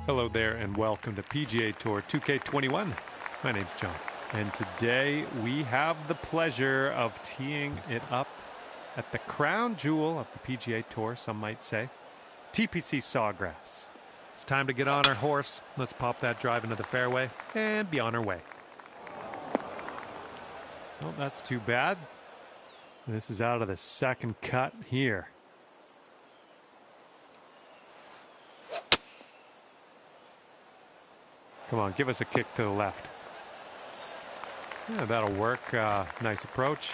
Hello there and welcome to PGA Tour 2K21. My name's John, and today we have the pleasure of teeing it up at the crown jewel of the PGA Tour, some might say, TPC Sawgrass. It's time to get on our horse. Let's pop that drive into the fairway and be on our way. Well, that's too bad. This is out of the second cut here. Come on, give us a kick to the left. Yeah, that'll work. Nice approach.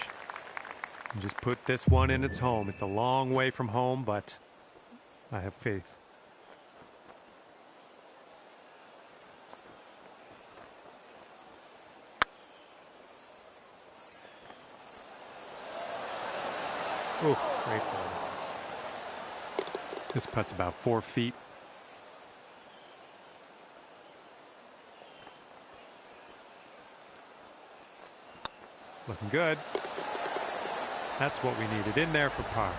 And just put this one in its home. It's a long way from home, but I have faith. Oh, great ball. This putt's about 4 feet. Looking good. That's what we needed in there for par.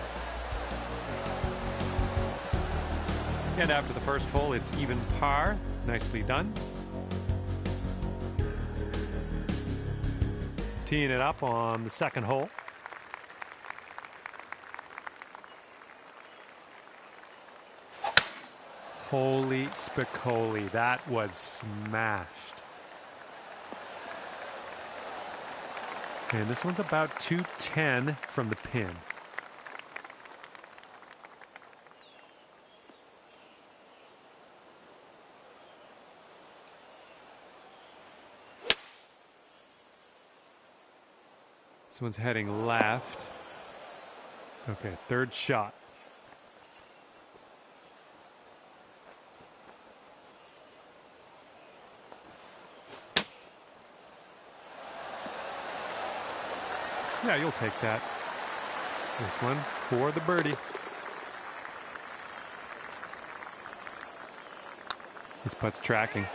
And after the first hole, it's even par. Nicely done. Teeing it up on the second hole. Holy spicoli, that was smashed. And this one's about 210 from the pin. This one's heading left. Okay, third shot. Yeah, you'll take that. This one for the birdie. This putt's tracking.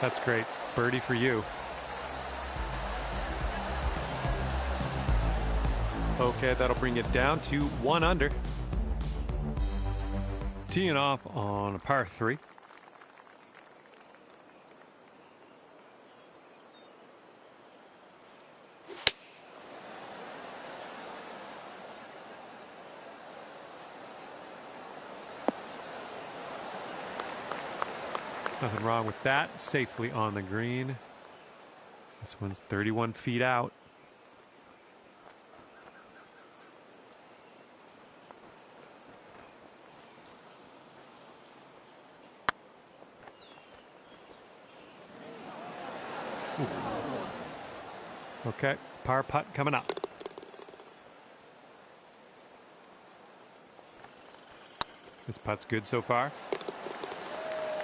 That's great. Birdie for you. Okay, that'll bring it down to 1 under. Teeing off on a par 3. Nothing wrong with that. Safely on the green. This one's 31 feet out. Ooh. Okay, par putt coming up. This putt's good so far.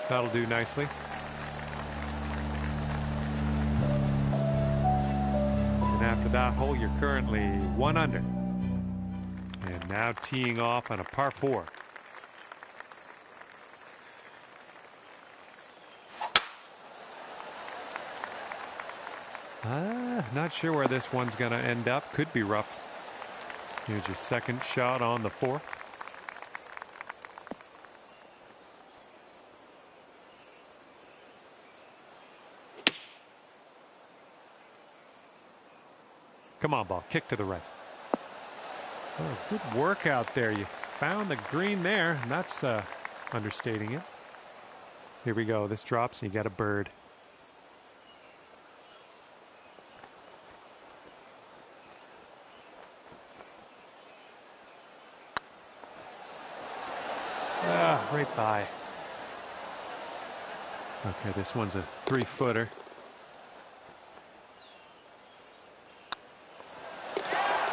That'll do nicely. And after that hole, you're currently 1 under. And now teeing off on a par 4. Not sure where this one's going to end up. Could be rough. Here's your second shot on the 4th. Come on, ball. Kick to the right. Oh, good work out there. You found the green there. And that's understating it. Here we go. This drops and you got a bird. Right by. Okay, this one's a 3-footer.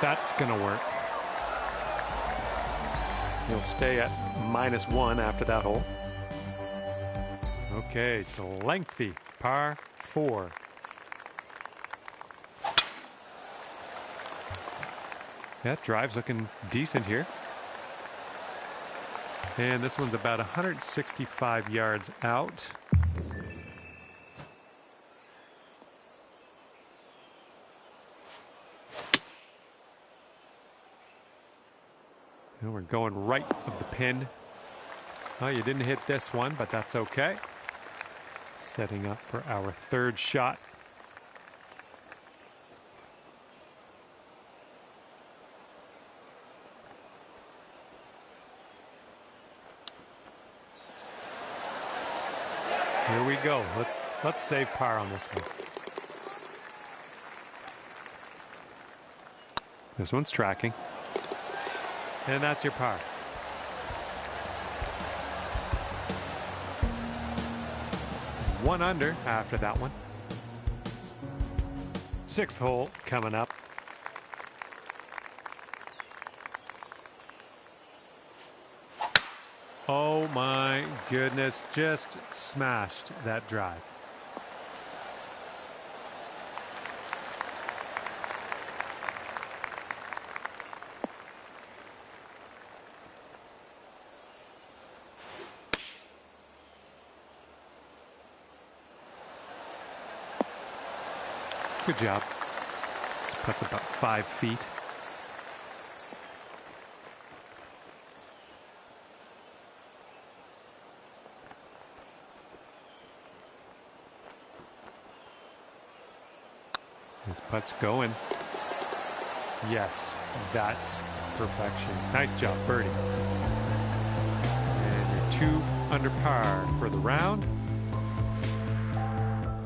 That's gonna work. He'll stay at -1 after that hole. Okay, the lengthy par 4. That drive's looking decent here. And this one's about 165 yards out. And we're going right of the pin. Oh, you didn't hit this one, but that's okay. Setting up for our third shot. Here we go. Let's save par on this one. This one's tracking. And that's your par. One under after that one. Sixth hole coming up. Oh my goodness, just smashed that drive. Good job. This putt's about 5 feet. This putt's going. Yes, that's perfection. Nice job, birdie. And you're 2 under par for the round.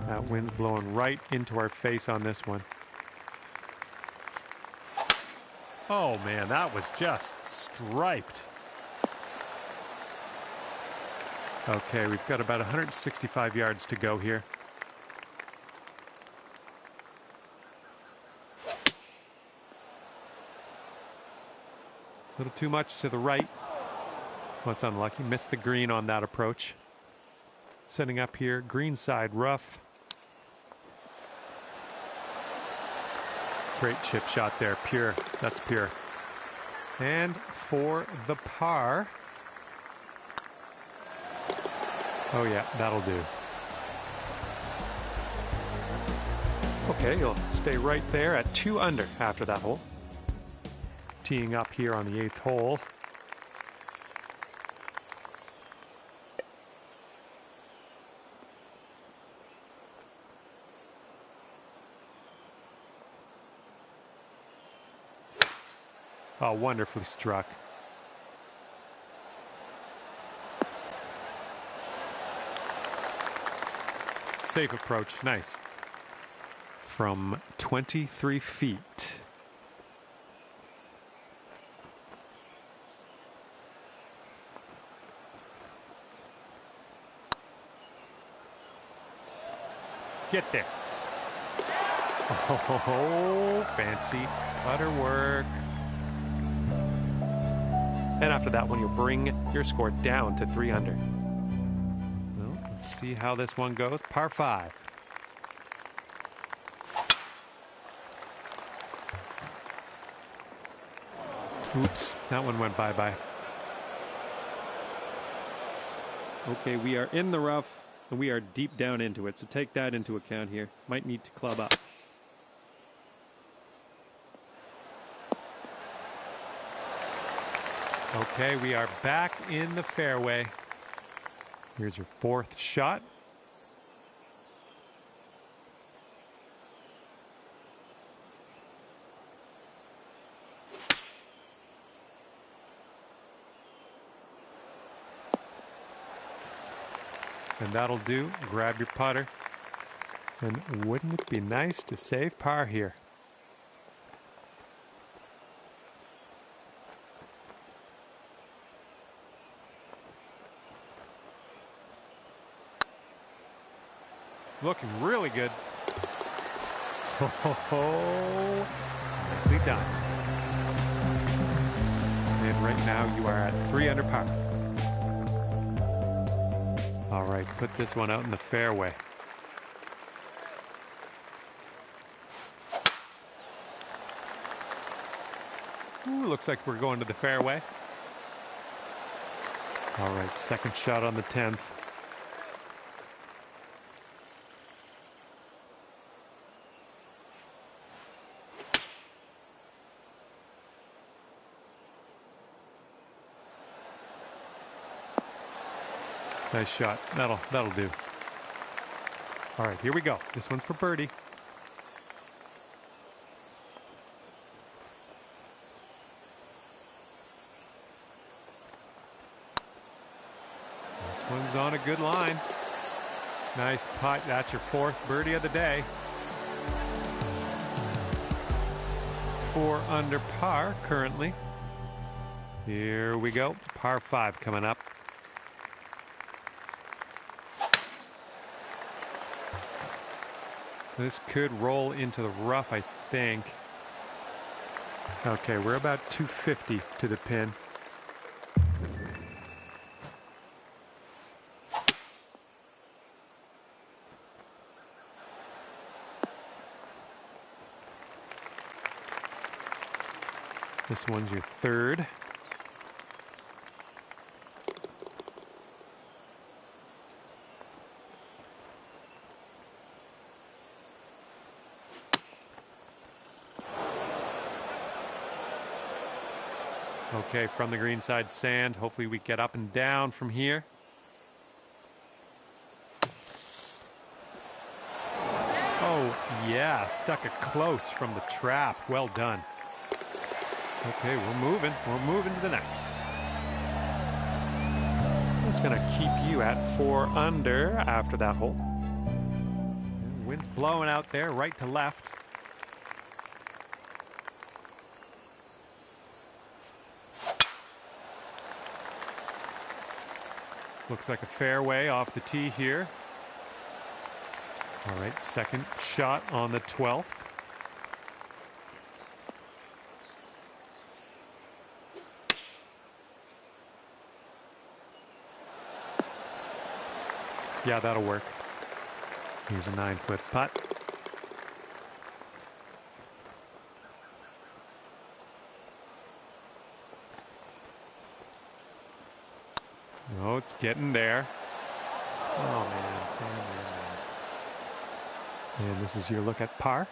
That wind's blowing right into our face on this one. Oh man, that was just striped. Okay, we've got about 165 yards to go here. A little too much to the right. Well, it's unlucky. Missed the green on that approach. Setting up here, green side rough. Great chip shot there, pure. That's pure. And for the par. Oh yeah, that'll do. Okay, you'll stay right there at 2 under after that hole. Teeing up here on the 8th hole. Oh, wonderfully struck. Safe approach, nice. From 23 feet. Get there. Oh, fancy putter work. And after that one, you'll bring your score down to 3 under. Well, let's see how this one goes. Par 5. Oops, that one went bye-bye. Okay, we are in the rough, and we are deep down into it, so take that into account here. Might need to club up. Okay, we are back in the fairway. Here's your 4th shot. And that'll do. Grab your putter. And wouldn't it be nice to save par here? Looking really good. Oh, nicely done. And right now you are at 3 under par. All right, put this one out in the fairway. Ooh, looks like we're going to the fairway. All right, 2nd shot on the 10th. Nice shot. That'll do. All right, here we go. This one's for birdie. This one's on a good line. Nice putt. That's your fourth birdie of the day. 4 under par currently. Here we go. Par 5 coming up. This could roll into the rough, I think. Okay, we're about 250 to the pin. This one's your third. Okay, from the green side sand. Hopefully we get up and down from here. Oh, yeah, stuck it close from the trap. Well done. Okay, we're moving. We're moving to the next. It's going to keep you at 4 under after that hole. And wind's blowing out there, right to left. Looks like a fairway off the tee here. All right, second shot on the 12th. Yeah, that'll work. Here's a 9-foot putt. Oh, it's getting there. Oh, man. And this is your look at par.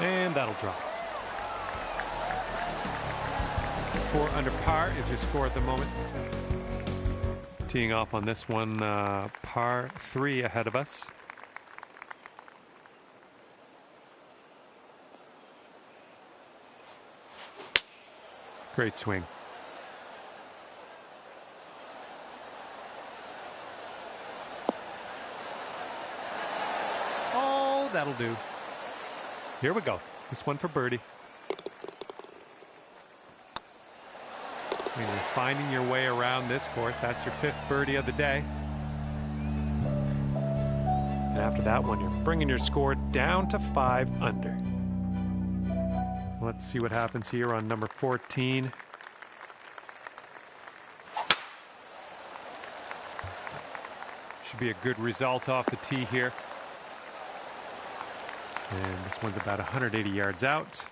And that'll drop. 4 under par is your score at the moment. Teeing off on this one, par 3 ahead of us. Great swing. Oh, that'll do. Here we go. This one for birdie. When you're finding your way around this course, that's your 5th birdie of the day. And after that one, you're bringing your score down to 5 under. Let's see what happens here on number 14. Should be a good result off the tee here. And this one's about 180 yards out.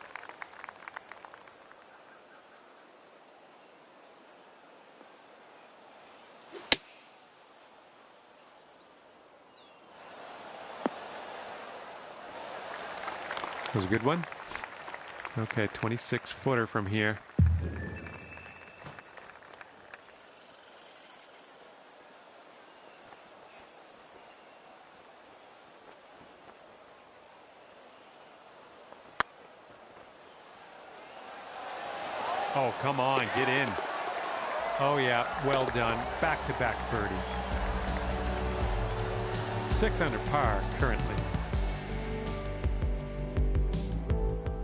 That was a good one. Okay, 26-footer from here. Oh, come on, get in. Oh, yeah, well done. Back-to-back birdies. 6 under par currently.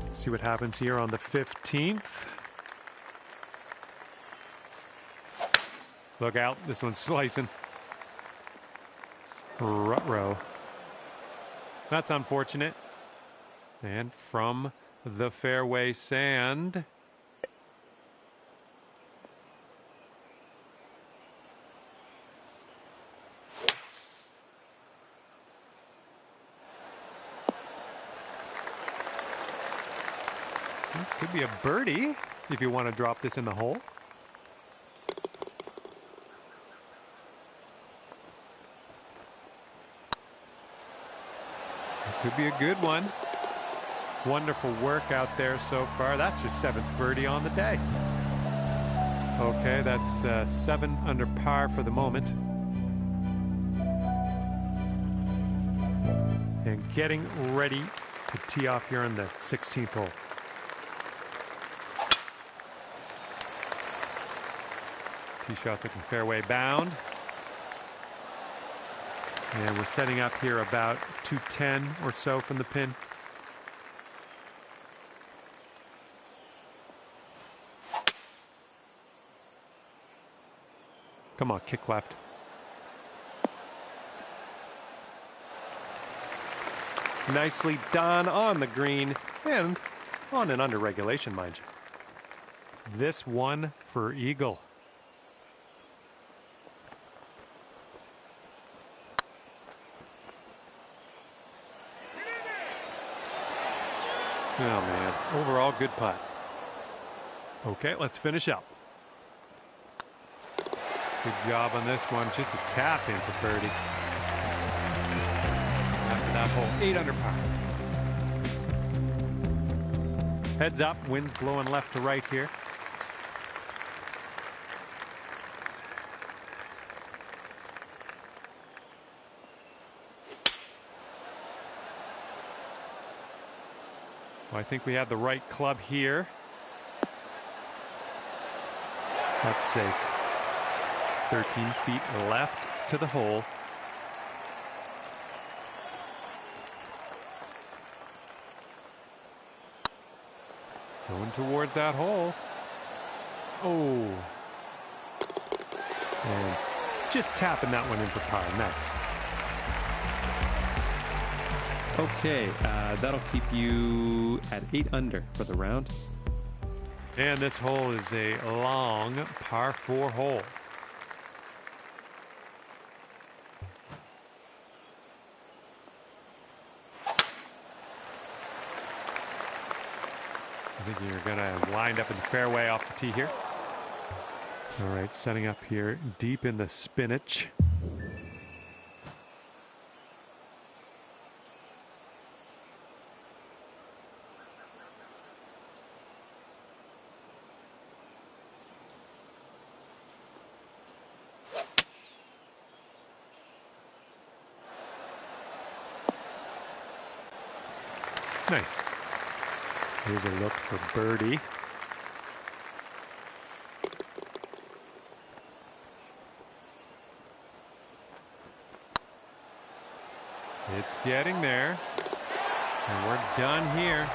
Let's see what happens here on the 15th. Look out, this one's slicing. Ruh-roh. That's unfortunate. And from the fairway sand. This could be a birdie if you want to drop this in the hole. It could be a good one. Wonderful work out there so far. That's your 7th birdie on the day. Okay, that's 7 under par for the moment. And getting ready to tee off here on the 16th hole. Tee shot's looking fairway bound. And we're setting up here about 210 or so from the pin. Come on, kick left. Nicely done on the green and on and under regulation, mind you. This one for eagle. Oh man, overall good putt. Okay, let's finish up. Good job on this one, just a tap in for birdie. After that hole, 8 under par. Heads up, wind's blowing left to right here. Well, I think we have the right club here. That's safe. 13 feet left to the hole. Going towards that hole. Oh. And just tapping that one in for par. Nice. Okay, that'll keep you at 8 under for the round. And this hole is a long par 4 hole. I think you're going to wind up in the fairway off the tee here. All right, setting up here deep in the spinach. Nice. Here's a look for birdie. It's getting there. And we're done here.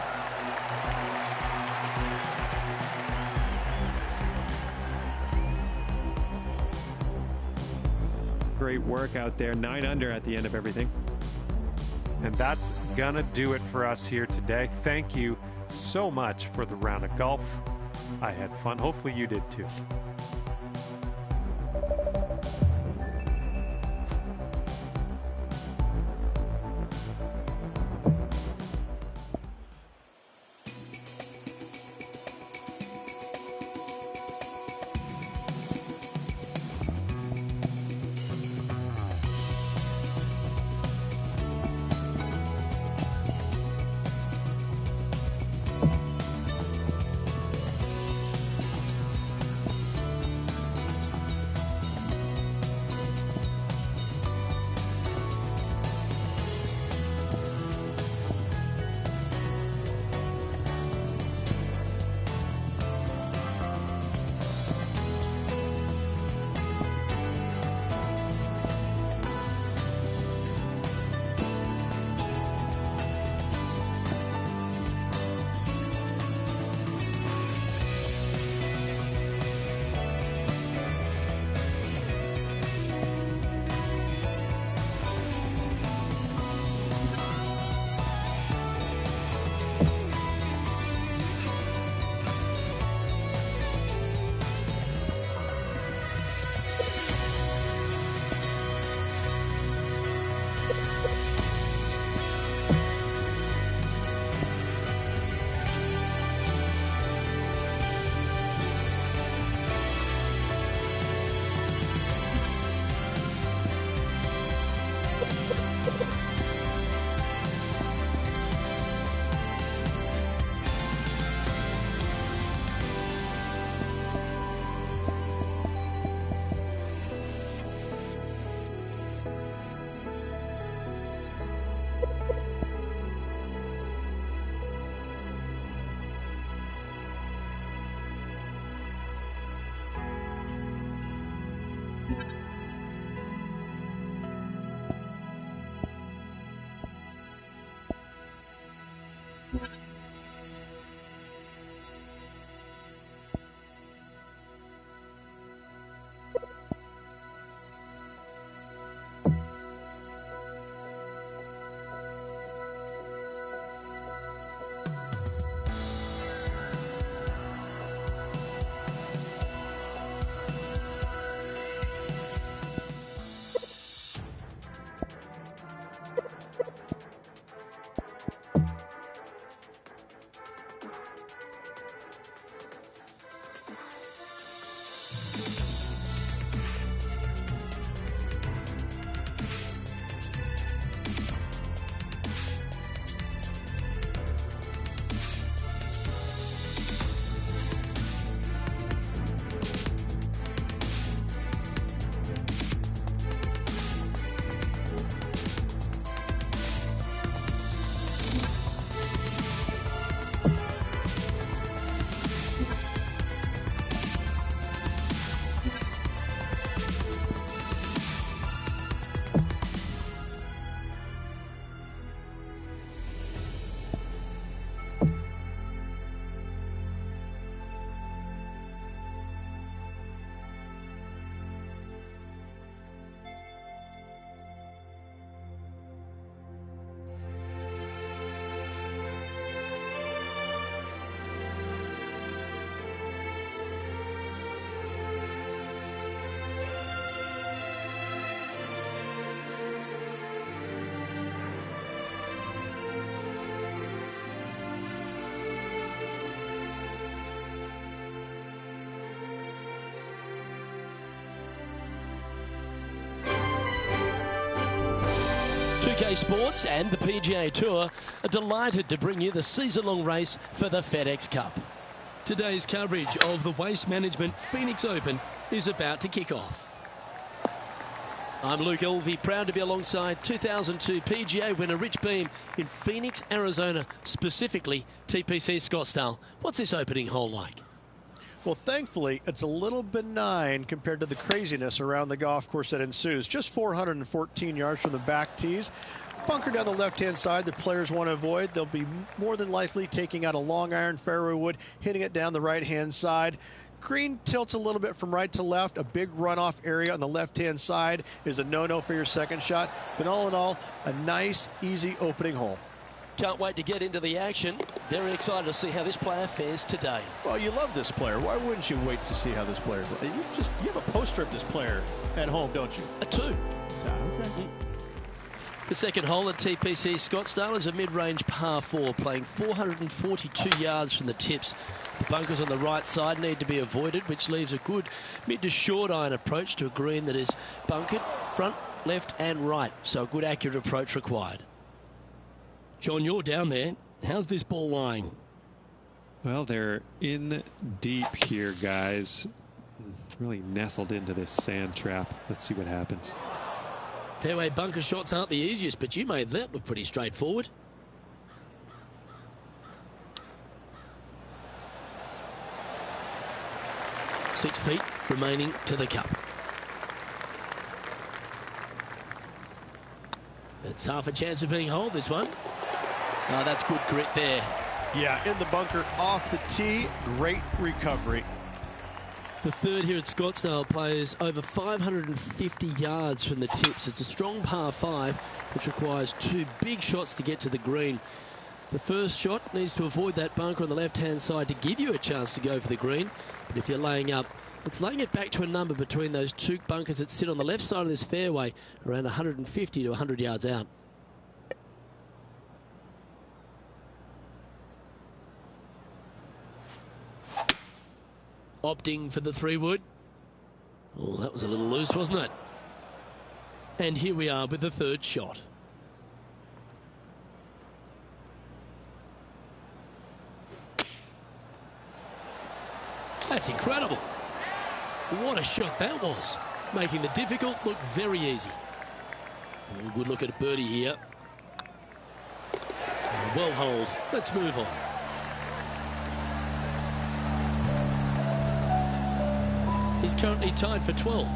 Great work out there. 9 under at the end of everything. And that's gonna do it for us here today. Thank you so much for the round of golf. I had fun. Hopefully you did too. Pga Sports and the PGA Tour are delighted to bring you the season-long race for the FedEx Cup. Today's coverage of the Waste Management Phoenix Open is about to kick off. I'm Luke Elvey, proud to be alongside 2002 PGA winner Rich Beem in Phoenix, Arizona, specifically TPC Scottsdale. What's this opening hole like? Well, thankfully, it's a little benign compared to the craziness around the golf course that ensues. Just 414 yards from the back tees. Bunker down the left-hand side the players want to avoid. They'll be more than likely taking out a long iron fairway wood, hitting it down the right-hand side. Green tilts a little bit from right to left. A big runoff area on the left-hand side is a no-no for your second shot. But all in all, a nice, easy opening hole. Can't wait to get into the action. Very excited to see how this player fares today. Well, you love this player. Why wouldn't you wait to see how this player plays? You have a poster of this player at home, don't you? A 2. Okay. The second hole at TPC Scottsdale is a mid-range par 4, playing 442 yards from the tips. The bunkers on the right side need to be avoided, which leaves a good mid to short iron approach to a green that is bunkered front, left and right. So a good accurate approach required. John, you're down there. How's this ball lying? Well, they're in deep here, guys. Really nestled into this sand trap. Let's see what happens. Fairway bunker shots aren't the easiest, but you made that look pretty straightforward. Six feet remaining to the cup. It's half a chance of being holed, this one. Oh, that's good grit there. Yeah, in the bunker, off the tee, great recovery. The third here at Scottsdale plays over 550 yards from the tips. It's a strong par 5, which requires 2 big shots to get to the green. The first shot needs to avoid that bunker on the left-hand side to give you a chance to go for the green. But if you're laying up, it's laying it back to a number between those 2 bunkers that sit on the left side of this fairway, around 150 to 100 yards out. Opting for the 3-wood. Oh, that was a little loose, wasn't it? And here we are with the third shot. That's incredible. What a shot that was. Making the difficult look very easy. Oh, good look at a birdie here. Oh, well holed. Let's move on. He's currently tied for 12th.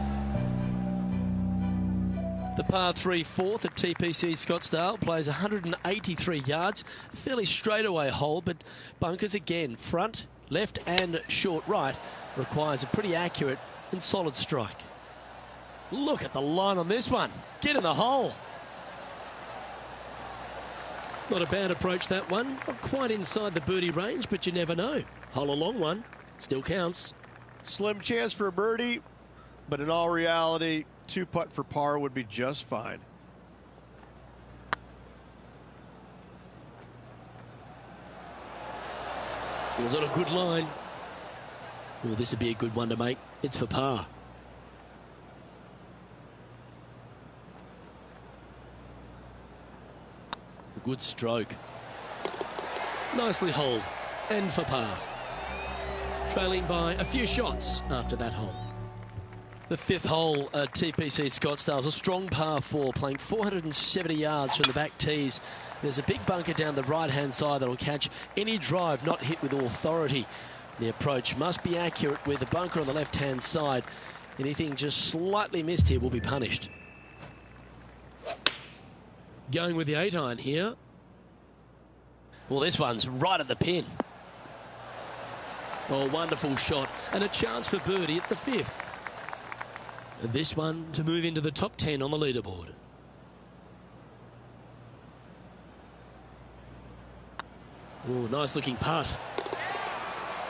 The par 3 fourth at TPC Scottsdale plays 183 yards. A fairly straightaway hole, but bunkers again, front, left and short right, requires a pretty accurate and solid strike. Look at the line on this one. Get in the hole. Not a bad approach, that one. Not quite inside the birdie range, but you never know. Hole a long one. Still counts. Slim chance for a birdie, but in all reality, 2-putt for par would be just fine. Was on a good line. Oh, this would be a good one to make. It's for par. A good stroke. Nicely holed. And for par. Trailing by a few shots after that hole. The fifth hole at TPC Scottsdale is a strong par 4, playing 470 yards from the back tees. There's a big bunker down the right-hand side that will catch any drive not hit with authority. The approach must be accurate with the bunker on the left-hand side. Anything just slightly missed here will be punished. Going with the 8-iron here. Well, this one's right at the pin. Oh, wonderful shot. And a chance for birdie at the 5th. And this one to move into the top 10 on the leaderboard. Oh, nice looking putt.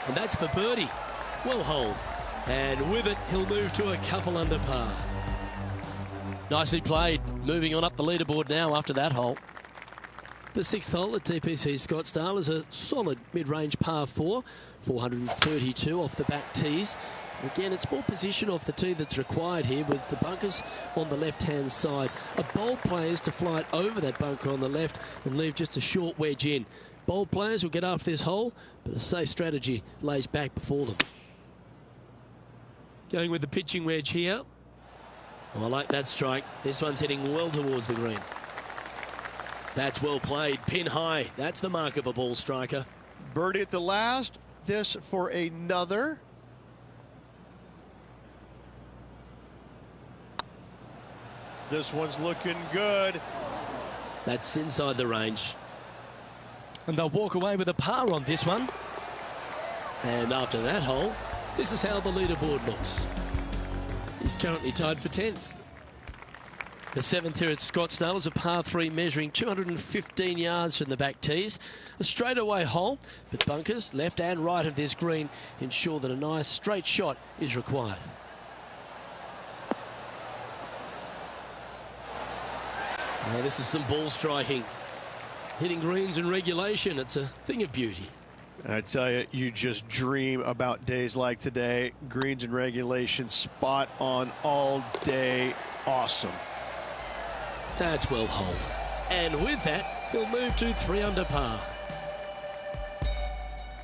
And that's for birdie. Well holed. And with it, he'll move to a couple under par. Nicely played. Moving on up the leaderboard now after that hole. The 6th hole at TPC Scottsdale is a solid mid-range par 4. 432 off the back tees. Again, it's more position off the tee that's required here with the bunkers on the left-hand side. A bold player is to fly it over that bunker on the left and leave just a short wedge in. Bold players will get after this hole, but a safe strategy lays back before them. Going with the pitching wedge here. Oh, I like that strike. This one's heading well towards the green. That's well played. Pin high. That's the mark of a ball striker. Birdie at the last. This for another. This one's looking good. That's inside the range. And they'll walk away with a par on this one. And after that hole, this is how the leaderboard looks. He's currently tied for 10th. The 7th here at Scottsdale is a par 3 measuring 215 yards from the back tees. A straightaway hole, but bunkers left and right of this green ensure that a nice straight shot is required. Now this is some ball striking. Hitting greens in regulation, it's a thing of beauty. I tell you, you just dream about days like today. Greens in regulation, spot on all day. Awesome. That's well holed. And with that, he'll move to 3 under par.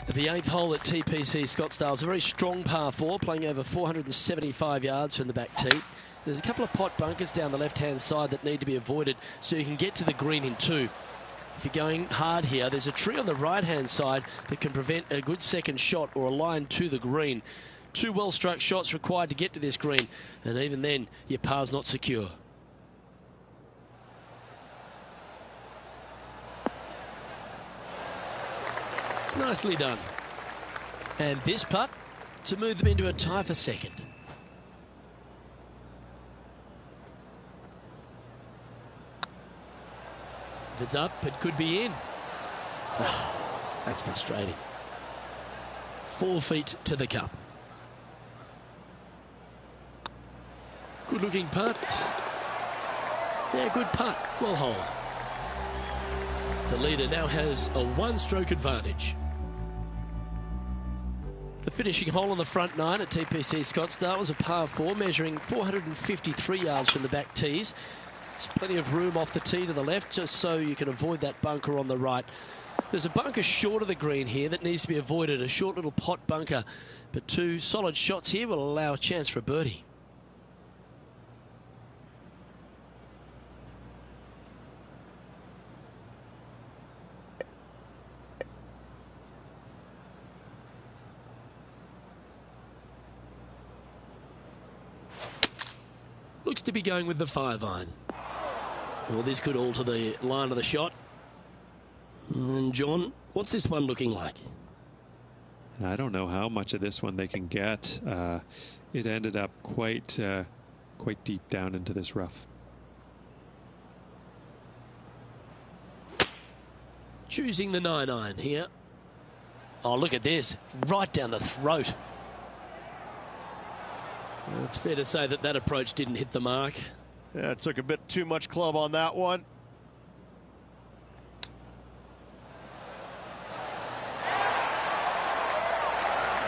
The 8th hole at TPC Scottsdale is a very strong par 4, playing over 475 yards from the back tee. There's a couple of pot bunkers down the left-hand side that need to be avoided so you can get to the green in 2. If you're going hard here, there's a tree on the right-hand side that can prevent a good second shot or a line to the green. 2 well-struck shots required to get to this green, and even then, your par's not secure. Nicely done. And this putt to move them into a tie for 2nd. If it's up, it could be in. Oh, that's frustrating. 4 feet to the cup. Good looking putt. Yeah, good putt. Well holed. The leader now has a 1-stroke advantage. The finishing hole on the front 9 at TPC Scottsdale was a par 4 measuring 453 yards from the back tees. There's plenty of room off the tee to the left just so you can avoid that bunker on the right. There's a bunker short of the green here that needs to be avoided, a short little pot bunker. But 2 solid shots here will allow a chance for a birdie. Looks to be going with the 5-iron. Well, this could alter the line of the shot. And John, what's this one looking like? I don't know how much of this one they can get. It ended up quite deep down into this rough. Choosing the 9-iron here. Oh, look at this. Right down the throat. Well, it's fair to say that that approach didn't hit the mark. Yeah, it took a bit too much club on that one.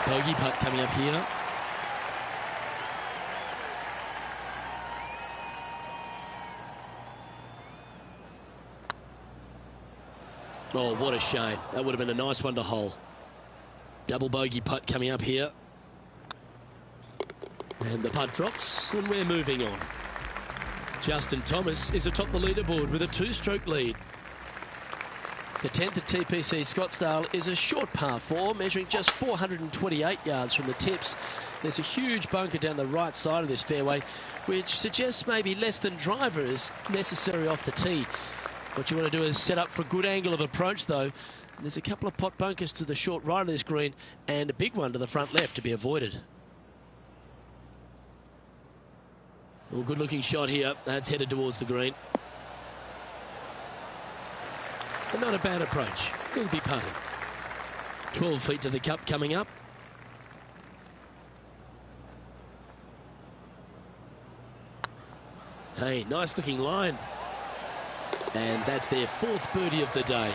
Bogey putt coming up here. Oh, what a shame. That would have been a nice one to hole. Double bogey putt coming up here. And the putt drops, and we're moving on. Justin Thomas is atop the leaderboard with a 2-stroke lead. The 10th at TPC Scottsdale is a short par 4, measuring just 428 yards from the tips. There's a huge bunker down the right side of this fairway, which suggests maybe less than driver is necessary off the tee. What you want to do is set up for a good angle of approach, though. There's a couple of pot bunkers to the short right of this green and a big one to the front left to be avoided. Well, good looking shot here. That's headed towards the green. But not a bad approach. He'll be putting. 12 feet to the cup coming up. Hey, nice looking line. And that's their 4th birdie of the day.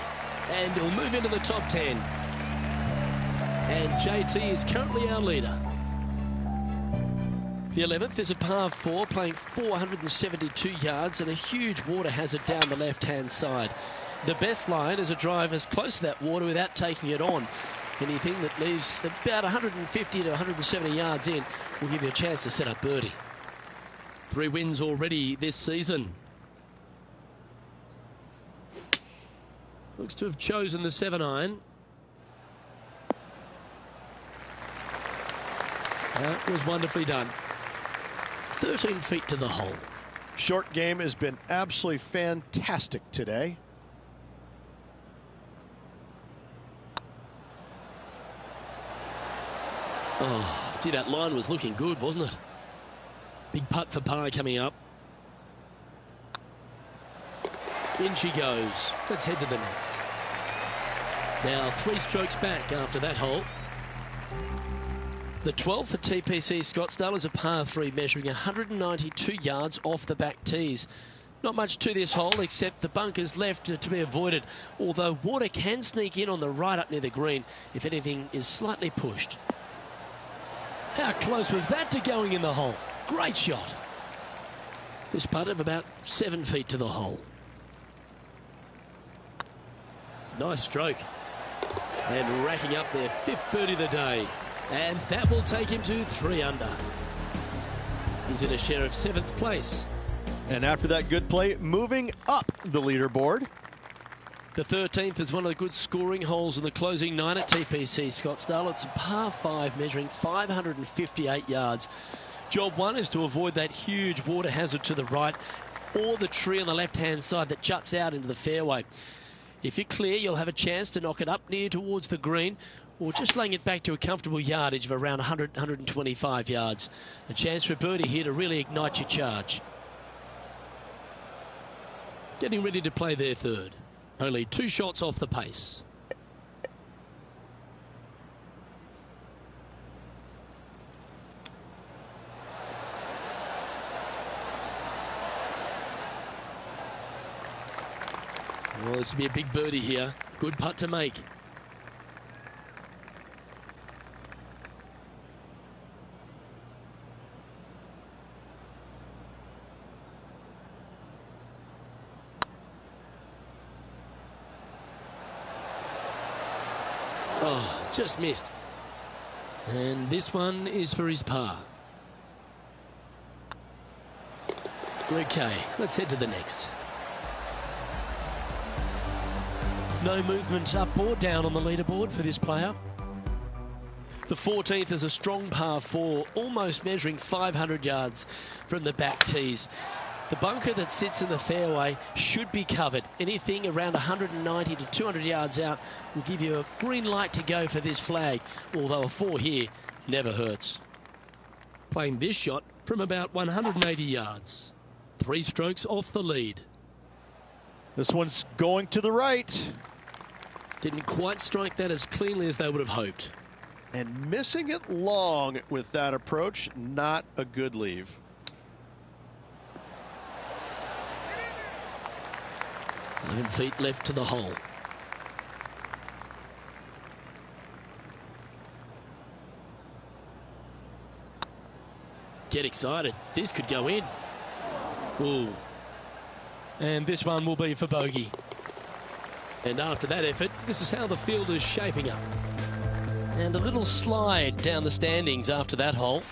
And he'll move into the top 10. And JT is currently our leader. The 11th is a par 4, playing 472 yards and a huge water hazard down the left-hand side. The best line is a drive as close to that water without taking it on. Anything that leaves about 150 to 170 yards in will give you a chance to set up birdie. 3 wins already this season. Looks to have chosen the 7-iron. That was wonderfully done. 13 feet to the hole. Short game has been absolutely fantastic today. Oh, gee, that line was looking good, wasn't it? Big putt for par coming up. In she goes. Let's head to the next. Now 3 strokes back after that hole. The 12th at TPC Scottsdale is a par 3, measuring 192 yards off the back tees. Not much to this hole except the bunkers left to be avoided, although water can sneak in on the right up near the green if anything is slightly pushed. How close was that to going in the hole? Great shot. This putt of about 7 feet to the hole. Nice stroke. And racking up their 5th birdie of the day. And that will take him to 3 under. He's in a share of 7th place. And after that good play, moving up the leaderboard. The 13th is one of the good scoring holes in the closing 9 at TPC Scottsdale. It's a par 5, measuring 558 yards. Job 1 is to avoid that huge water hazard to the right or the tree on the left-hand side that juts out into the fairway. If you're clear, you'll have a chance to knock it up near towards the green, or just laying it back to a comfortable yardage of around 100, 125 yards. A chance for a birdie here to really ignite your charge. Getting ready to play their 3rd. Only 2 shots off the pace. Well, this will be a big birdie here. Good putt to make. Oh, just missed. And this one is for his par. Okay, let's head to the next. No movement up or down on the leaderboard for this player. The 14th is a strong par 4, almost measuring 500 yards from the back tees. The bunker that sits in the fairway should be covered. Anything around 190 to 200 yards out will give you a green light to go for this flag, although a 4 here never hurts. Playing this shot from about 180 yards. 3 strokes off the lead. This one's going to the right. Didn't quite strike that as cleanly as they would have hoped. And missing it long with that approach, not a good leave. Eleven feet left to the hole. Get excited. This could go in. Ooh. And this one will be for bogey. And after that effort, this is how the field is shaping up. And a little slide down the standings after that hole.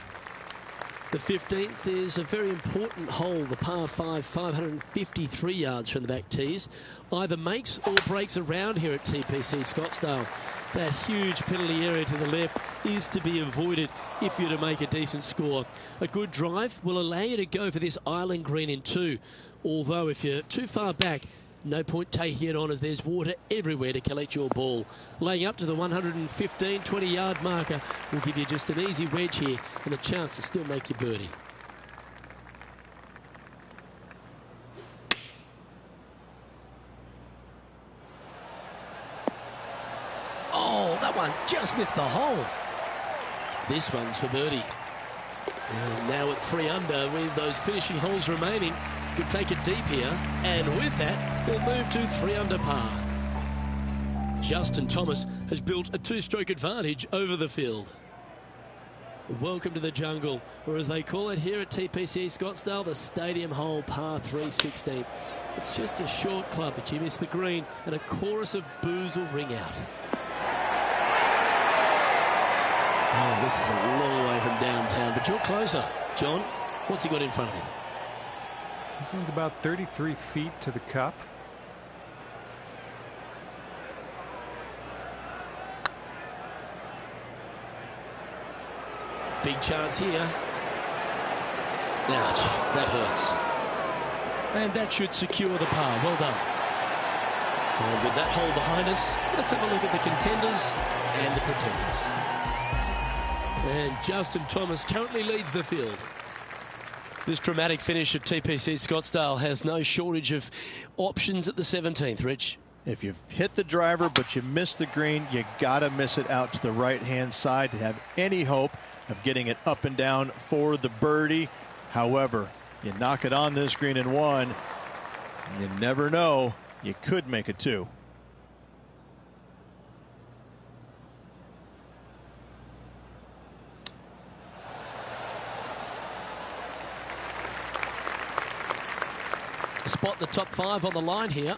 The 15th is a very important hole, the par 5, 553 yards from the back tees. Either makes or breaks around here at TPC Scottsdale. That huge penalty area to the left is to be avoided if you're to make a decent score. A good drive will allow you to go for this island green in 2. Although if you're too far back, no point taking it on as there's water everywhere to collect your ball. Laying up to the 115, 20-yard marker will give you just an easy wedge here and a chance to still make your birdie. Oh, that one just missed the hole. This one's for birdie. And now at 3 under with those finishing holes remaining, could take it deep here, and with that we'll move to 3 under par. Justin Thomas has built a 2-stroke advantage over the field. Welcome to the jungle, or as they call it here at TPC Scottsdale, the stadium hole, par 3 16th. It's just a short club, but you miss the green and a chorus of boos will ring out. Oh, this is a long way from downtown, but you're closer. John, what's he got in front of him? This one's about 33 feet to the cup. Big chance here. Ouch, that hurts. And that should secure the par. Well done. And with that hole behind us, let's have a look at the contenders and the pretenders. And Justin Thomas currently leads the field. This dramatic finish at TPC Scottsdale has no shortage of options at the 17th, Rich. If you've hit the driver but you miss the green, you gotta miss it out to the right-hand side to have any hope of getting it up and down for the birdie. However, you knock it on this green in 1, you never know, you could make it 2. Spot the top 5 on the line here.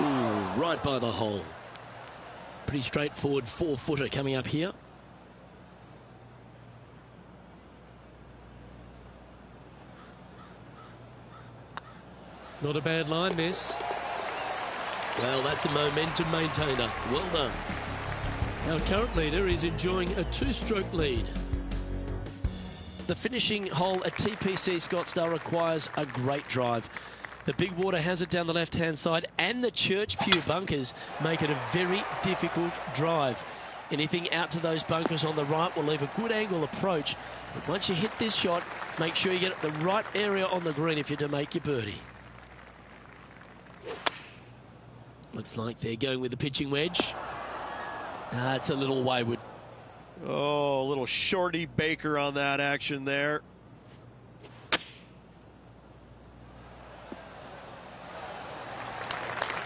Ooh, right by the hole. Pretty straightforward 4-footer coming up here. Not a bad line, this. Well, that's a momentum maintainer. Well done. Our current leader is enjoying a 2-stroke lead. The finishing hole at TPC Scottsdale requires a great drive. The big water hazard down the left-hand side and the Church Pew bunkers make it a very difficult drive. Anything out to those bunkers on the right will leave a good angle approach. But once you hit this shot, make sure you get the right area on the green if you're to make your birdie. Looks like they're going with the pitching wedge. It's a little wayward. Oh, a little shorty Baker on that action there.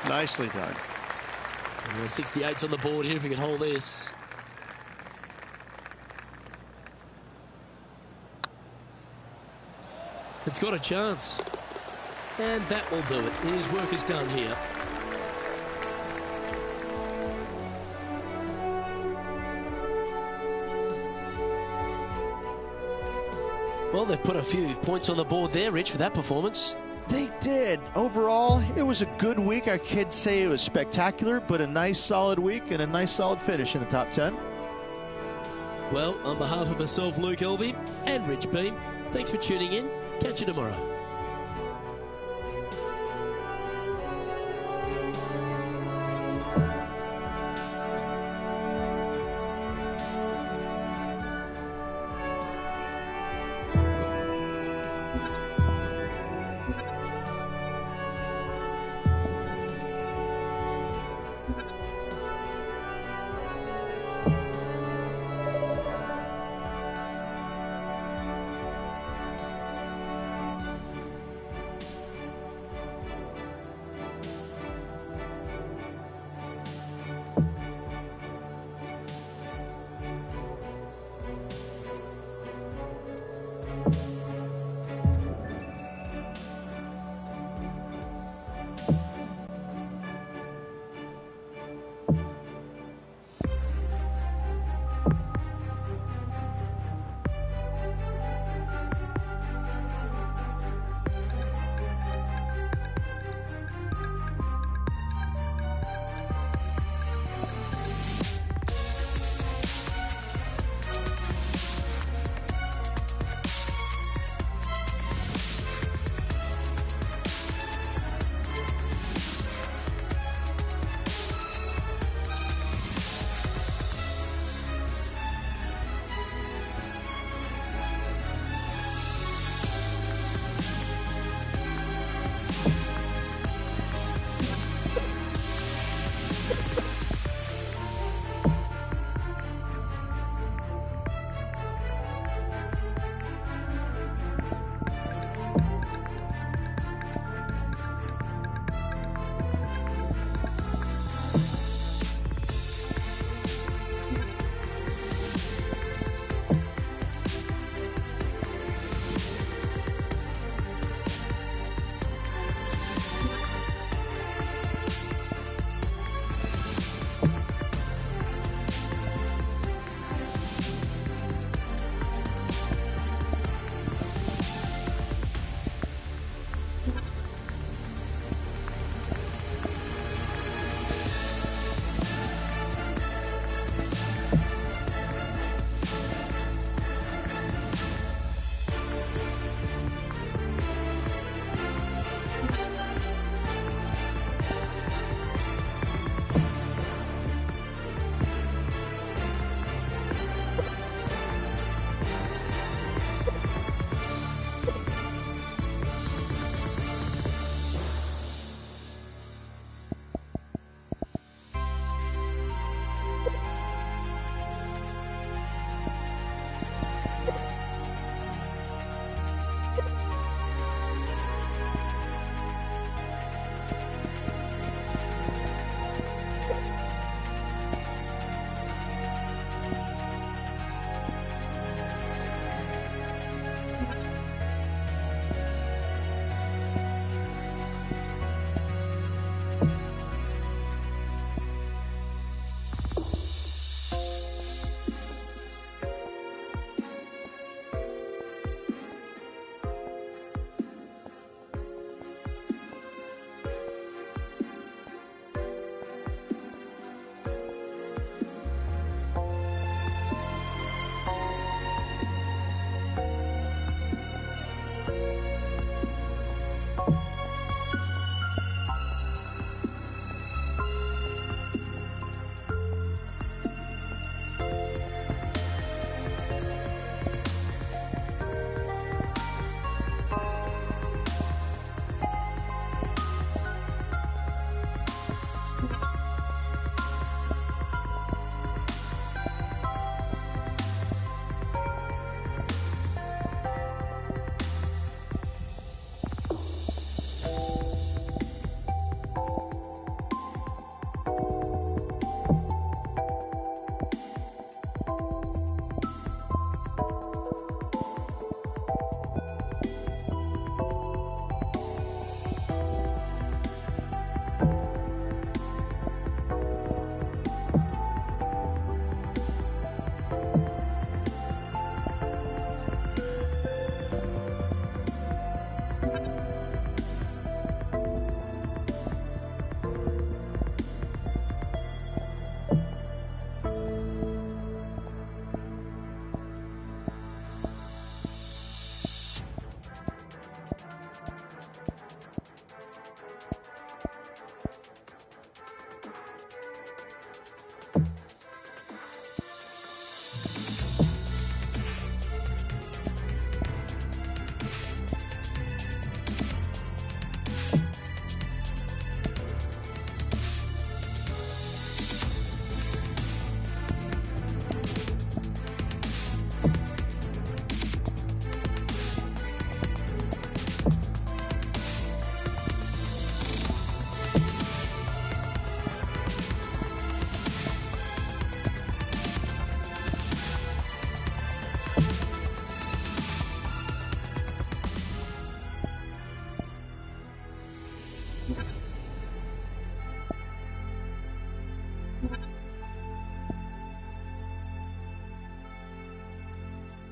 Nicely done. 68's on the board here if we can hold this. It's got a chance. And that will do it. His work is done here. Well, they've put a few points on the board there, Rich, with that performance. They did. Overall, it was a good week. I can't say it was spectacular, but a nice solid week and a nice solid finish in the top 10. Well, on behalf of myself, Luke Elvey, and Rich Beam, thanks for tuning in. Catch you tomorrow.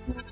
Pga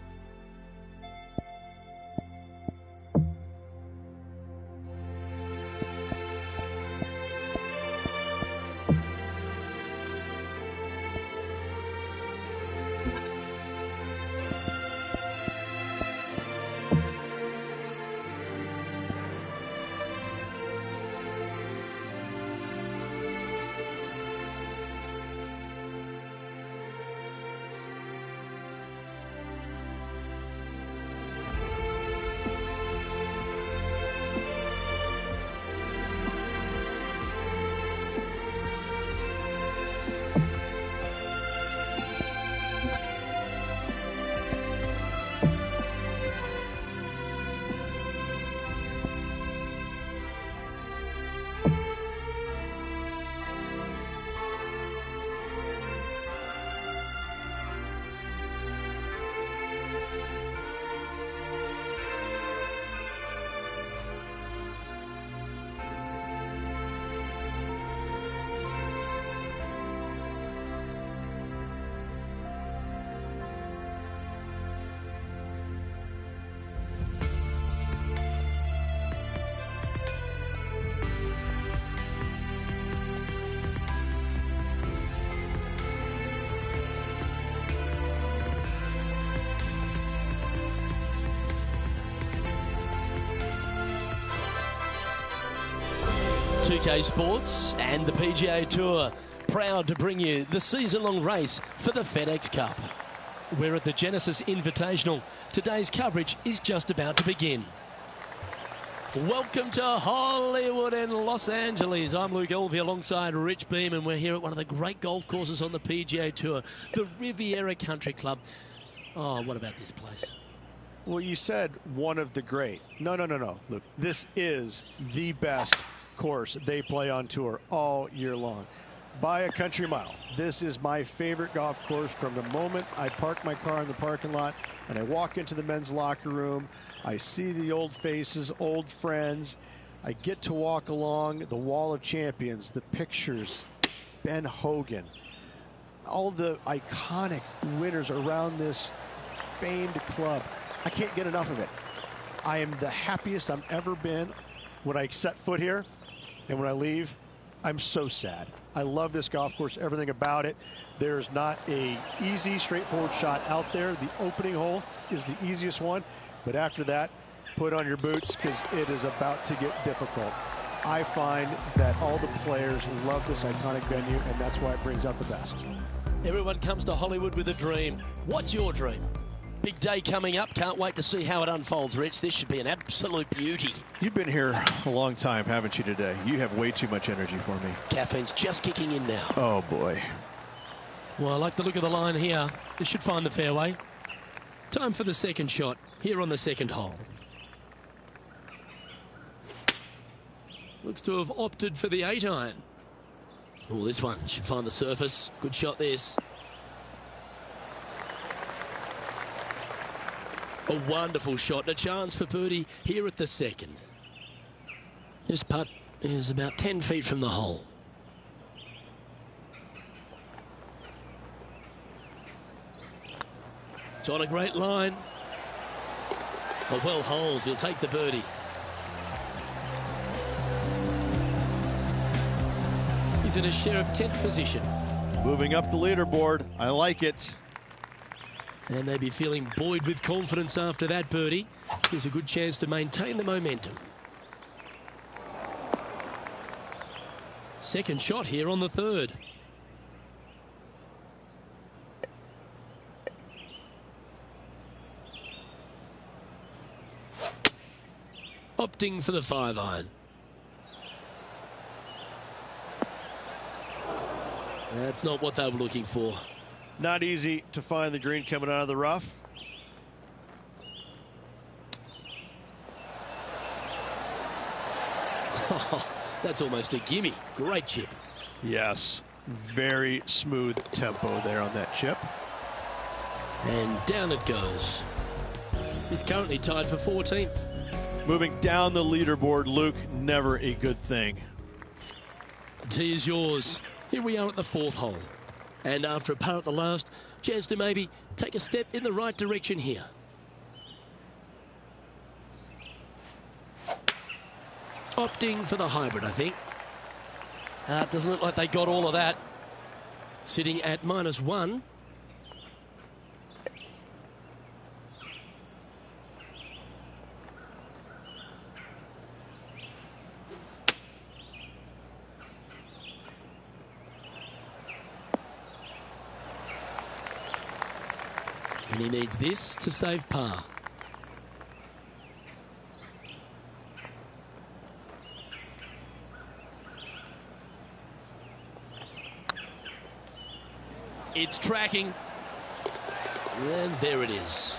Sports and the PGA Tour proud to bring you the season-long race for the FedEx Cup. We're at the Genesis Invitational. Today's coverage is just about to begin. Welcome to Hollywood and Los Angeles. I'm Luke Elvey alongside Rich Beam, and we're here at one of the great golf courses on the PGA Tour, the Riviera Country Club. Oh, what about this place? Well, you said one of the great. No, Luke. This is the best course they play on tour all year long. By a country mile. This is my favorite golf course from the moment I park my car in the parking lot and I walk into the men's locker room. I see the old faces, old friends. I get to walk along the Wall of Champions, the pictures, Ben Hogan, all the iconic winners around this famed club. I can't get enough of it. I am the happiest I've ever been when I set foot here, and when I leave, I'm so sad. I love this golf course, everything about it. There's not a easy, straightforward shot out there. The opening hole is the easiest one, but after that, put on your boots because it is about to get difficult. I find that all the players love this iconic venue, and that's why it brings out the best. Everyone comes to Hollywood with a dream. What's your dream? Big day coming up. Can't wait to see how it unfolds, Rich. This should be an absolute beauty. You've been here a long time, haven't you, today? You have way too much energy for me. Caffeine's just kicking in now. Oh, boy. Well, I like the look of the line here. This should find the fairway. Time for the second shot here on the second hole. Looks to have opted for the 8-iron. Oh, this one should find the surface. Good shot, this. A wonderful shot and a chance for birdie here at the second. This putt is about 10 feet from the hole. It's on a great line. A well holed, he'll take the birdie. He's in a share of 10th position. Moving up the leaderboard. I like it. And they'd be feeling buoyed with confidence after that birdie. Here's a good chance to maintain the momentum. Second shot here on the third. Opting for the 5-iron. That's not what they were looking for. Not easy to find the green coming out of the rough. That's almost a gimme. Great chip. Yes, very smooth tempo there on that chip. And down it goes. He's currently tied for 14th. Moving down the leaderboard, Luke, never a good thing. The tee is yours. Here we are at the fourth hole. And after a par at the last, chance to maybe take a step in the right direction here. Opting for the hybrid, I think. It doesn't look like they got all of that. Sitting at -1. And he needs this to save par. It's tracking. And there it is.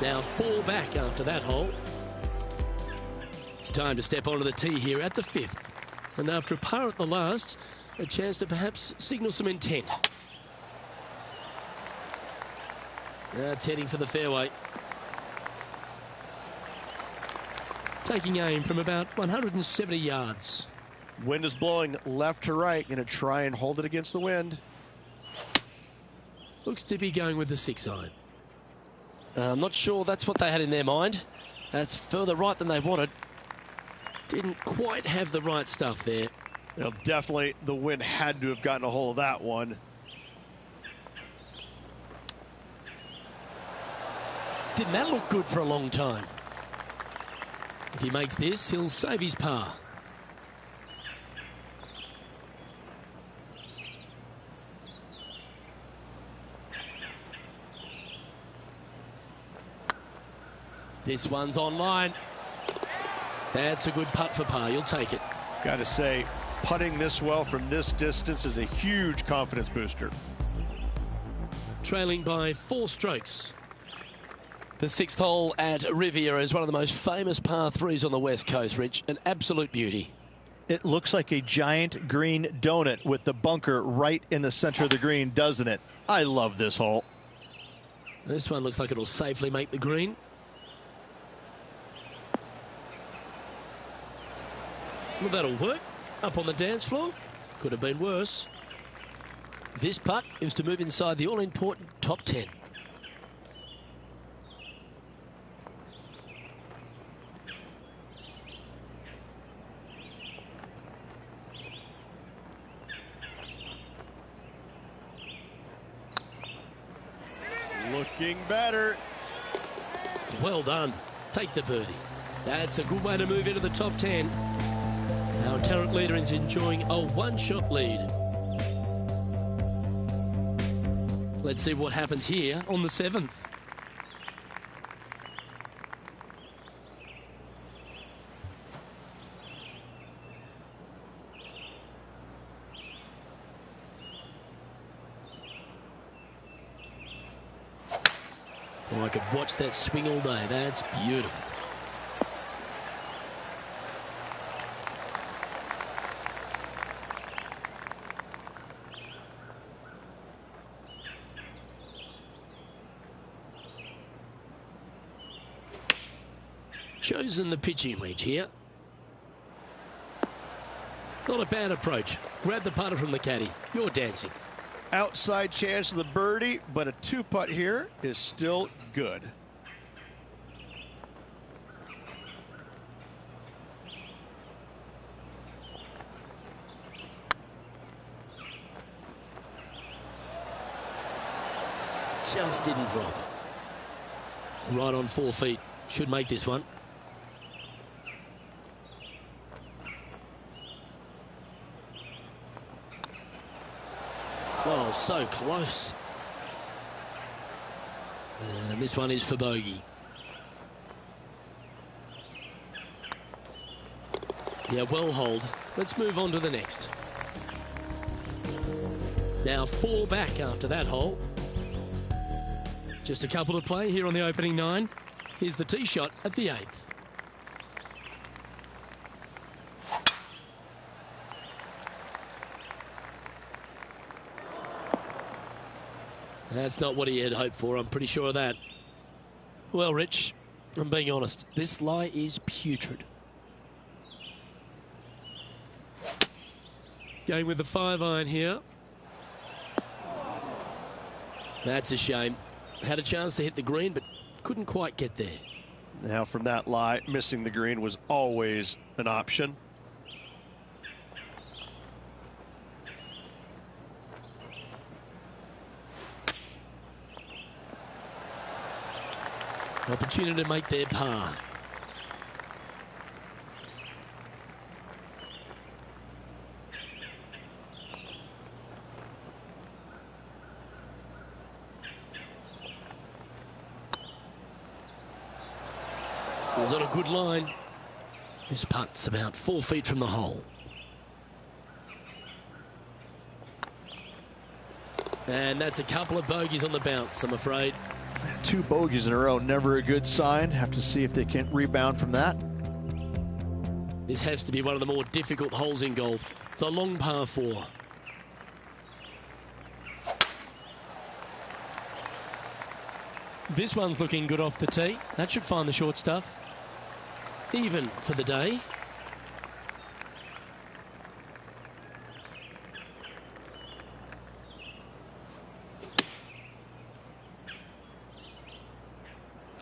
Now 4 back after that hole. It's time to step onto the tee here at the 5th. And after a par at the last, a chance to perhaps signal some intent. It's heading for the fairway. Taking aim from about 170 yards. Wind is blowing left to right. Going to try and hold it against the wind. Looks to be going with the 6-iron. I'm not sure that's what they had in their mind. That's further right than they wanted. Didn't quite have the right stuff there. Well, definitely the wind had to have gotten a hold of that one. Didn't that look good for a long time? If he makes this, he'll save his par. This one's online. That's a good putt for par. You'll take it. Got to say, putting this well from this distance is a huge confidence booster. Trailing by 4 strokes. The 6th hole at Riviera is one of the most famous par 3s on the West Coast, Rich. An absolute beauty. It looks like a giant green donut with the bunker right in the center of the green, doesn't it? I love this hole. This one looks like it'll safely make the green. Well, that'll work. Up on the dance floor. Could have been worse. This putt is to move inside the all-important top 10. Looking better. Well done. Take the birdie. That's a good way to move into the top 10. Our current leader is enjoying a 1-shot lead. Let's see what happens here on the 7th. Oh, I could watch that swing all day. That's beautiful. Chosen the pitching wedge here. Not a bad approach. Grab the putter from the caddy. You're dancing. Outside chance of the birdie, but a 2-putt here is still good. Just didn't drop. Right on 4 feet. Should make this one. Oh, so close. And this one is for bogey. Yeah, well hold. Let's move on to the next. Now 4 back after that hole. Just a couple to play here on the opening 9. Here's the tee shot at the 8th. That's not what he had hoped for, I'm pretty sure of that. Well, Rich, I'm being honest, this lie is putrid. Going with the 5-iron here. That's a shame. Had a chance to hit the green, but couldn't quite get there. Now from that lie, missing the green was always an option. Opportunity to make their par. It was on a good line. This putt's about 4 feet from the hole. And that's a couple of bogeys on the bounce, I'm afraid. 2 bogeys in a row, never a good sign. Have to see if they can rebound from that. This has to be one of the more difficult holes in golf. The long par 4. This one's looking good off the tee. That should find the short stuff. Even for the day.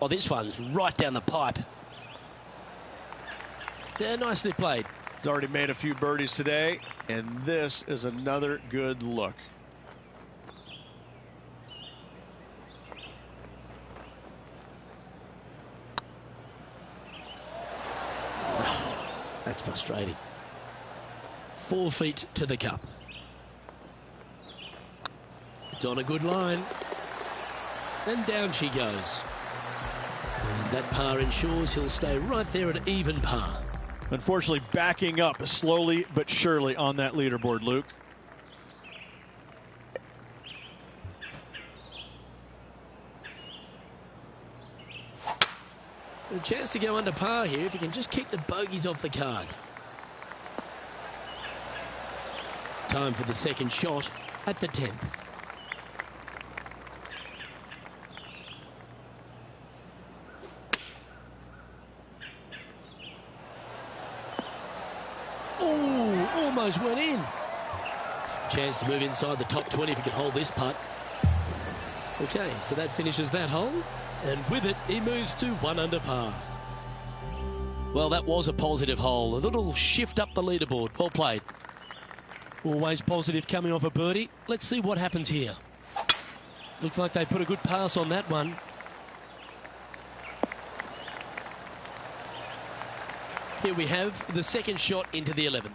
Oh, this one's right down the pipe. Yeah, nicely played. He's already made a few birdies today, and this is another good look. That's frustrating. 4 feet to the cup. It's on a good line. And down she goes. And that par ensures he'll stay right there at even par. Unfortunately, backing up slowly but surely on that leaderboard, Luke. A chance to go under par here if you can just keep the bogeys off the card. Time for the second shot at the 10th. Oh, almost went in. Chance to move inside the top 20 if he can hold this putt. Okay, so that finishes that hole. And with it, he moves to 1 under par. Well, that was a positive hole. A little shift up the leaderboard. Well played. Always positive coming off a birdie. Let's see what happens here. Looks like they put a good pass on that one. Here we have the second shot into the 11th.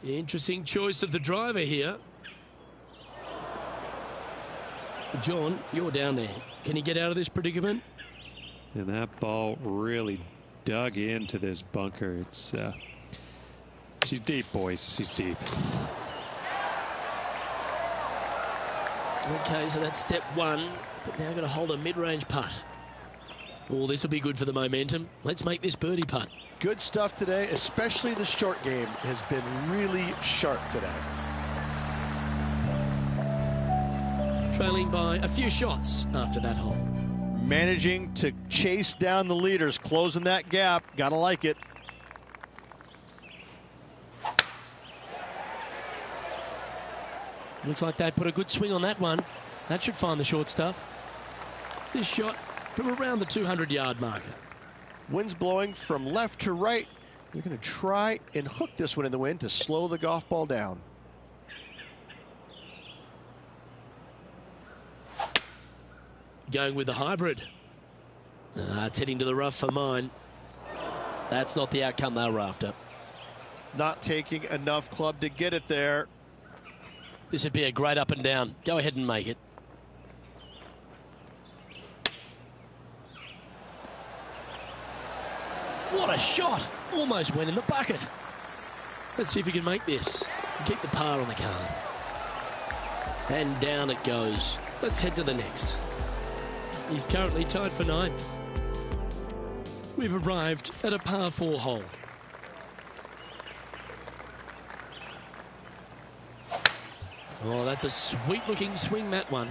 Interesting choice of the driver here. John, you're down there. Can he get out of this predicament? And that ball really dug into this bunker. It's she's deep, boys. She's deep. Okay, so that's step 1. But now got to hold a mid-range putt. Oh, this will be good for the momentum. Let's make this birdie putt. Good stuff today, especially the short game has been really sharp today. Trailing by a few shots after that hole. Managing to chase down the leaders, closing that gap. Gotta like it. Looks like they put a good swing on that one. That should find the short stuff. This shot from around the 200-yard marker. Wind's blowing from left to right. They're going to try and hook this one in the wind to slow the golf ball down. Going with the hybrid. It's heading to the rough for mine. That's not the outcome they were after. Not taking enough club to get it there. This would be a great up and down. Go ahead and make it. What a shot! Almost went in the bucket. Let's see if he can make this. Keep the par on the card. And down it goes. Let's head to the next. He's currently tied for 9th. We've arrived at a par 4 hole. Oh, that's a sweet-looking swing, that one.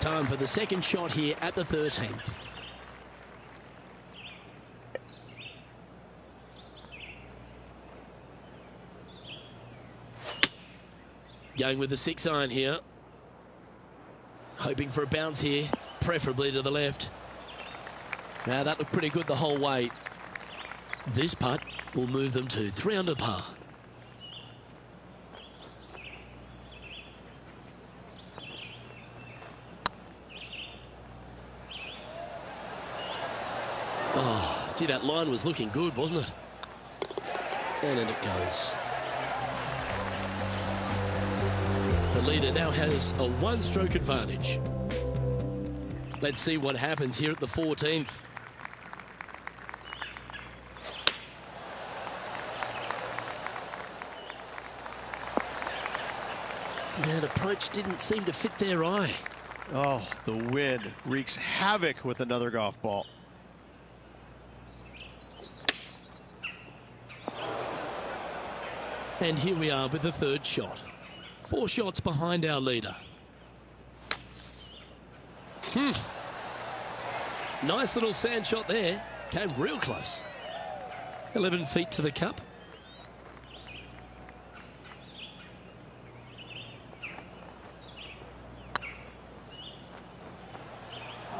time for the second shot here at the 13th. Going with the 6-iron here. Hoping for a bounce here, preferably to the left. Now that looked pretty good the whole way. This putt will move them to 3 under par. Oh, gee, that line was looking good, wasn't it? And in it goes. The leader now has a 1-stroke advantage. Let's see what happens here at the 14th. And approach didn't seem to fit their eye. Oh, the wind wreaks havoc with another golf ball. And here we are with the 3rd shot. 4 shots behind our leader. Nice little sand shot there. Came real close. 11 feet to the cup.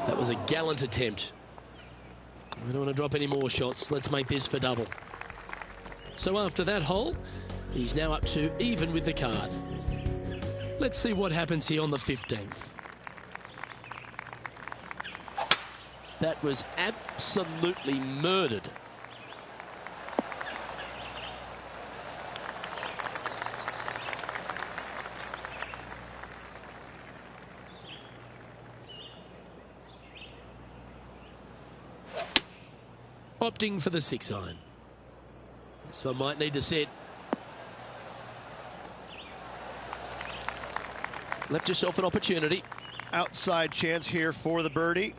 That was a gallant attempt. We don't want to drop any more shots. Let's make this for double. So after that hole, he's now up to even with the card. Let's see what happens here on the 15th. That was absolutely murdered. Opting for the 6-iron. This one might need to set. Left yourself an opportunity. Outside chance here for the birdie.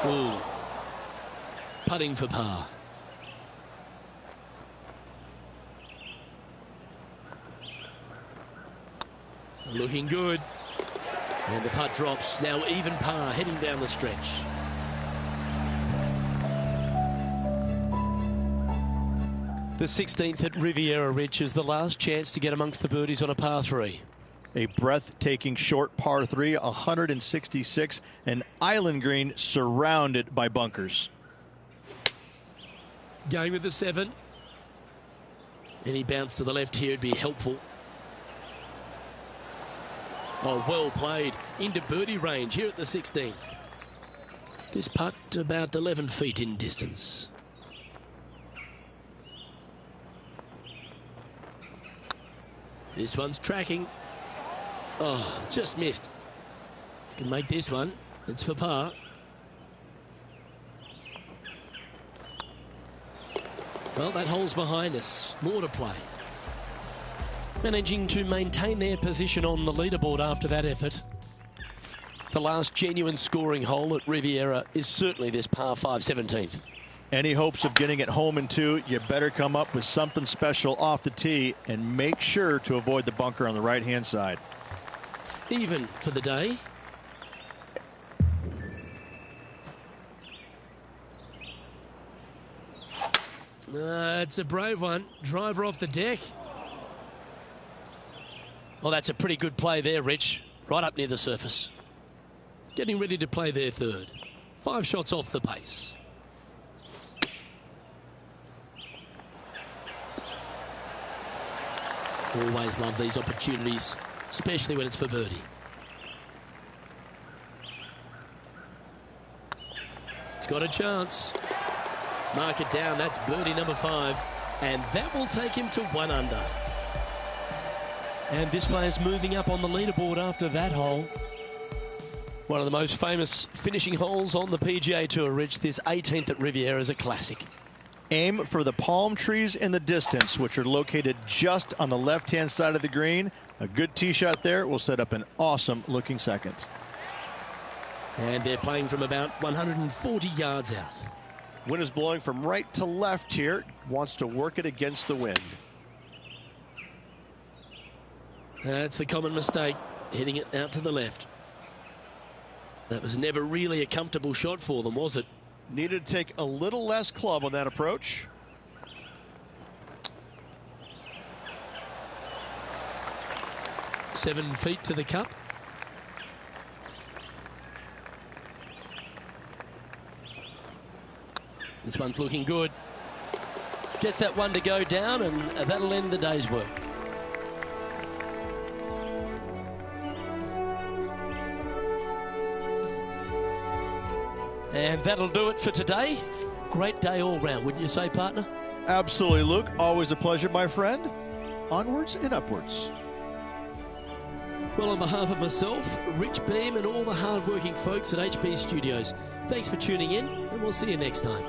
Ooh. Putting for par. Looking good. And the putt drops. Now even par heading down the stretch. The 16th at Riviera Ridge is the last chance to get amongst the birdies on a par 3. A breathtaking short par 3, 166, an island green surrounded by bunkers. Going with the 7. Any bounce to the left here would be helpful. Oh, well played. Into birdie range here at the 16th. This putt about 11 feet in distance. This one's tracking. Oh, just missed. If you can make this one, it's for par. Well, that hole's behind us. More to play. Managing to maintain their position on the leaderboard after that effort. The last genuine scoring hole at Riviera is certainly this par 5 17th. Any hopes of getting it home in 2, you better come up with something special off the tee and make sure to avoid the bunker on the right-hand side. Even for the day. It's a brave one. Driver off the deck. Well, that's a pretty good play there, Rich. Right up near the surface. Getting ready to play their 3rd. 5 shots off the pace. Always love these opportunities, especially when it's for birdie. It's got a chance. Mark it down. That's birdie number 5. And that will take him to 1 under. And this player's moving up on the leaderboard after that hole. One of the most famous finishing holes on the PGA Tour, Rich. This 18th at Riviera is a classic. Aim for the palm trees in the distance, which are located just on the left-hand side of the green. A good tee shot there will set up an awesome-looking second. And they're playing from about 140 yards out. Wind is blowing from right to left here. Wants to work it against the wind. That's the common mistake, hitting it out to the left. That was never really a comfortable shot for them, was it? Needed to take a little less club on that approach. Seven feet to the cup. This one's looking good. Gets that one to go down, and that'll end the day's work. And that'll do it for today. Great day all round, wouldn't you say, partner? Absolutely, Luke. Always a pleasure, my friend. Onwards and upwards. Well, on behalf of myself, Rich Beam, and all the hard-working folks at HB Studios, thanks for tuning in, and we'll see you next time.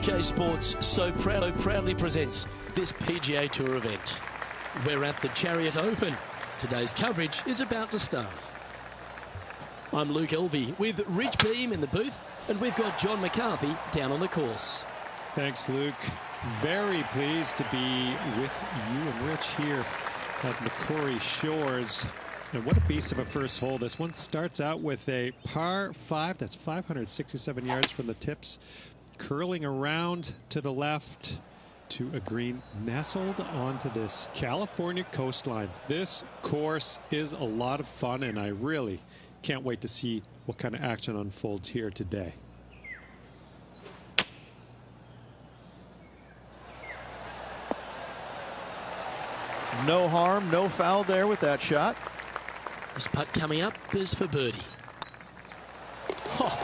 Pga Sports so proudly presents this PGA Tour event. We're at the Chariot Open. Today's coverage is about to start. I'm Luke Elvey with Rich Beam in the booth, and we've got John McCarthy down on the course. Thanks, Luke. Very pleased to be with you and Rich here at Macquarie Shores. And what a beast of a first hole. This one starts out with a par 5. That's 567 yards from the tips. Curling around to the left to a green nestled onto this California coastline. This course is a lot of fun, and I really can't wait to see what kind of action unfolds here today. No harm, no foul there with that shot. This putt coming up is for birdie. Oh,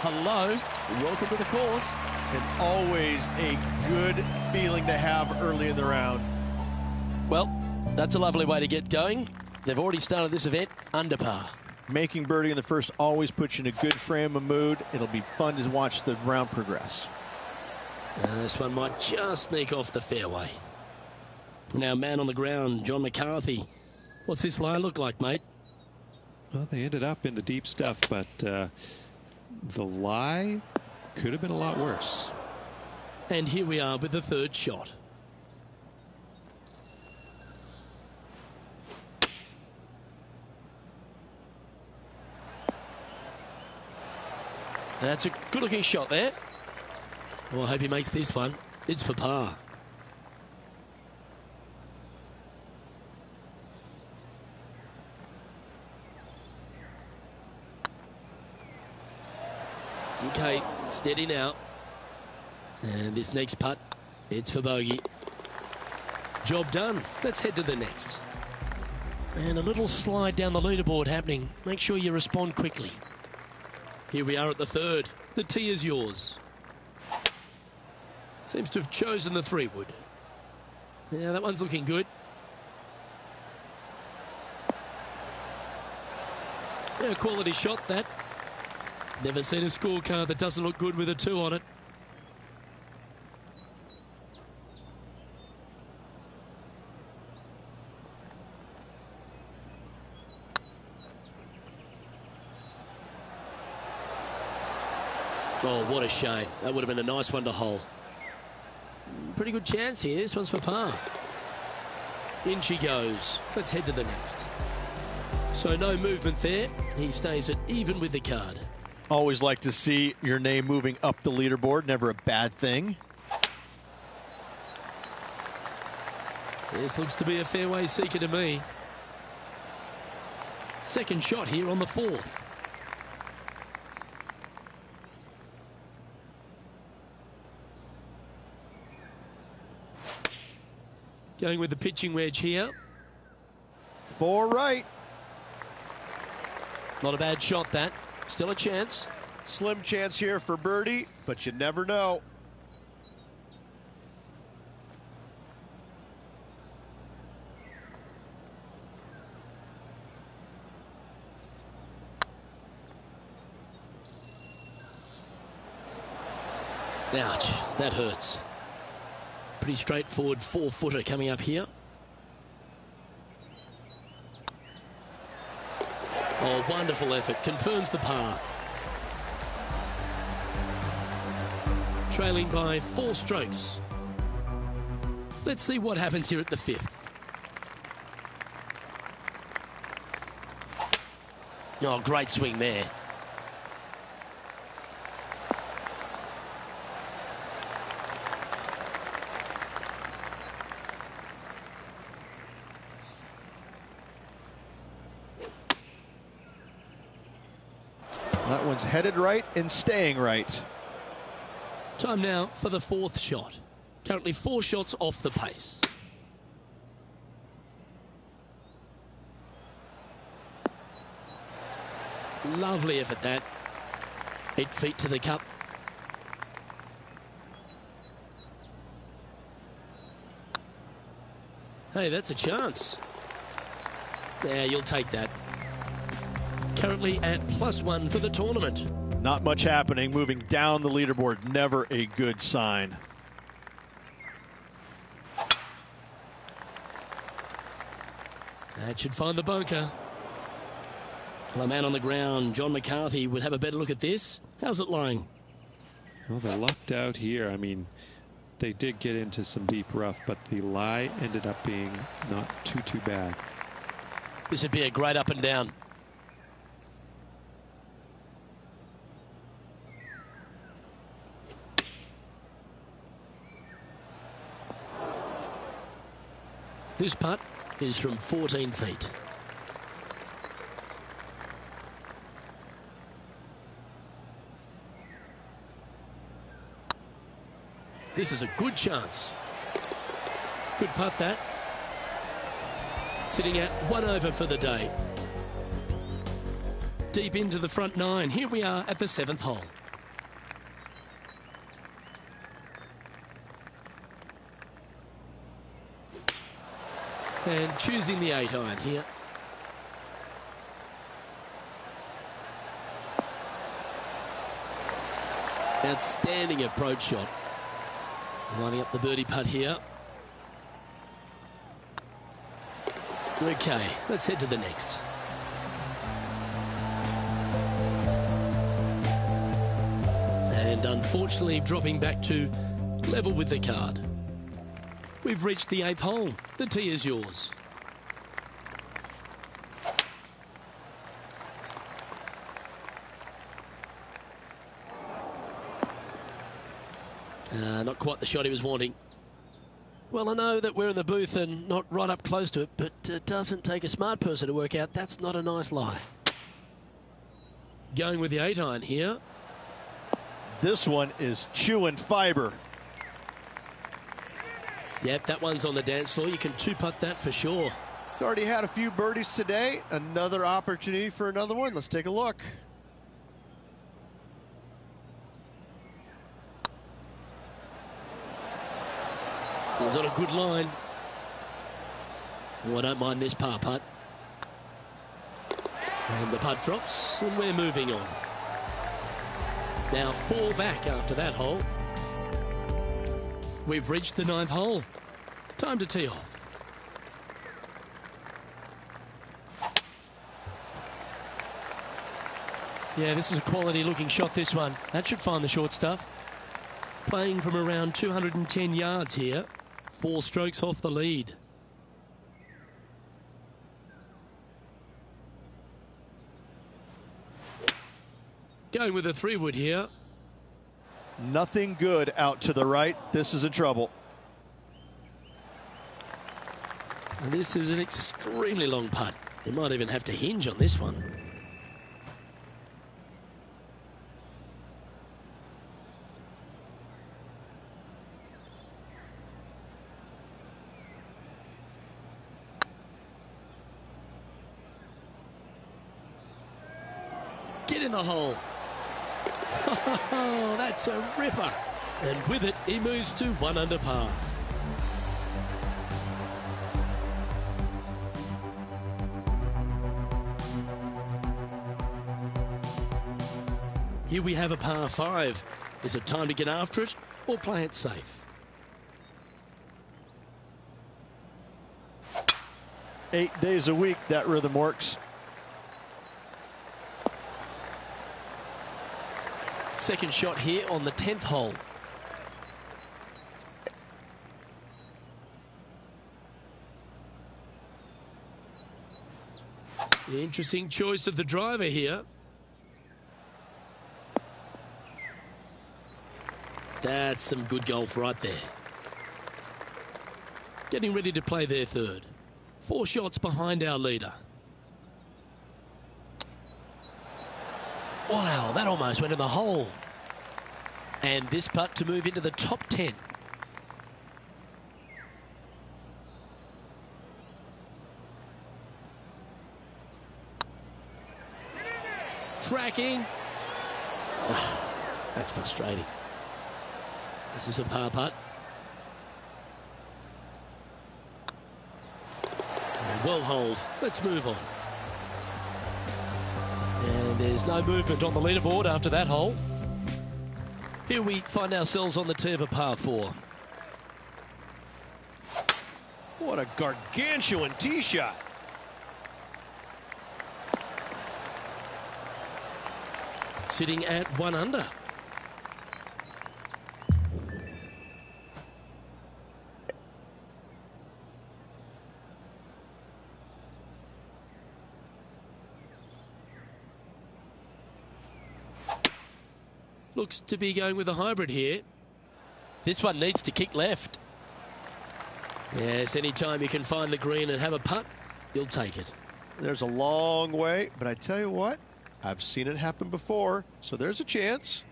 hello, welcome to the course. And always a good feeling to have early in the round. Well, that's a lovely way to get going. They've already started this event under par. Making birdie in the first always puts you in a good frame of mood. It'll be fun to watch the round progress. This one might just sneak off the fairway. Now, man on the ground, John McCarthy. What's this lie look like, mate? Well, they ended up in the deep stuff, but the lie could have been a lot worse. And here we are with the third shot. That's a good-looking shot there. Well, I hope he makes this one. It's for par. Okay, steady now. And this next putt, it's for bogey. Job done. Let's head to the next. And a little slide down the leaderboard happening. Make sure you respond quickly. Here we are at the third. The tee is yours. Seems to have chosen the 3-wood. Yeah, that one's looking good. Yeah, quality shot, that. Never seen a scorecard that doesn't look good with a 2 on it. Oh, what a shame. That would have been a nice one to hole. Pretty good chance here. This one's for par. In she goes. Let's head to the next. So no movement there. He stays at even with the card. Always like to see your name moving up the leaderboard. Never a bad thing. This looks to be a fairway seeker to me. Second shot here on the 4th. Going with the pitching wedge here. 4 right. Not a bad shot, that. Still a chance. Slim chance here for birdie, but you never know. Ouch, that hurts. Pretty straightforward 4-footer coming up here. Oh, wonderful effort. Confirms the par. Trailing by 4 strokes. Let's see what happens here at the 5th. Oh, great swing there. That one's headed right and staying right. Time now for the 4th shot. Currently 4 shots off the pace. Lovely effort, that. 8 feet to the cup. Hey, that's a chance. Yeah, you'll take that. Currently at +1 for the tournament. Not much happening. Moving down the leaderboard, never a good sign. That should find the bunker. Well, a man on the ground, John McCarthy, would have a better look at this. How's it lying? Well, they lucked out here. I mean, they did get into some deep rough, but the lie ended up being not too bad. This would be a great up and down. This putt is from 14 feet. This is a good chance. Good putt, that. Sitting at 1 over for the day. Deep into the front 9. Here we are at the 7th hole. And choosing the 8-iron here. Outstanding approach shot. Lining up the birdie putt here. Okay, let's head to the next. and unfortunately dropping back to level with the card. We've reached the 8th hole. The tee is yours. Not quite the shot he was wanting. Well, I know that we're in the booth and not right up close to it, but it doesn't take a smart person to work out that's not a nice lie. Going with the 8-iron here. This one is chewing fiber. Yep, that one's on the dance floor. You can 2-putt that for sure. He's already had a few birdies today. Another opportunity for another one. Let's take a look. It was on a good line. Oh, I don't mind this par putt. And the putt drops, and we're moving on. Now 4 back after that hole. We've reached the 9th hole. Time to tee off. Yeah, this is a quality looking shot, this one. That should find the short stuff. Playing from around 210 yards here. 4 strokes off the lead. Going with a 3-wood here. Nothing good out to the right. This is in trouble. And this is an extremely long putt. You might even have to hinge on this one. Get in the hole. Oh, that's a ripper. And with it, he moves to 1 under par. Here we have a par 5. Is it time to get after it or play it safe? 8 days a week, that rhythm works. Second shot here on the 10th hole. The interesting choice of the driver here. That's some good golf right there. Getting ready to play their third. 4 shots behind our leader. Wow, that almost went in the hole. And this putt to move into the top 10. Tracking. Oh, that's frustrating. This is a par putt. And well holed. Let's move on. And there's no movement on the leaderboard after that hole. Here we find ourselves on the tee of a par 4. What a gargantuan tee shot. Sitting at 1 under. Looks to be going with a hybrid here. This one needs to kick left. Yes, anytime you can find the green and have a putt, you'll take it. There's a long way, but I tell you what, I've seen it happen before, so there's a chance.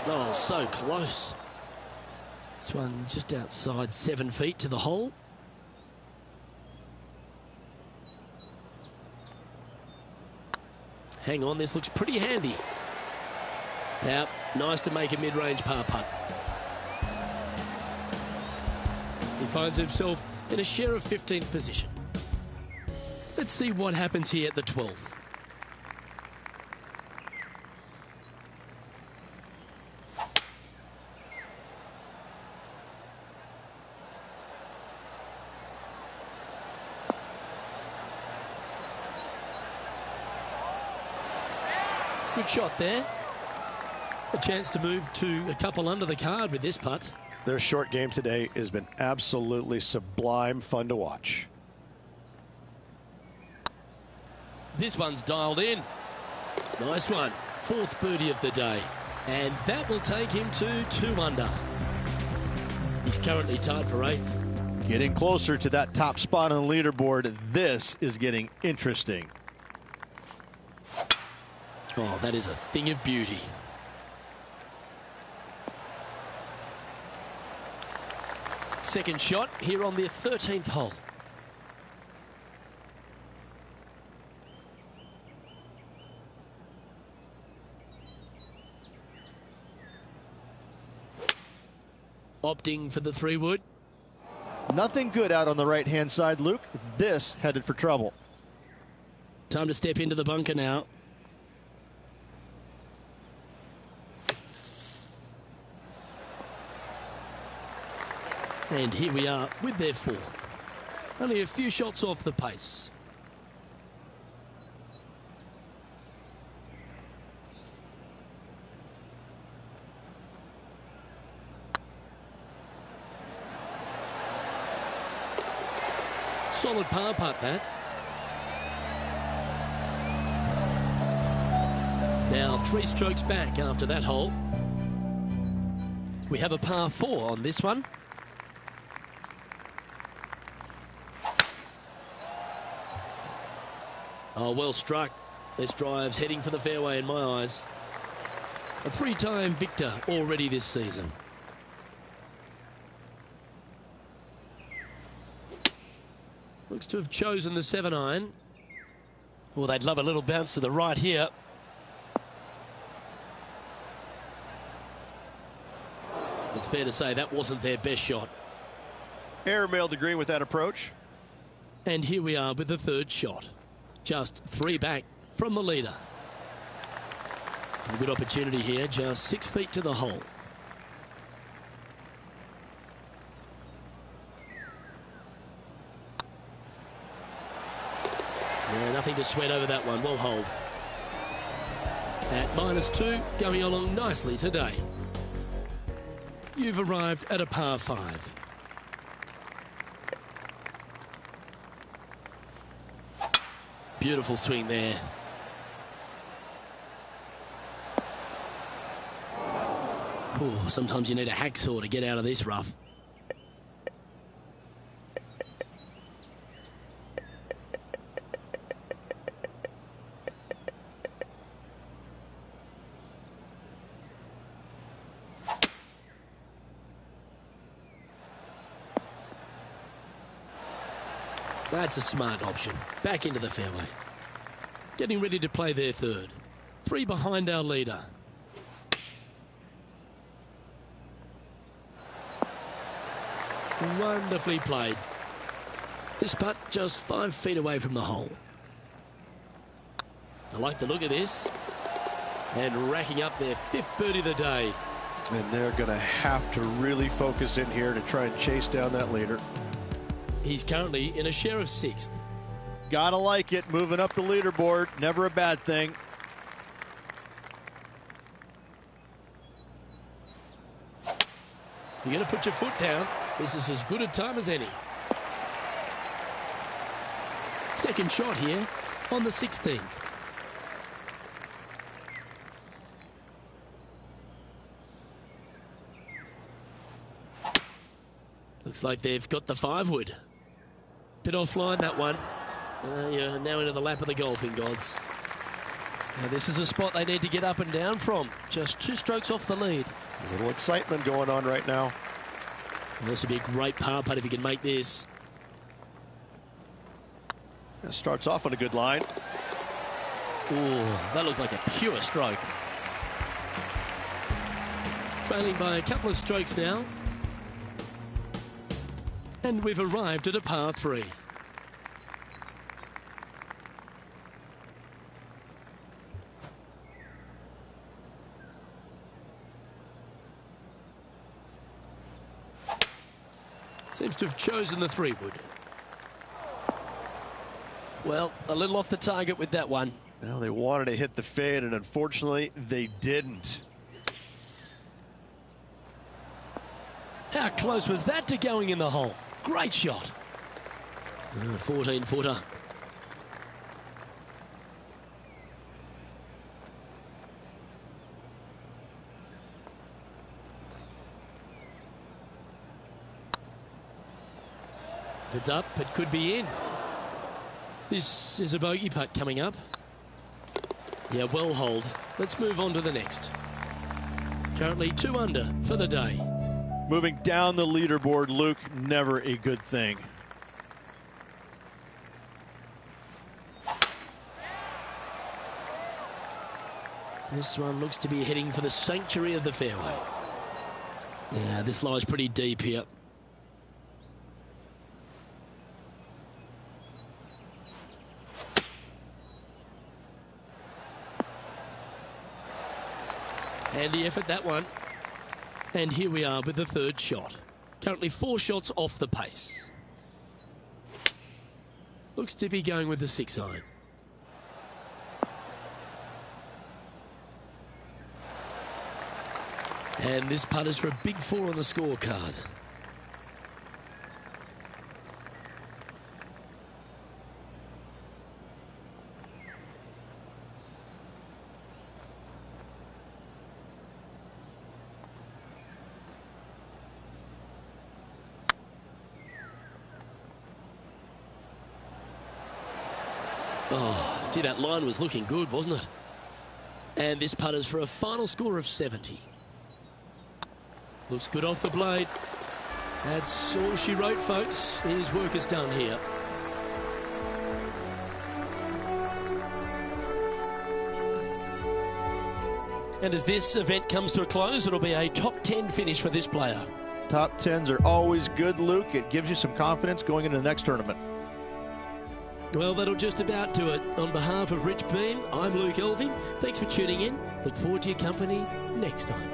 Oh, so close. This one just outside 7 feet to the hole. Hang on, this looks pretty handy. Yep, nice to make a mid-range par putt. He finds himself in a share of 15th position. Let's see what happens here at the 12th. Good shot there. A chance to move to a couple under the card with this putt. Their short game today has been absolutely sublime fun to watch. This one's dialed in. Nice one. Fourth birdie of the day. And that will take him to 2 under. He's currently tied for 8th. Getting closer to that top spot on the leaderboard. This is getting interesting. Oh, that is a thing of beauty. Second shot here on the 13th hole. Opting for the 3-wood. Nothing good out on the right-hand side, Luke. This headed for trouble. Time to step into the bunker now. And here we are with their 4th. Only a few shots off the pace. Solid par putt, that. Now 3 strokes back after that hole. We have a par 4 on this one. Oh, well struck. This drive's heading for the fairway in my eyes. A 3-time victor already this season. Looks to have chosen the 7-iron. Well, they'd love a little bounce to the right here. It's fair to say that wasn't their best shot. Airmailed the green with that approach. And here we are with the 3rd shot. Just 3 back from the leader. A good opportunity here, just 6 feet to the hole. Yeah, nothing to sweat over that one. Well hold. At -2, going along nicely today. You've arrived at a par 5. Beautiful swing there. Ooh, sometimes you need a hacksaw to get out of this rough. That's a smart option. Back into the fairway. Getting ready to play their 3rd. 3 behind our leader. Wonderfully played. This putt just 5 feet away from the hole. I like the look of this. And racking up their 5th birdie of the day. And they're going to have to really focus in here to try and chase down that leader. He's currently in a share of 6th. Gotta like it. Moving up the leaderboard. Never a bad thing. You're going to put your foot down. This is as good a time as any. Second shot here on the 16th. Looks like they've got the 5-wood. Bit offline, that one. You're now into the lap of the golfing gods. Now this is a spot they need to get up and down from. Just 2 strokes off the lead. A little excitement going on right now. And this would be a great par putt if he can make this. That starts off on a good line. Ooh, that looks like a pure stroke. Trailing by a couple of strokes now. And we've arrived at a par 3. Seems to have chosen the 3-wood. Well, a little off the target with that one. Well, they wanted to hit the fade, and unfortunately, they didn't. How close was that to going in the hole? Great shot. 14-footer. If it's up, it could be in. This is a bogey putt coming up. Yeah, well holed. Let's move on to the next. Currently 2 under for the day. Moving down the leaderboard, Luke, never a good thing. This one looks to be heading for the sanctuary of the fairway. Yeah, this lies pretty deep here. Handy effort, that one. And here we are with the third shot. Currently 4 shots off the pace. Looks to be going with the 6-iron. And this putt is for a big 4 on the scorecard. Oh, gee, that line was looking good, wasn't it? And this putt is for a final score of 70. Looks good off the blade. That's all she wrote, folks. His work is done here. And as this event comes to a close, it'll be a top 10 finish for this player. Top 10s are always good, Luke. It gives you some confidence going into the next tournament. Well, that'll just about do it. On behalf of Rich Beam, I'm Luke Elving. Thanks for tuning in. Look forward to your company next time.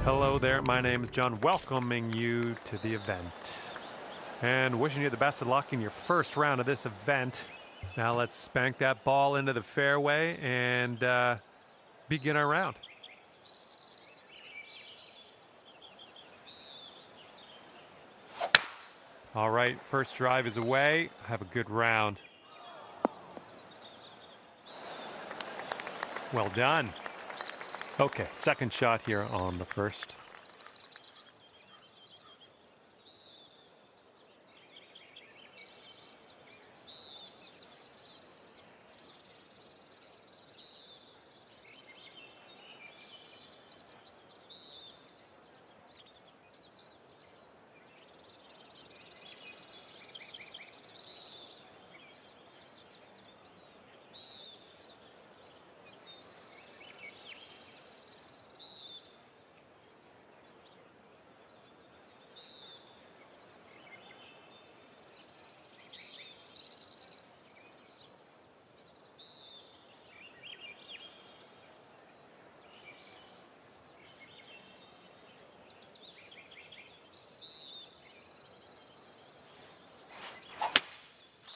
Hello there, my name is John, welcoming you to the event and wishing you the best of luck in your first round of this event. Now let's spank that ball into the fairway and begin our round. All right, first drive is away. Have a good round. Well done. Okay, second shot here on the first.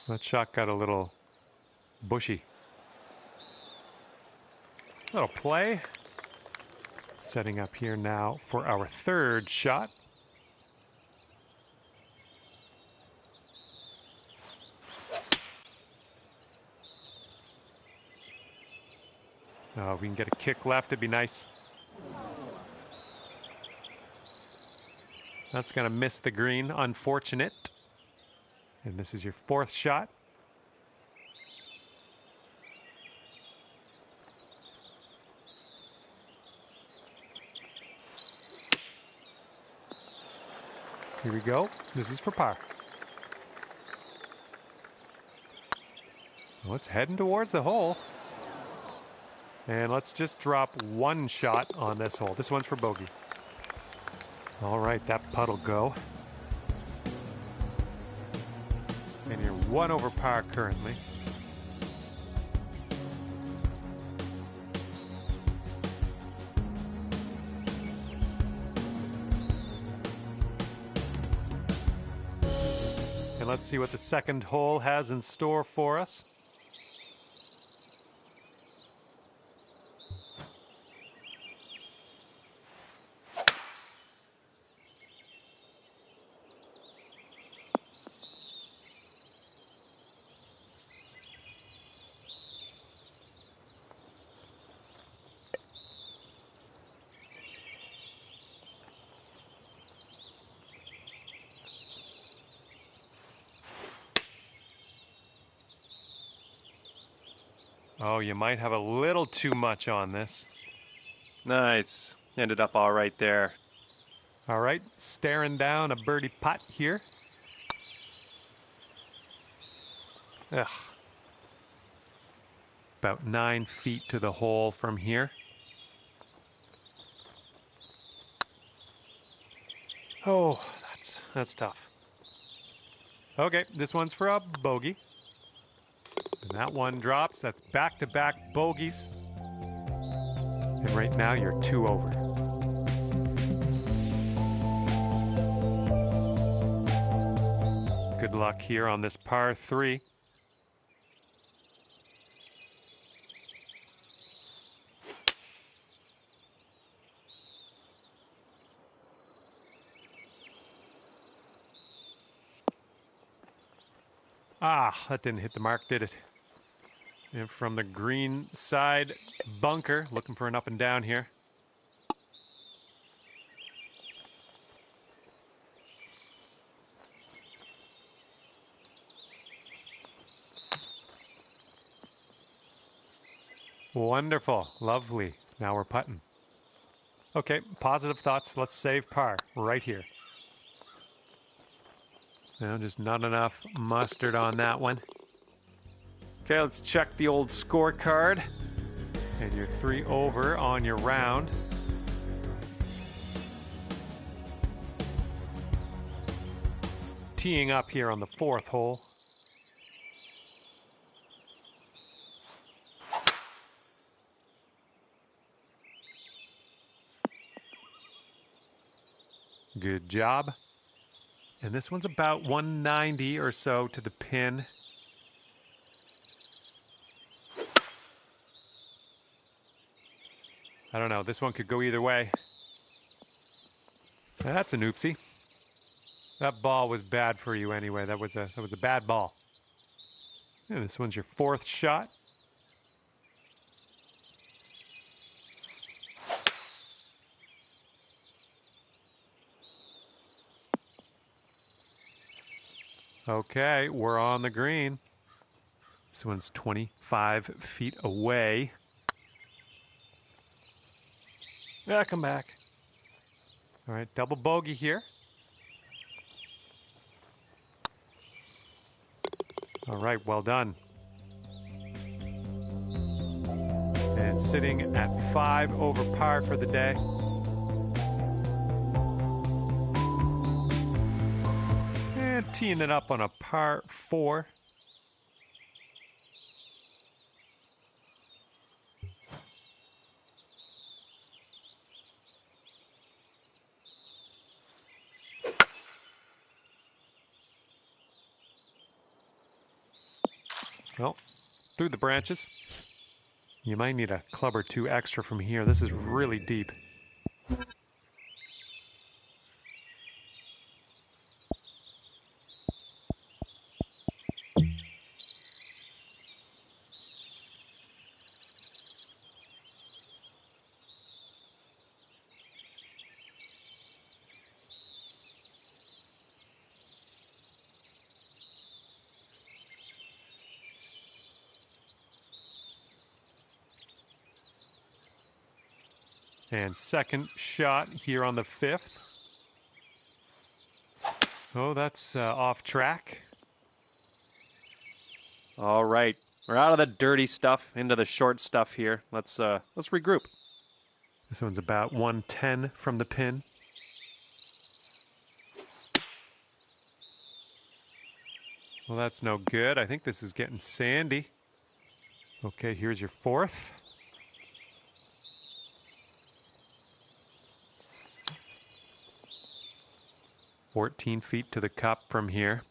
That shot got a little bushy. Little play. Setting up here now for our third shot. Oh, if we can get a kick left, it'd be nice. That's going to miss the green. Unfortunate. And this is your fourth shot. Here we go. This is for par. Well, it's heading towards the hole. And let's just drop one shot on this hole. This one's for bogey. All right, that putt'll go. And you're 1 over par currently. And let's see what the second hole has in store for us. Oh, you might have a little too much on this. Nice. Ended up all right there. All right, staring down a birdie putt here. Ugh. About 9 feet to the hole from here. Oh, that's tough. Okay, this one's for a bogey. And that one drops. That's back-to-back bogeys. And right now you're 2 over. Good luck here on this par 3. Ah, that didn't hit the mark, did it? And from the green side bunker, looking for an up and down here. Wonderful, lovely. Now we're putting. Okay, positive thoughts. Let's save par right here. No, just not enough mustard on that one. Okay, let's check the old scorecard. And you're 3 over on your round. Teeing up here on the 4th hole. Good job. And this one's about 190 or so to the pin. I don't know. This one could go either way. That's an oopsie. That ball was bad for you anyway. That was a bad ball. And this one's your 4th shot. Okay, we're on the green. This one's 25 feet away. Yeah, come back. All right, double bogey here. All right, well done. And sitting at 5 over par for the day. And teeing it up on a par 4. Well, through the branches. You might need a club or two extra from here. This is really deep. And second shot here on the 5th. Oh, that's off track. All right, we're out of the dirty stuff into the short stuff here. Let's regroup. This one's about 110 from the pin. Well, that's no good. I think this is getting sandy. Okay, here's your 4th. "14 feet to the cup from here."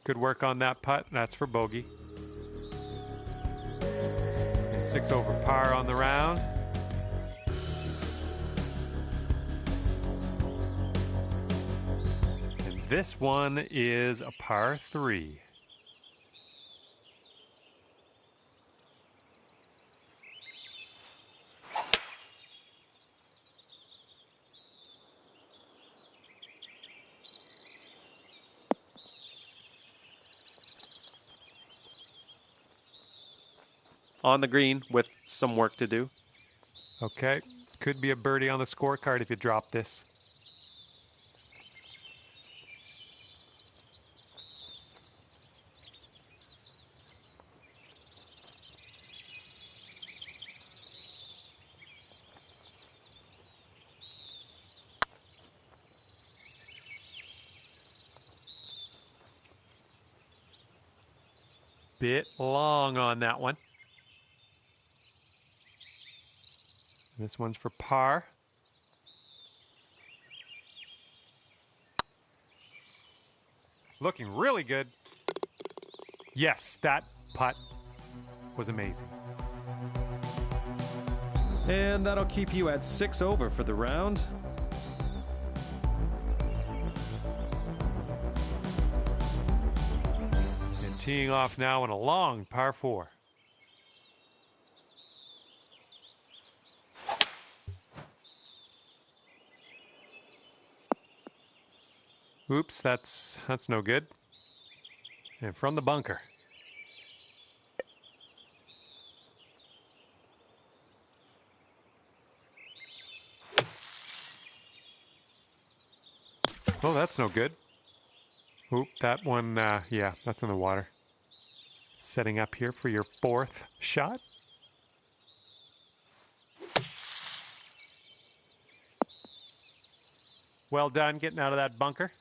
Good work on that putt. That's for bogey. And 6 over par on the round. And this one is a par 3. On the green with some work to do. Okay, could be a birdie on the scorecard if you drop this. Bit long on that one. This one's for par. Looking really good. Yes, that putt was amazing. And that'll keep you at 6 over for the round. And teeing off now on a long par 4. Oops, that's no good. And from the bunker. Oh, that's no good. Oop, that one, yeah, that's in the water. Setting up here for your 4th shot. Well done getting out of that bunker.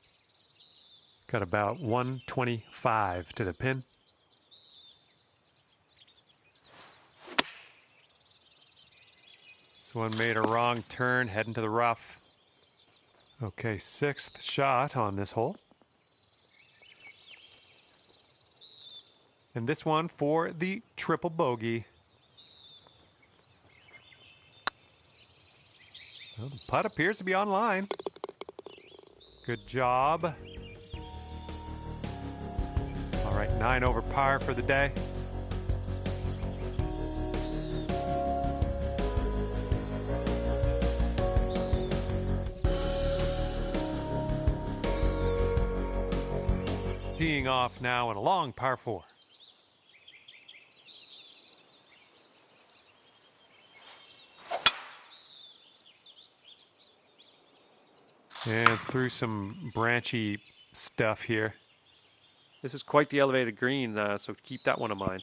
Got about 125 to the pin. This one made a wrong turn, heading to the rough. Okay, 6th shot on this hole. And this one for the triple bogey. Well, the putt appears to be online. Good job. All right, 9 over par for the day. Teeing off now in a long par 4. And through some branchy stuff here. This is quite the elevated green, so keep that one in mind.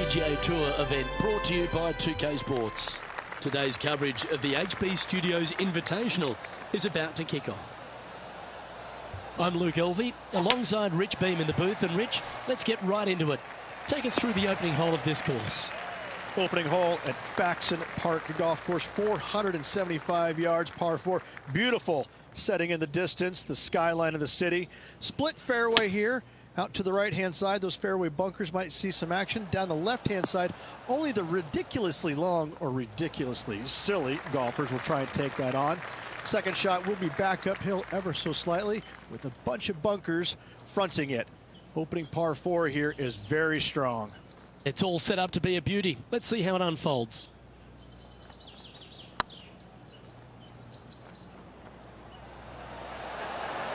Pga Tour event brought to you by 2K Sports. Today's coverage of the HB Studios Invitational is about to kick off. I'm Luke Elvey, alongside Rich Beam in the booth. And Rich, let's get right into it. Take us through the opening hole of this course. Opening hole at Faxon Park Golf Course, 475 yards, par 4. Beautiful setting in the distance, the skyline of the city. Split fairway here. Out to the right-hand side, those fairway bunkers might see some action. Down the left-hand side, only the ridiculously long or ridiculously silly golfers will try and take that on. Second shot will be back uphill ever so slightly with a bunch of bunkers fronting it. Opening par 4 here is very strong. It's all set up to be a beauty. Let's see how it unfolds.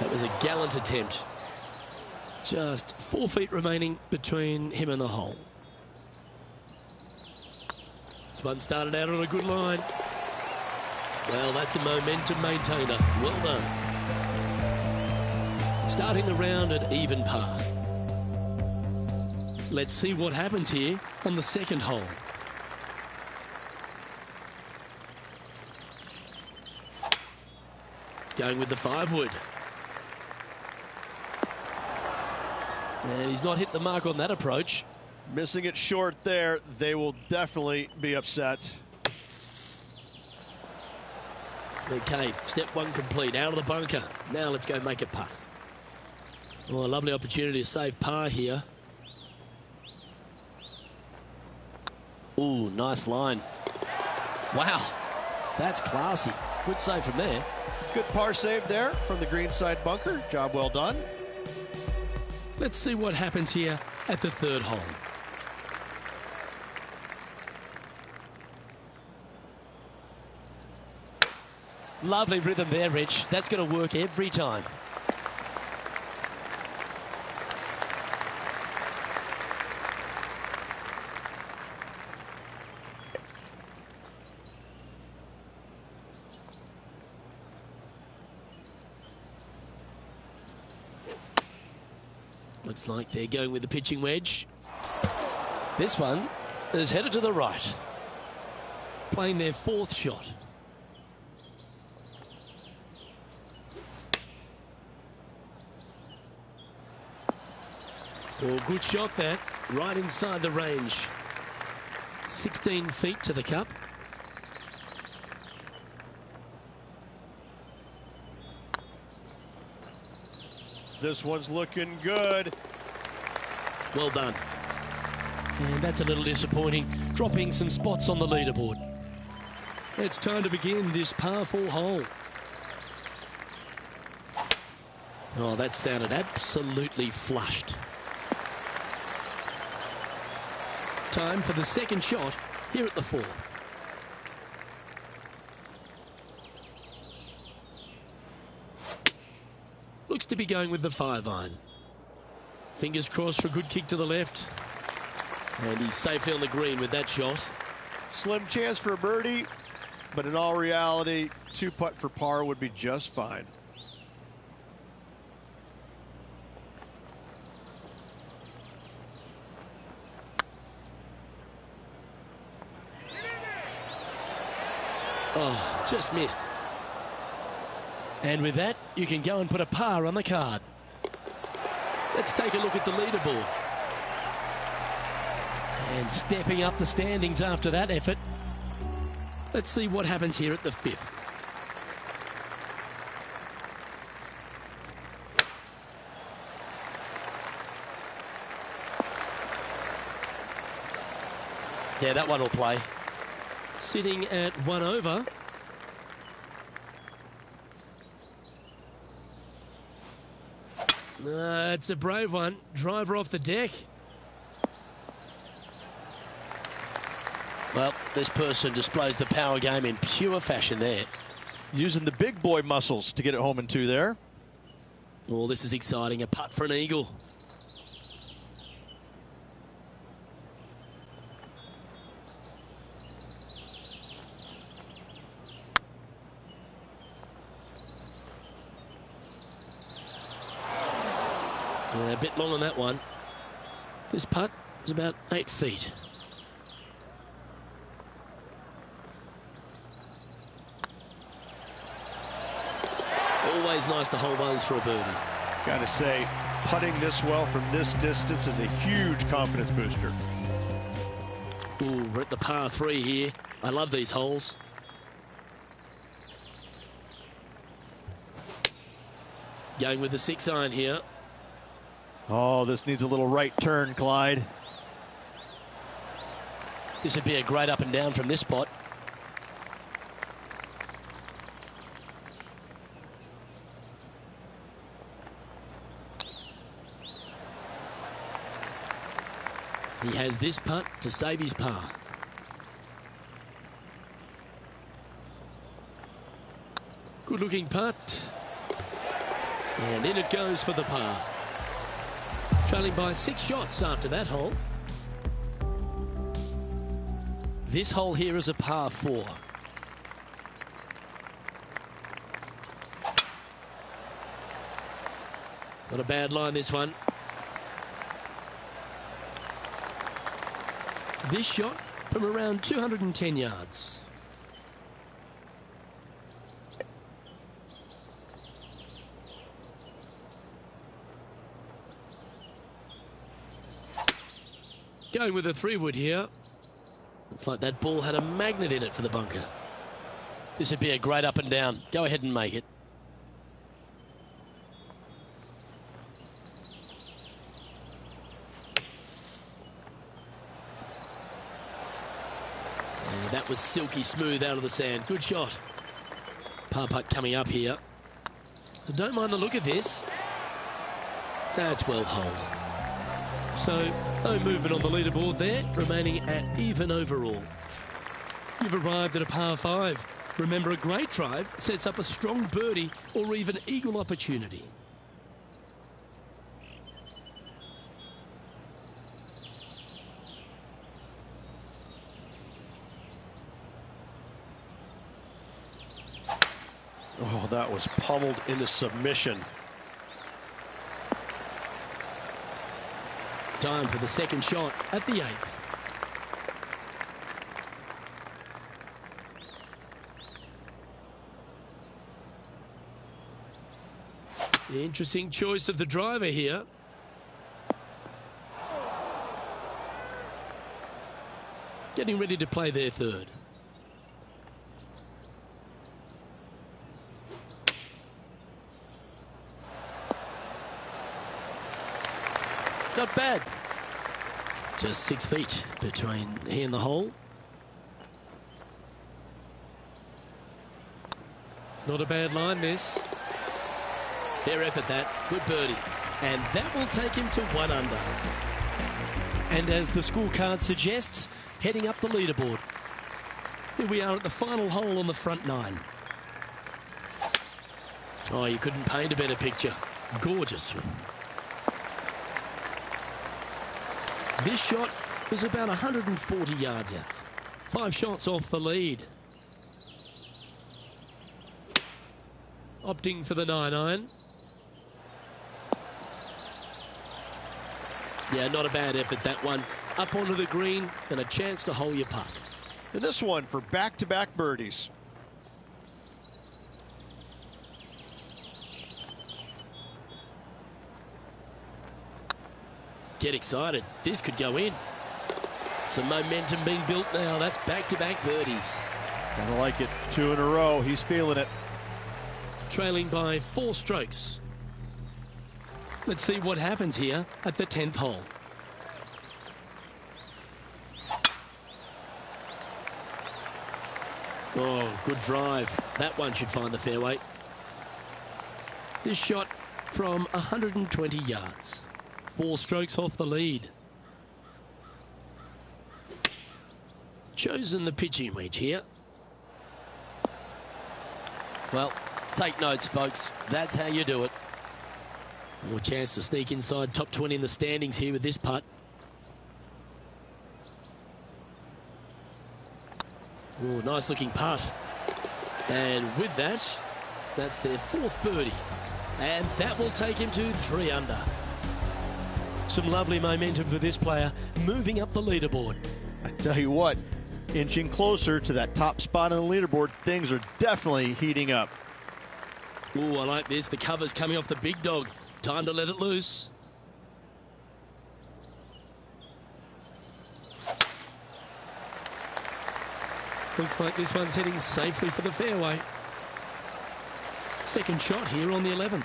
That was a gallant attempt. Just 4 feet remaining between him and the hole. This one started out on a good line. Well, that's a momentum maintainer. Well done. Starting the round at even par. Let's see what happens here on the second hole. Going with the 5-wood. And he's not hit the mark on that approach. Missing it short there, they will definitely be upset. Okay, step one complete, out of the bunker. Now let's go make a putt. Oh, a lovely opportunity to save par here. Ooh, nice line. Wow, that's classy. Good save from there. Good par save there from the greenside bunker. Job well done. Let's see what happens here at the third hole. Lovely rhythm there, Rich. That's going to work every time. Looks like they're going with the pitching wedge. This one is headed to the right. Playing their fourth shot. Oh, good shot that. Right inside the range. 16 feet to the cup. This one's looking good. Well done. And that's a little disappointing, dropping some spots on the leaderboard. It's time to begin this par 4 hole. Oh, that sounded absolutely flushed. Time for the second shot here at the 4. Looks to be going with the 5-iron. Fingers crossed for a good kick to the left. And he's safely on the green with that shot. Slim chance for a birdie, but in all reality, 2-putt for par would be just fine. Oh, just missed. And with that, you can go and put a par on the card. Let's take a look at the leaderboard. And stepping up the standings after that effort. Let's see what happens here at the 5th. Yeah, that one will play. Sitting at 1 over. It's a brave one. Driver off the deck. Well, this person displays the power game in pure fashion there. Using the big boy muscles to get it home in 2 there. Oh, this is exciting. A putt for an eagle. A bit long on that one. This putt is about 8 feet. Always nice to hold those for a birdie. Gotta say, putting this well from this distance is a huge confidence booster. Ooh, we're at the par 3 here. I love these holes. Going with the 6-iron here. Oh, this needs a little right turn, Clyde. This would be a great up and down from this spot. He has this putt to save his par. Good looking putt. And in it goes for the par. Trailing by 6 shots after that hole. This hole here is a par 4. Not a bad line, this one. This shot from around 210 yards. Going with a 3-wood here. It's like that ball had a magnet in it for the bunker. This would be a great up and down. Go ahead and make it. And that was silky smooth out of the sand. Good shot. Par putt coming up here. Don't mind the look of this. That's well holed. So, no movement on the leaderboard there, remaining at even overall. You've arrived at a par 5. Remember, a great drive sets up a strong birdie or even eagle opportunity. Oh, that was pummeled into submission. Time for the second shot at the 8th. Interesting choice of the driver here. getting ready to play their third. Not bad. Just 6 feet between he and the hole. Not a bad line, this. Fair effort, that. Good birdie. And that will take him to 1 under. And as the scorecard suggests, heading up the leaderboard. Here we are at the final hole on the front 9. Oh, you couldn't paint a better picture. Gorgeous. This shot was about 140 yards out. 5 shots off the lead. Opting for the 9-iron. Yeah, not a bad effort, that one. Up onto the green and a chance to hole your putt. And this one for back-to-back birdies. Get excited. This could go in. Some momentum being built now. That's back-to-back birdies. I like it. 2 in a row. He's feeling it. Trailing by 4 strokes. Let's see what happens here at the 10th hole. Oh, good drive. That one should find the fairway. This shot from 120 yards. 4 strokes off the lead. Chosen the pitching wedge here. Well, take notes, folks. That's how you do it. More chance to sneak inside top 20 in the standings here with this putt. Oh, nice looking putt. And with that, that's their 4th birdie. And that will take him to 3 under. Some lovely momentum for this player, moving up the leaderboard. I tell you what, inching closer to that top spot on the leaderboard, things are definitely heating up. Oh, I like this. The cover's coming off the big dog. Time to let it loose. Looks like this one's heading safely for the fairway. Second shot here on the 11th.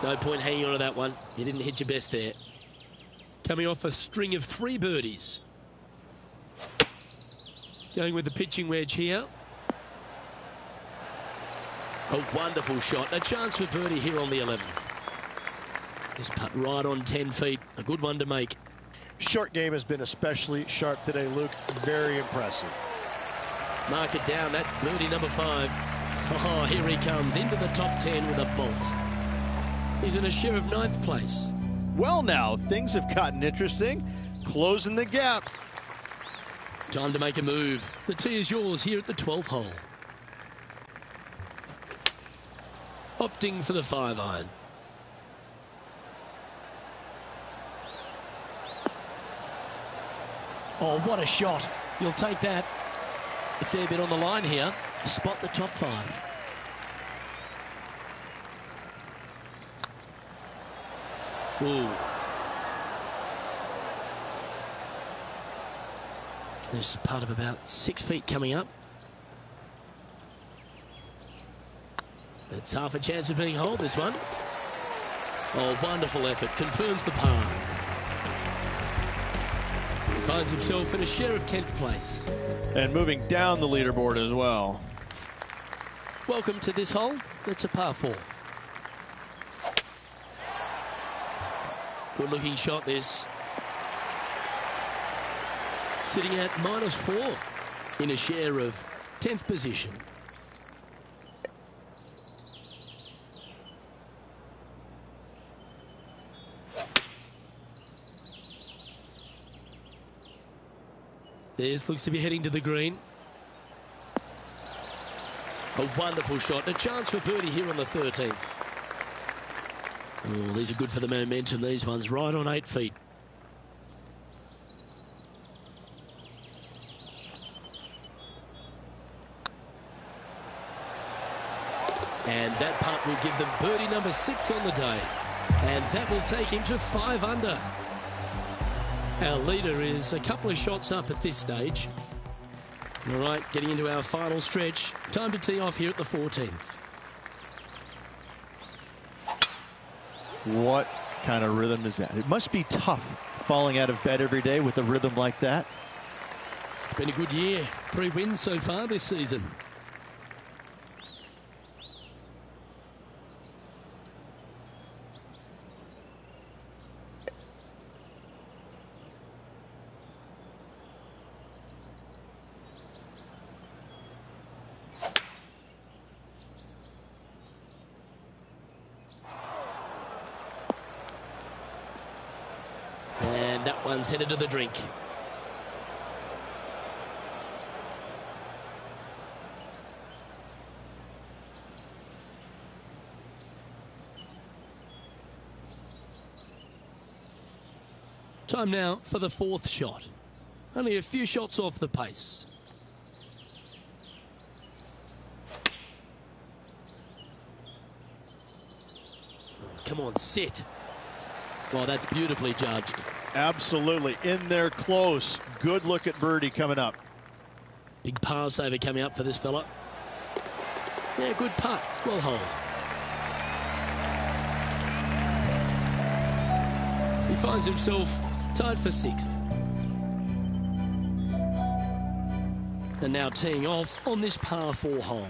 No point hanging on to that one. You didn't hit your best there. Coming off a string of 3 birdies. Going with the pitching wedge here. A wonderful shot. A chance for birdie here on the 11th. This putt right on 10 feet. A good one to make. Short game has been especially sharp today, Luke. Very impressive. Mark it down. That's birdie number 5. Oh, here he comes into the top 10 with a bolt. He's in a share of 9th place. Well, now, things have gotten interesting. Closing the gap. Time to make a move. The tee is yours here at the 12th hole. Opting for the 5-iron. Oh, what a shot. You'll take that. A fair bit on the line here to spot the top 5. Ooh. There's part of about 6 feet coming up. It's half a chance of being holed, this one. Oh, wonderful effort. Confirms the par. He finds himself in a share of 10th place. And moving down the leaderboard as well. Welcome to this hole. It's a par 4. Good looking shot, this. Sitting at -4 in a share of 10th position. This looks to be heading to the green. A wonderful shot. A chance for birdie here on the 13th. Oh, these are good for the momentum, these ones. Right on 8 feet. And that putt will give them birdie number 6 on the day. And that will take him to 5 under. Our leader is a couple of shots up at this stage. All right, getting into our final stretch. Time to tee off here at the 14th. What kind of rhythm is that? It must be tough falling out of bed every day with a rhythm like that. It's been a good year. 3 wins so far this season. And that one's headed to the drink. Time now for the 4th shot. Only a few shots off the pace. Come on, sit. Well, that's beautifully judged. Absolutely. In there close. Good look at birdie coming up. Big par saver coming up for this fella. Yeah, good putt. Well hold. He finds himself tied for 6th. And now teeing off on this par 4 hole.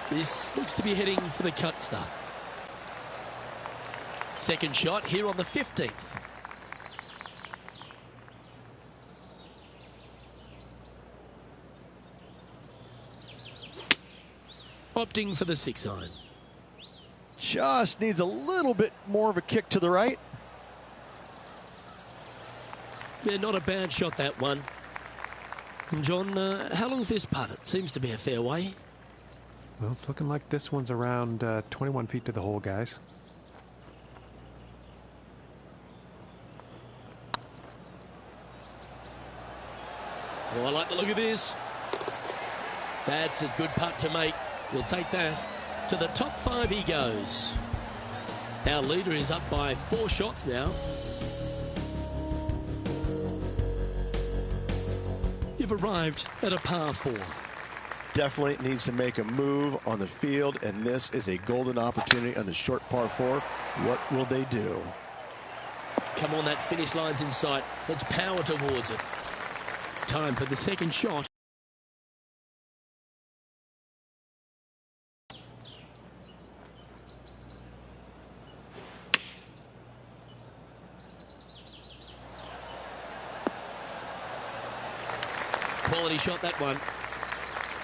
This looks to be heading for the cut stuff. Second shot here on the 15th. Opting for the 6-iron. Just needs a little bit more of a kick to the right. Yeah, not a bad shot, that one. And John, how long's this putt? It seems to be a fair way. Well, it's looking like this one's around 21 feet to the hole, guys. Oh, I like the look of this. That's a good putt to make. We'll take that. To the top 5 he goes. Our leader is up by 4 shots now. You've arrived at a par 4. Definitely needs to make a move on the field, and this is a golden opportunity on the short par 4. What will they do? Come on, that finish line's in sight. Let's power towards it. Time for the second shot. Quality shot, that one.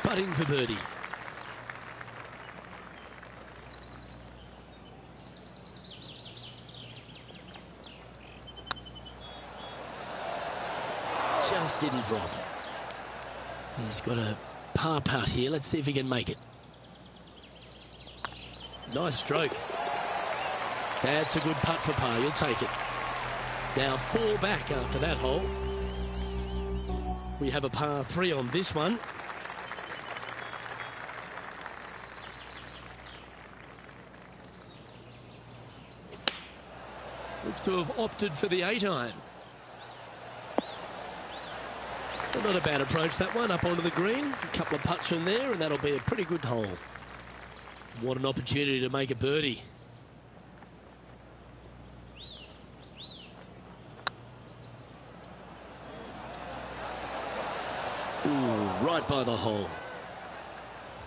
Putting for birdie. Just didn't drop. He's got a par putt here. Let's see if he can make it. Nice stroke. That's a good putt for par. You'll take it. Now 4 back after that hole. We have a par 3 on this one. Looks to have opted for the 8-iron. Well, not a bad approach, that one, up onto the green. A couple of putts from there, and that'll be a pretty good hole. What an opportunity to make a birdie. Ooh, right by the hole.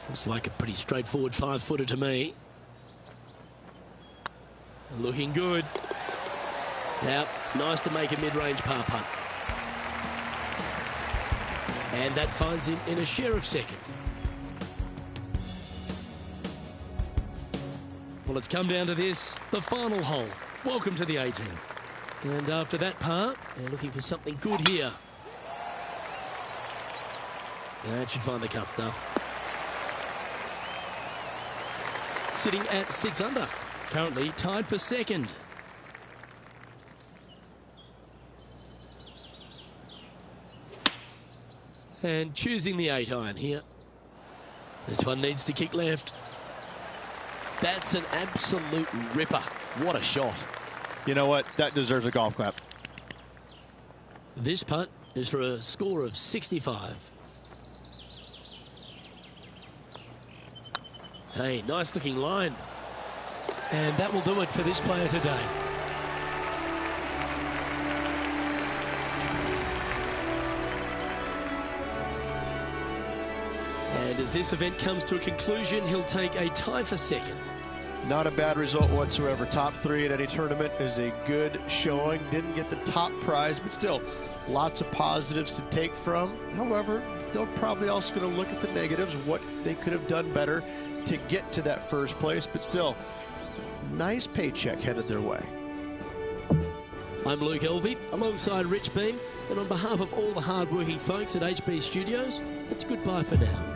Looks like a pretty straightforward 5-footer to me. Looking good. Now, nice to make a mid-range par putt. And that finds him in a share of second. Well, it's come down to this, the final hole. Welcome to the 18th. And after that par, they're looking for something good here. That should find the cut stuff. Sitting at 6 under. Currently tied for second. And choosing the 8-iron here. This one needs to kick left. That's an absolute ripper. What a shot. You know what? That deserves a golf clap. This putt is for a score of 65. Hey, nice looking line. And that will do it for this player today. And as this event comes to a conclusion, he'll take a tie for second. Not a bad result whatsoever. Top 3 at any tournament is a good showing. Didn't get the top prize, but still lots of positives to take from. However, they're probably also going to look at the negatives, what they could have done better to get to that first place, but still nice paycheck headed their way. I'm Luke Elvey alongside Rich Beam, and on behalf of all the hard-working folks at HB Studios, it's goodbye for now.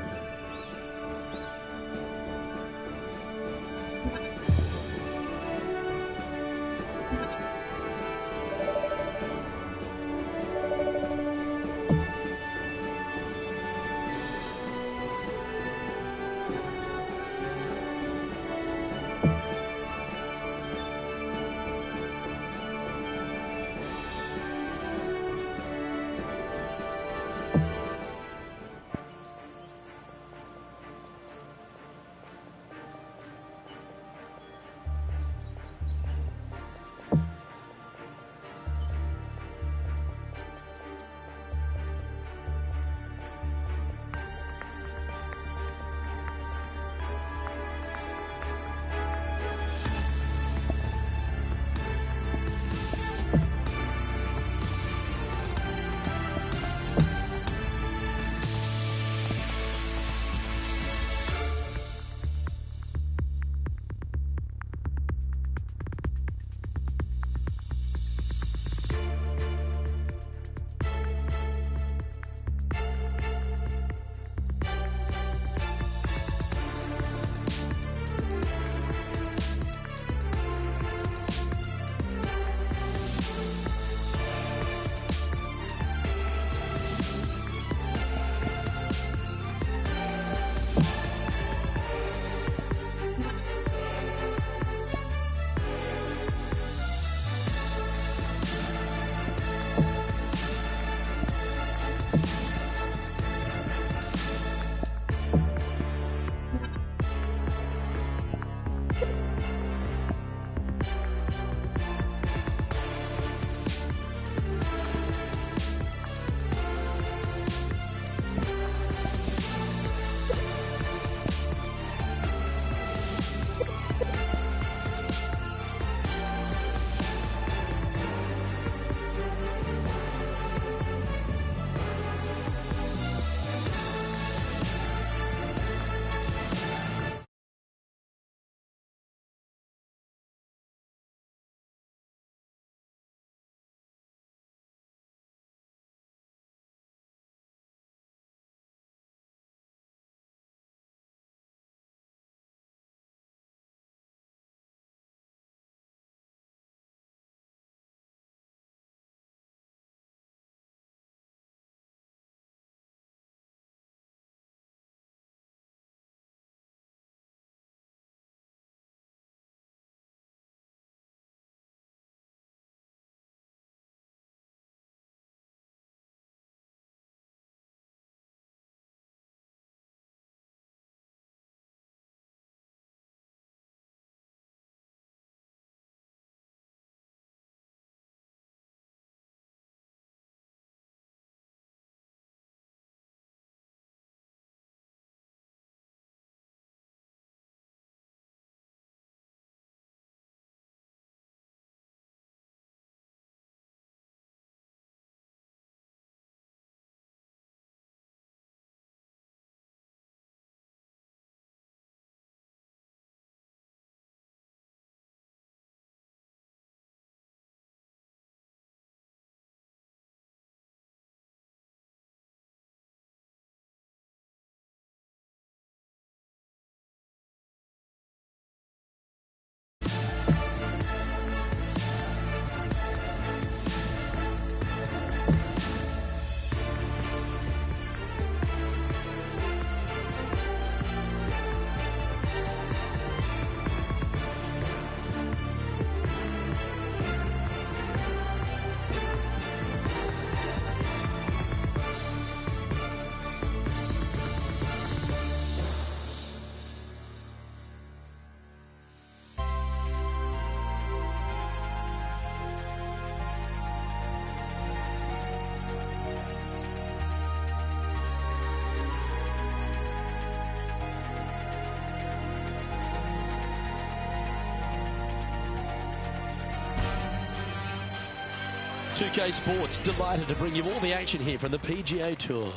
2K Sports, delighted to bring you all the action here from the PGA Tour.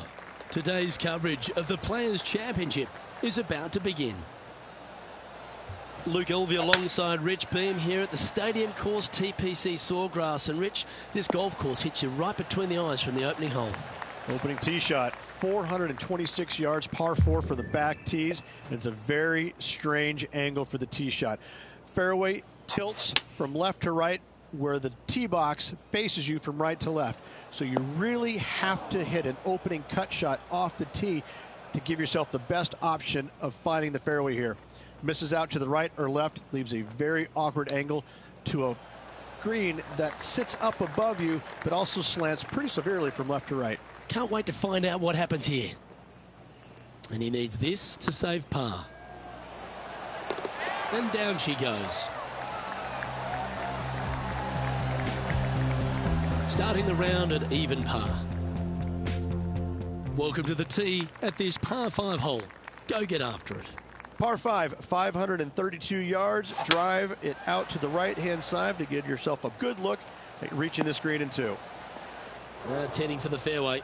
Today's coverage of the Players' Championship is about to begin. Luke Elvey alongside Rich Beam here at the Stadium Course TPC Sawgrass. And Rich, this golf course hits you right between the eyes from the opening hole. Opening tee shot, 426 yards, par 4 for the back tees. And it's a very strange angle for the tee shot. Fairway tilts from left to right, where the tee box faces you from right to left. So you really have to hit an opening cut shot off the tee to give yourself the best option of finding the fairway here. Misses out to the right or left, leaves a very awkward angle to a green that sits up above you, but also slants pretty severely from left to right. Can't wait to find out what happens here. And he needs this to save par. And down she goes. Starting the round at even par. Welcome to the tee at this par 5 hole. Go get after it. Par 5, 532 yards. Drive it out to the right-hand side to give yourself a good look at reaching this green in 2. It's heading for the fairway.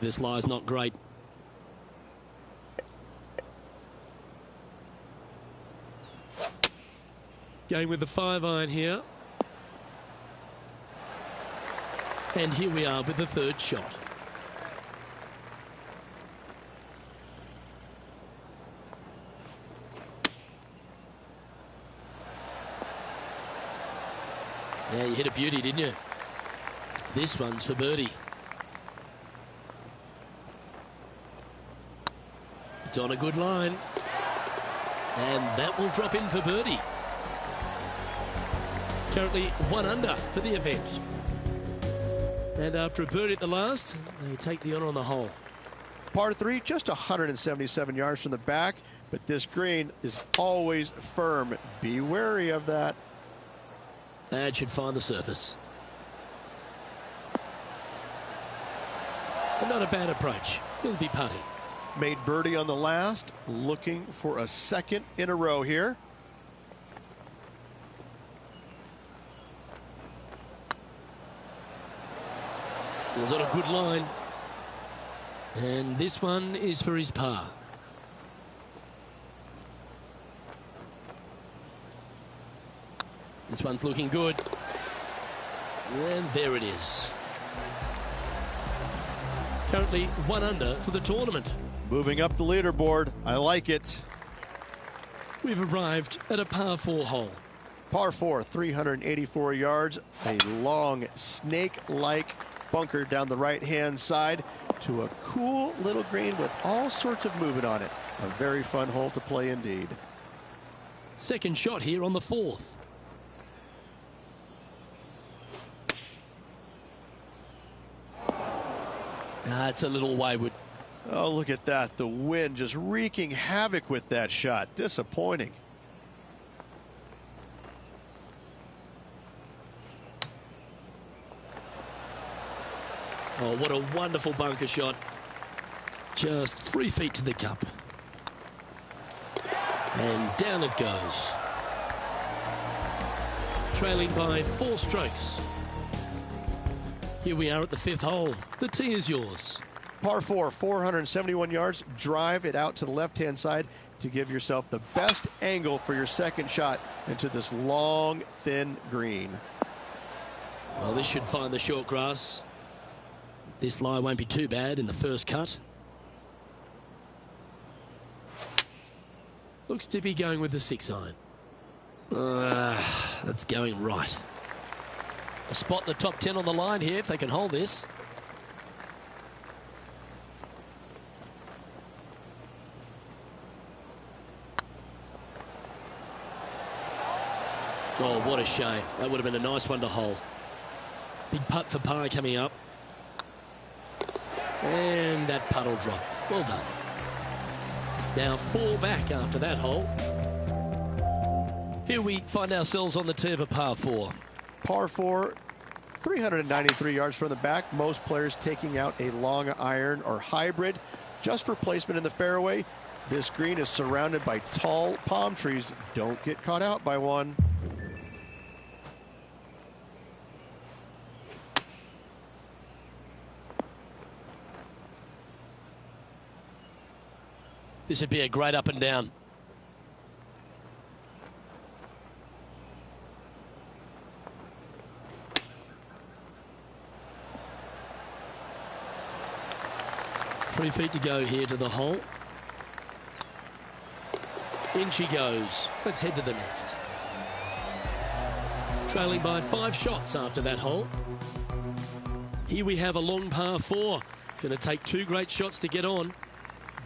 This lie's not great. Going with the 5-iron here. And here we are with the 3rd shot. Yeah, you hit a beauty, didn't you? This one's for birdie. It's on a good line. And that will drop in for birdie. Currently 1 under for the event. And after a birdie at the last, they take the honour on the hole. Par 3, just 177 yards from the back, but this green is always firm. Be wary of that. That should find the surface. And not a bad approach. He'll be putting. Made birdie on the last, looking for a 2nd in a row here. Was on a good line. And this one is for his par. This one's looking good. And there it is. Currently 1 under for the tournament. Moving up the leaderboard. I like it. We've arrived at a par 4 hole. Par 4, 384 yards. A long snake-like bunker down the right-hand side to a cool little green with all sorts of movement on it. A very fun hole to play indeed. 2nd shot here on the 4th. It's a little wayward. Oh, look at that. The wind just wreaking havoc with that shot. Disappointing. Oh, what a wonderful bunker shot. Just 3 feet to the cup. And down it goes. Trailing by 4 strokes. Here we are at the 5th hole. The tee is yours. Par 4, 471 yards. Drive it out to the left-hand side to give yourself the best angle for your 2nd shot into this long, thin green. Well, this should find the short grass. This lie won't be too bad in the 1st cut. Looks to be going with the 6-iron. That's going right. A spot in the top 10 on the line here if they can hold this. Oh, what a shame. That would have been a nice one to hole. Big putt for par coming up. And that putt will drop. Well done. Now 4 back after that hole. Here we find ourselves on the tee of a par 4. Par 4, 393 yards from the back. Most players taking out a long iron or hybrid just for placement in the fairway. This green is surrounded by tall palm trees. Don't get caught out by one. This would be a great up and down. Three feet to go here to the hole. In she goes. Let's head to the next. Trailing by 5 shots after that hole. Here we have a long par 4. It's going to take 2 great shots to get on.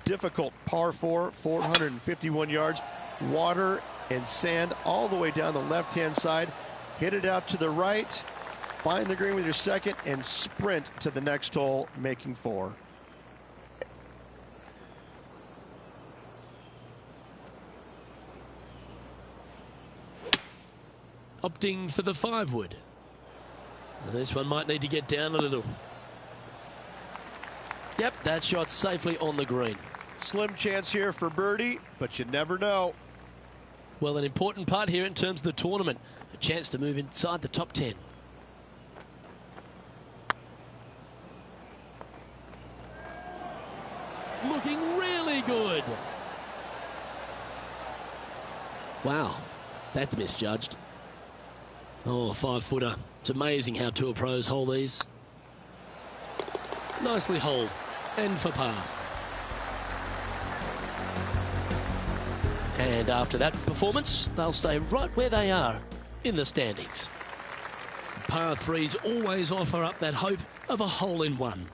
Difficult par 4, 451 yards. Water and sand all the way down the left-hand side. Hit it out to the right. Find the green with your second and sprint to the next hole, making 4. Opting for the 5 wood. This one might need to get down a little. Yep, that shot's safely on the green. Slim chance here for birdie, but you never know. Well, an important part here in terms of the tournament. A chance to move inside the top 10. Looking really good. Wow, that's misjudged. Oh, 5-footer. It's amazing how tour pros hold these. Nicely holed. And for par. And after that performance, they'll stay right where they are in the standings. Par 3s always offer up that hope of a hole-in-one.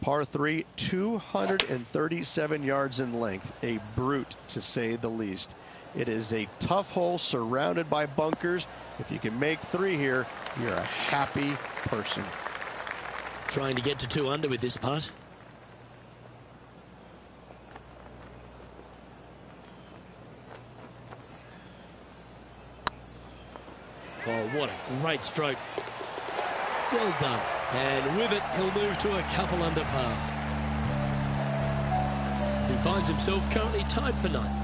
Par 3, 237 yards in length. A brute, to say the least. It is a tough hole surrounded by bunkers. If you can make 3 here, you're a happy person. Trying to get to 2 under with this putt. Oh, what a great stroke. Well done. And with it, he'll move to a couple under par. He finds himself currently tied for 9th.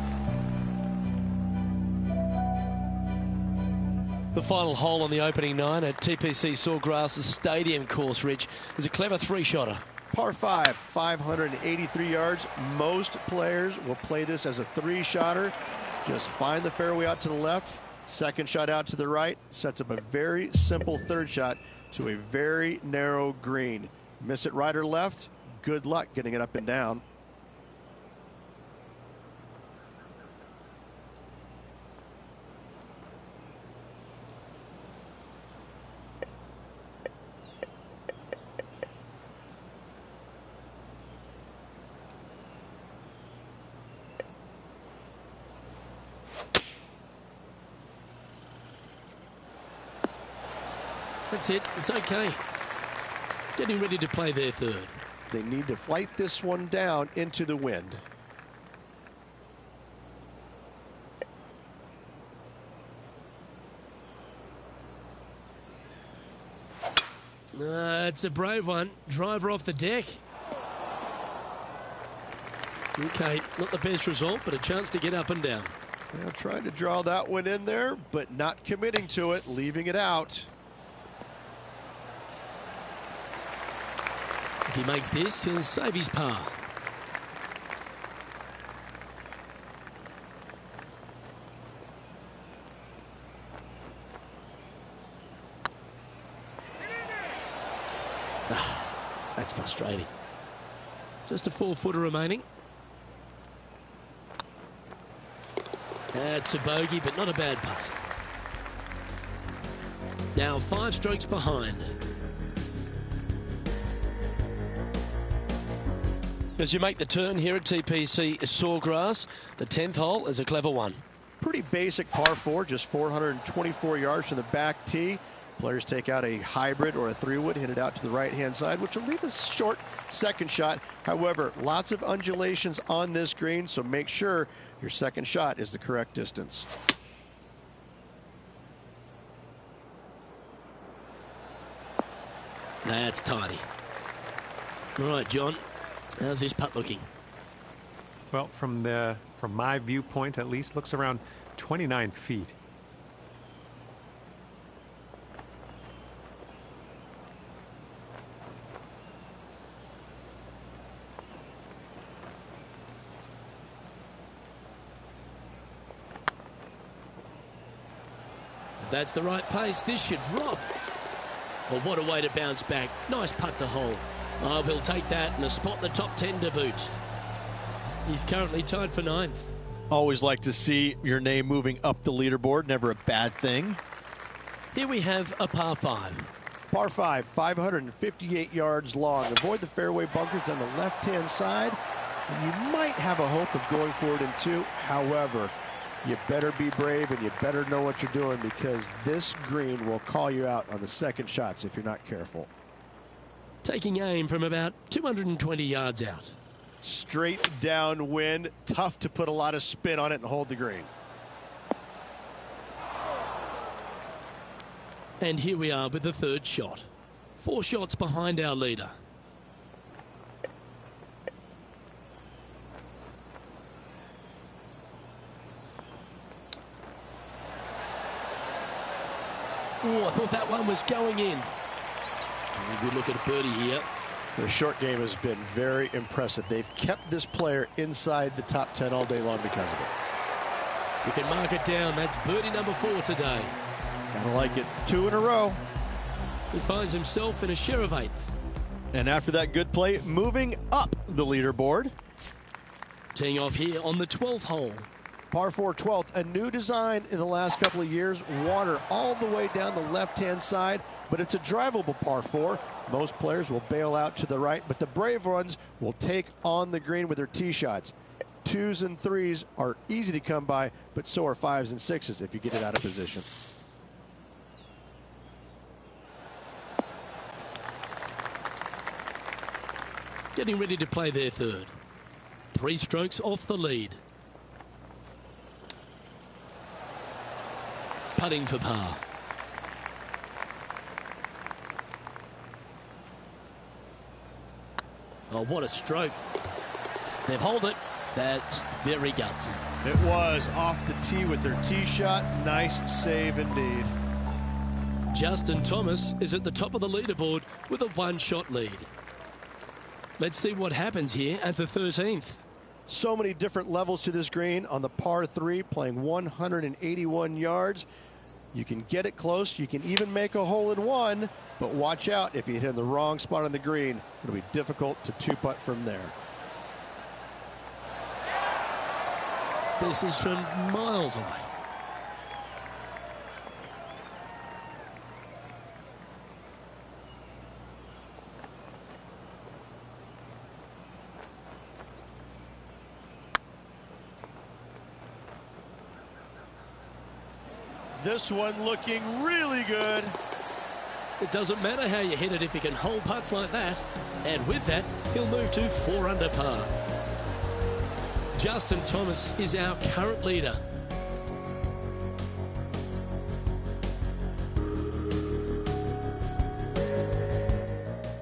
The final hole on the opening 9 at TPC Sawgrass Stadium course, Rich, is a clever 3-shotter. Par 5, 583 yards. Most players will play this as a 3-shotter. Just find the fairway out to the left, second shot out to the right, sets up a very simple 3rd shot to a very narrow green. Miss it right or left, good luck getting it up and down. That's it. It's okay. Getting ready to play their 3rd. They need to flight this one down into the wind. It's a brave one. Driver off the deck. Okay, not the best result, but a chance to get up and down. Now trying to draw that one in there, but not committing to it, leaving it out. If he makes this, he'll save his par. That's frustrating. Just a 4-footer remaining. That's a bogey, but not a bad putt. Now 5 strokes behind. As you make the turn here at TPC Sawgrass, the 10th hole is a clever one. Pretty basic par 4, just 424 yards from the back tee. Players take out a hybrid or a 3-wood, hit it out to the right-hand side, which will leave a short second shot. However, lots of undulations on this green, so make sure your second shot is the correct distance. That's tidy. All right, John. How's this putt looking? Well, from my viewpoint at least, looks around 29 feet. That's the right pace. This should drop. Well, what a way to bounce back. Nice putt to hole. Oh, he'll take that and a spot in the top 10 to boot. He's currently tied for 9th. Always like to see your name moving up the leaderboard. Never a bad thing. Here we have a par 5. Par 5, 558 yards long. Avoid the fairway bunkers on the left-hand side. And you might have a hope of going for it in 2. However, you better be brave and you better know what you're doing, because this green will call you out on the second shots if you're not careful. Taking aim from about 220 yards out. Straight downwind. Tough to put a lot of spin on it and hold the green. And here we are with the 3rd shot. 4 shots behind our leader. Oh, I thought that one was going in. A good look at a birdie here. The short game has been very impressive. They've kept this player inside the top 10 all day long because of it. We can mark it down. That's birdie number 4 today. Gotta like it. 2 in a row. He finds himself in a share of 8th. And after that good play, moving up the leaderboard. Teeing off here on the 12th hole. Par 4 12th, a new design in the last couple of years. Water all the way down the left-hand side, but it's a drivable par 4. Most players will bail out to the right, but the brave ones will take on the green with their tee shots. 2s and 3s are easy to come by, but so are 5s and 6s if you get it out of position. Getting ready to play their 3rd. 3 strokes off the lead. Putting for par. Oh, what a stroke. They've held it. That's very gutsy. It was off the tee with their tee shot. Nice save indeed. Justin Thomas is at the top of the leaderboard with a 1-shot lead. Let's see what happens here at the 13th. So many different levels to this green on the par 3, playing 181 yards. You can get it close. You can even make a hole in 1, but watch out if you hit in the wrong spot on the green. It'll be difficult to 2-putt from there. This is from miles away. This one looking really good. It doesn't matter how you hit it if you can hold putts like that. And with that, he'll move to 4 under par. Justin Thomas is our current leader.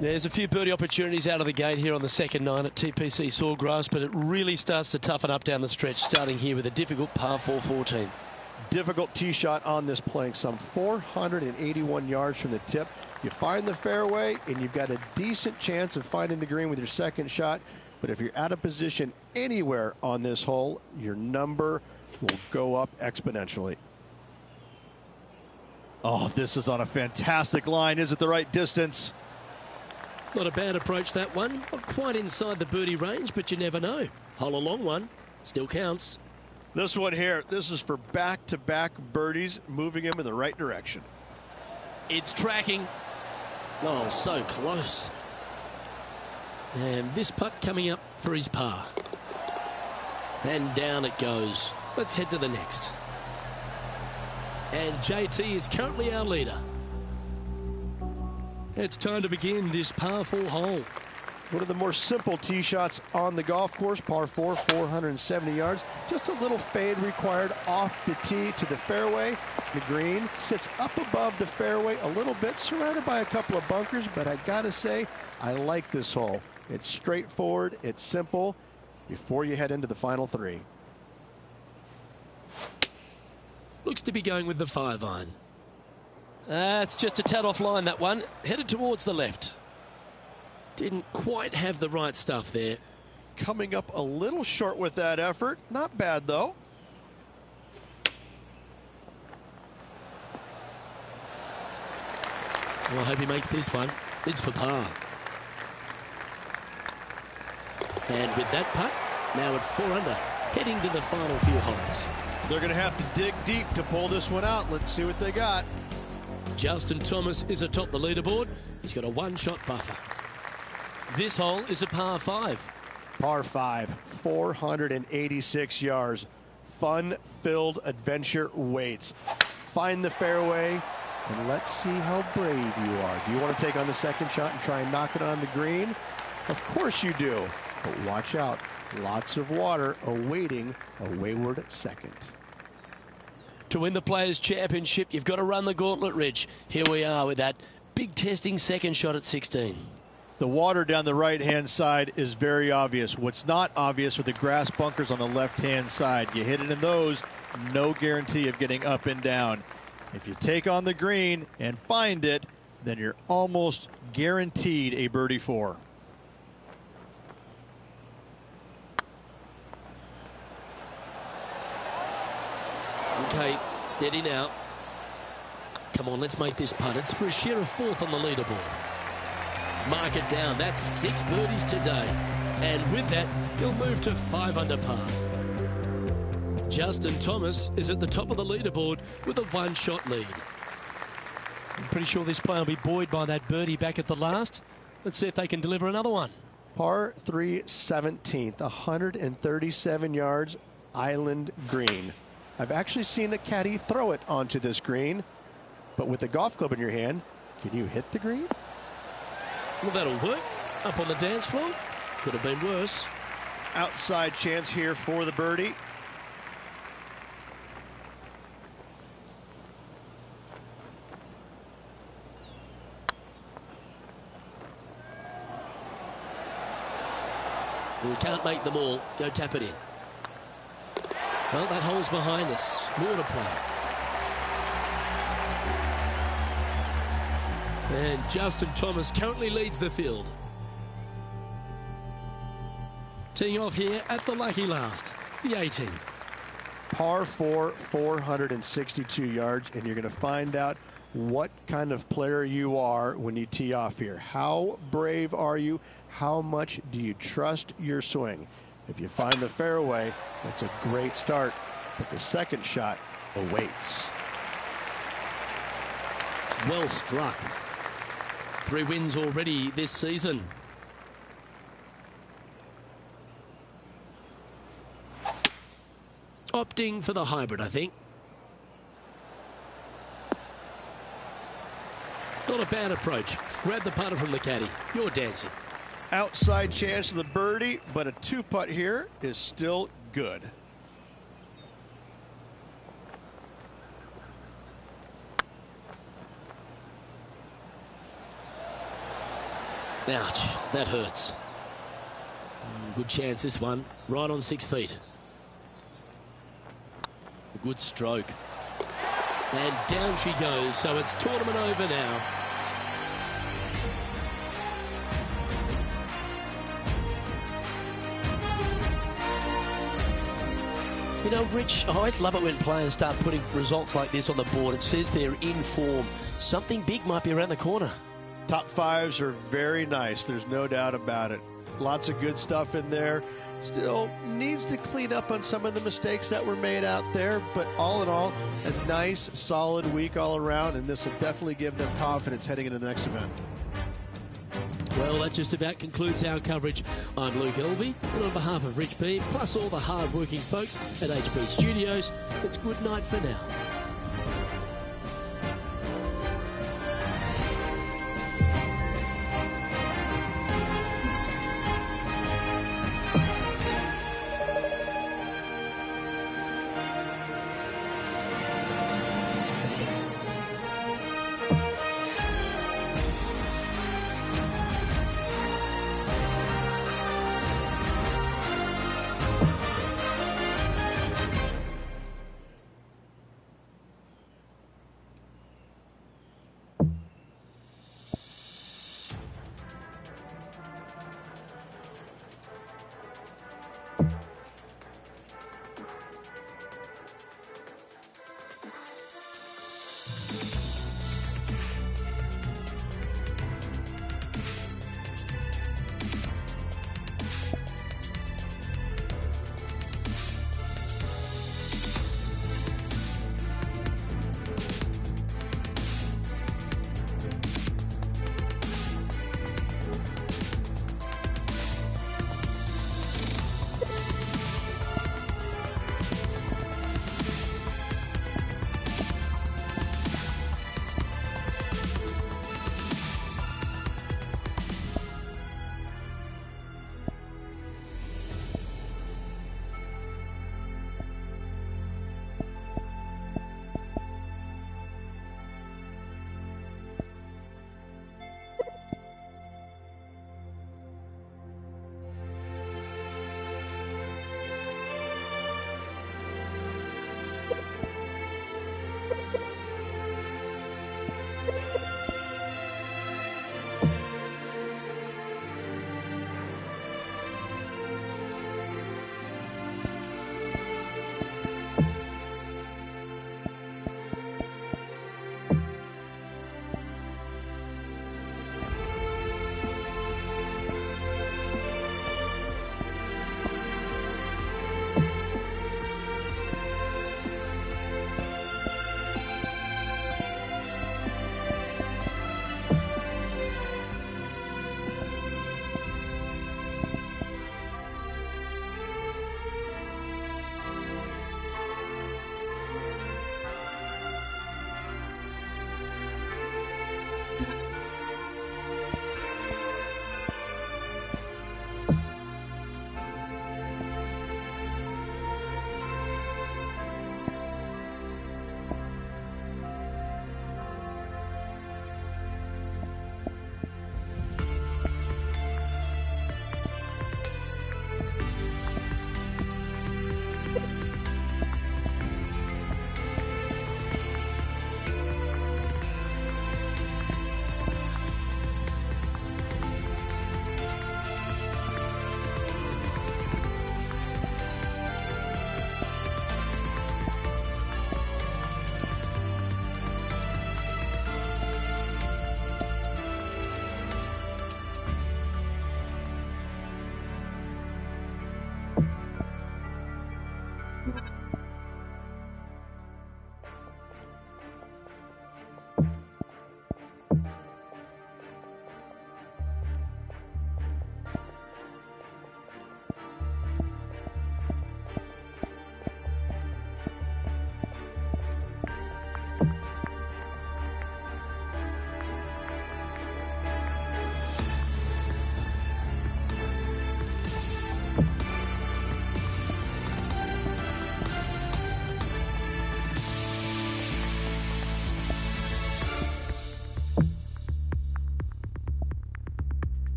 There's a few birdie opportunities out of the gate here on the second 9 at TPC Sawgrass, but it really starts to toughen up down the stretch, starting here with a difficult par 4 14th. Difficult tee shot on this, playing some 481 yards from the tip. You find the fairway and you've got a decent chance of finding the green with your second shot, but if you're out of position anywhere on this hole, your number will go up exponentially. Oh, this is on a fantastic line. Is it the right distance? Not a bad approach, that one. Not quite inside the birdie range, but you never know. Hole a long one, still counts. This one here, this is for back-to-back birdies, moving him in the right direction. It's tracking. Oh, so close. And this putt coming up for his par. And down it goes. Let's head to the next. And JT is currently our leader. It's time to begin this par 4 hole. One of the more simple tee shots on the golf course, par 4, 470 yards. Just a little fade required off the tee to the fairway. The green sits up above the fairway a little bit, surrounded by a couple of bunkers, but I gotta say, I like this hole. It's straightforward, it's simple, before you head into the final 3. Looks to be going with the 5-iron. It's just a tad off line, that one. Headed towards the left. Didn't quite have the right stuff there. Coming up a little short with that effort. Not bad, though. Well, I hope he makes this one. It's for par. And with that putt, now at 4 under, heading to the final few holes. They're going to have to dig deep to pull this one out. Let's see what they got. Justin Thomas is atop the leaderboard. He's got a one-shot buffer. This hole is a par 5. Par 5, 486 yards. Fun-filled adventure waits. Find the fairway, and let's see how brave you are. Do you want to take on the second shot and try and knock it on the green? Of course you do, but watch out. Lots of water awaiting a wayward second. To win the Players' Championship, you've got to run the gauntlet, Rich. Here we are with that big testing second shot at 16. The water down the right-hand side is very obvious. What's not obvious are the grass bunkers on the left-hand side. You hit it in those, no guarantee of getting up and down. If you take on the green and find it, then you're almost guaranteed a birdie 4. Okay, steady now. Come on, let's make this putt. It's for a share of 4th on the leaderboard. Mark it down. That's 6 birdies today. And with that, he'll move to 5 under par. Justin Thomas is at the top of the leaderboard with a one-shot lead. I'm pretty sure this player will be buoyed by that birdie back at the last. Let's see if they can deliver another one. Par 3, 17th, 137 yards, island green. I've actually seen a caddy throw it onto this green, but with a golf club in your hand, can you hit the green? Well, that'll work. Up on the dance floor. Could have been worse. Outside chance here for the birdie. We can't make them all. Go tap it in. Well, that hole's behind us. More to play. And Justin Thomas currently leads the field. Teeing off here at the lucky last, the 18. Par 4, 462 yards, and you're going to find out what kind of player you are when you tee off here. How brave are you? How much do you trust your swing? If you find the fairway, that's a great start, but the second shot awaits. Well struck. 3 wins already this season. Opting for the hybrid, I think. Not a bad approach. Grab the putter from the caddy. You're dancing. Outside chance of the birdie, but a 2-putt here is still good. Ouch, that hurts. Good chance this one, right on 6 feet. A good stroke. And down she goes, so it's tournament over now. You know, Rich, I always love it when players start putting results like this on the board. It says they're in form. Something big might be around the corner. Top 5s are very nice. There's no doubt about it. Lots of good stuff in there. Still needs to clean up on some of the mistakes that were made out there. But all in all, a nice, solid week all around. And this will definitely give them confidence heading into the next event. Well, that just about concludes our coverage. I'm Luke Elvey, and on behalf of Rich P, plus all the hard-working folks at HP Studios, it's good night for now.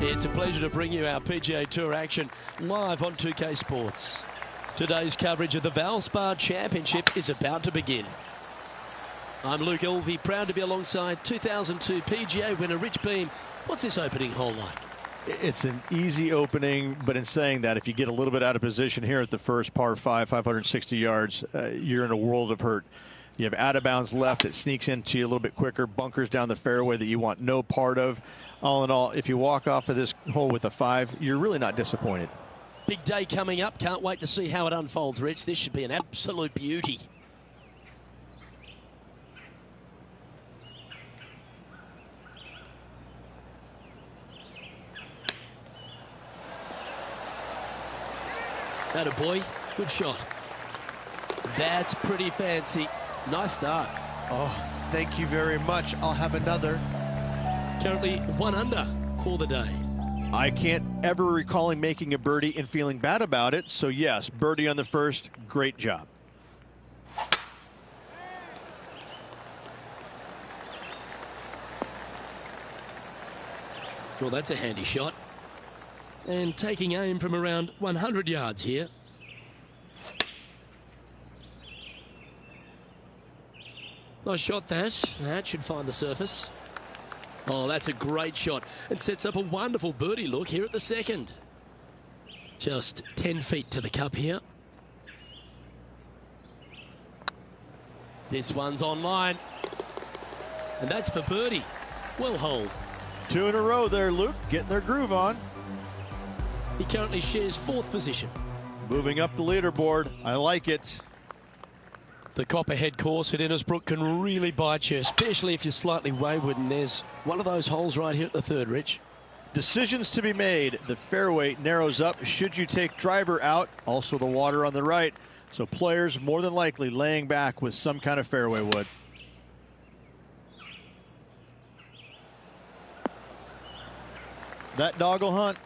It's a pleasure to bring you our PGA Tour action live on 2K Sports. Today's coverage of the Valspar Championship is about to begin. I'm Luke Elvey, proud to be alongside 2002 PGA winner Rich Beem. What's this opening hole like? It's an easy opening, but in saying that, if you get a little bit out of position here at the first par 5, 560 yards, you're in a world of hurt. You have out of bounds left that sneaks into you a little bit quicker, bunkers down the fairway that you want no part of. All in all, if you walk off of this hole with a 5, you're really not disappointed. Big day coming up. Can't wait to see how it unfolds, Rich. This should be an absolute beauty. Atta boy, good shot. That's pretty fancy. Nice start. Oh, thank you very much. I'll have another. Currently 1 under for the day. I can't ever recall him making a birdie and feeling bad about it. So yes, birdie on the first, great job. Well, that's a handy shot. And taking aim from around 100 yards here. Nice shot, that. That should find the surface. Oh, that's a great shot. It sets up a wonderful birdie look here at the second. Just 10 feet to the cup here. This one's on line. And that's for birdie. Well holed. 2 in a row there, Luke, getting their groove on. He currently shares 4th position. Moving up the leaderboard. I like it. The Copperhead course at Innisbrook can really bite you, especially if you're slightly wayward, and there's one of those holes right here at the third, Rich. Decisions to be made. The fairway narrows up. Should you take driver out? Also the water on the right. So players more than likely laying back with some kind of fairway wood. That dog will hunt.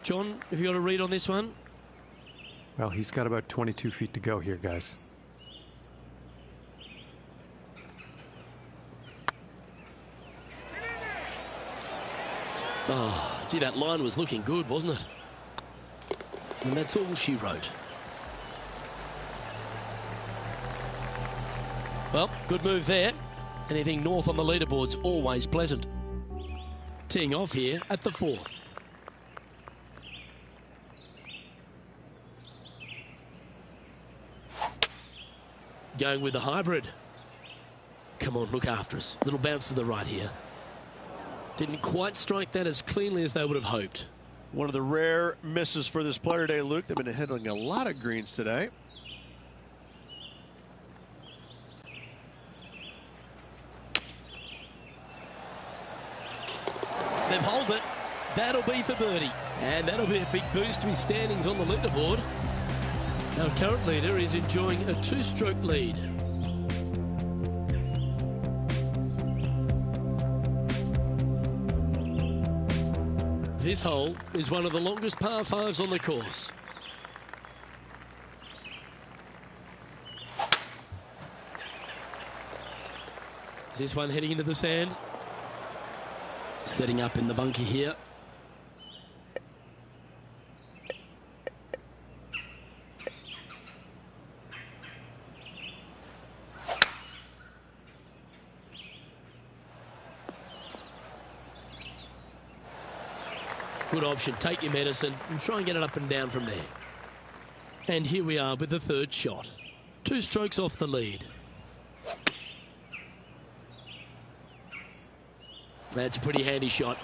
John, have you got a read on this one? Well, he's got about 22 feet to go here, guys. Oh, gee, that line was looking good, wasn't it? And that's all she wrote. Well, good move there. Anything north on the leaderboard's always pleasant. Teeing off here at the 4th. Going with the hybrid. Come on, look after us. Little bounce to the right here. Didn't quite strike that as cleanly as they would have hoped. One of the rare misses for this player today, Luke. They've been hitting a lot of greens today. They've held it. That'll be for birdie. And that'll be a big boost to his standings on the leaderboard. Our current leader is enjoying a 2-stroke lead. This hole is one of the longest par 5s on the course. Is this one heading into the sand? Setting up in the bunker here. Good option. Take your medicine and try and get it up and down from there. And here we are with the 3rd shot. 2 strokes off the lead. That's a pretty handy shot.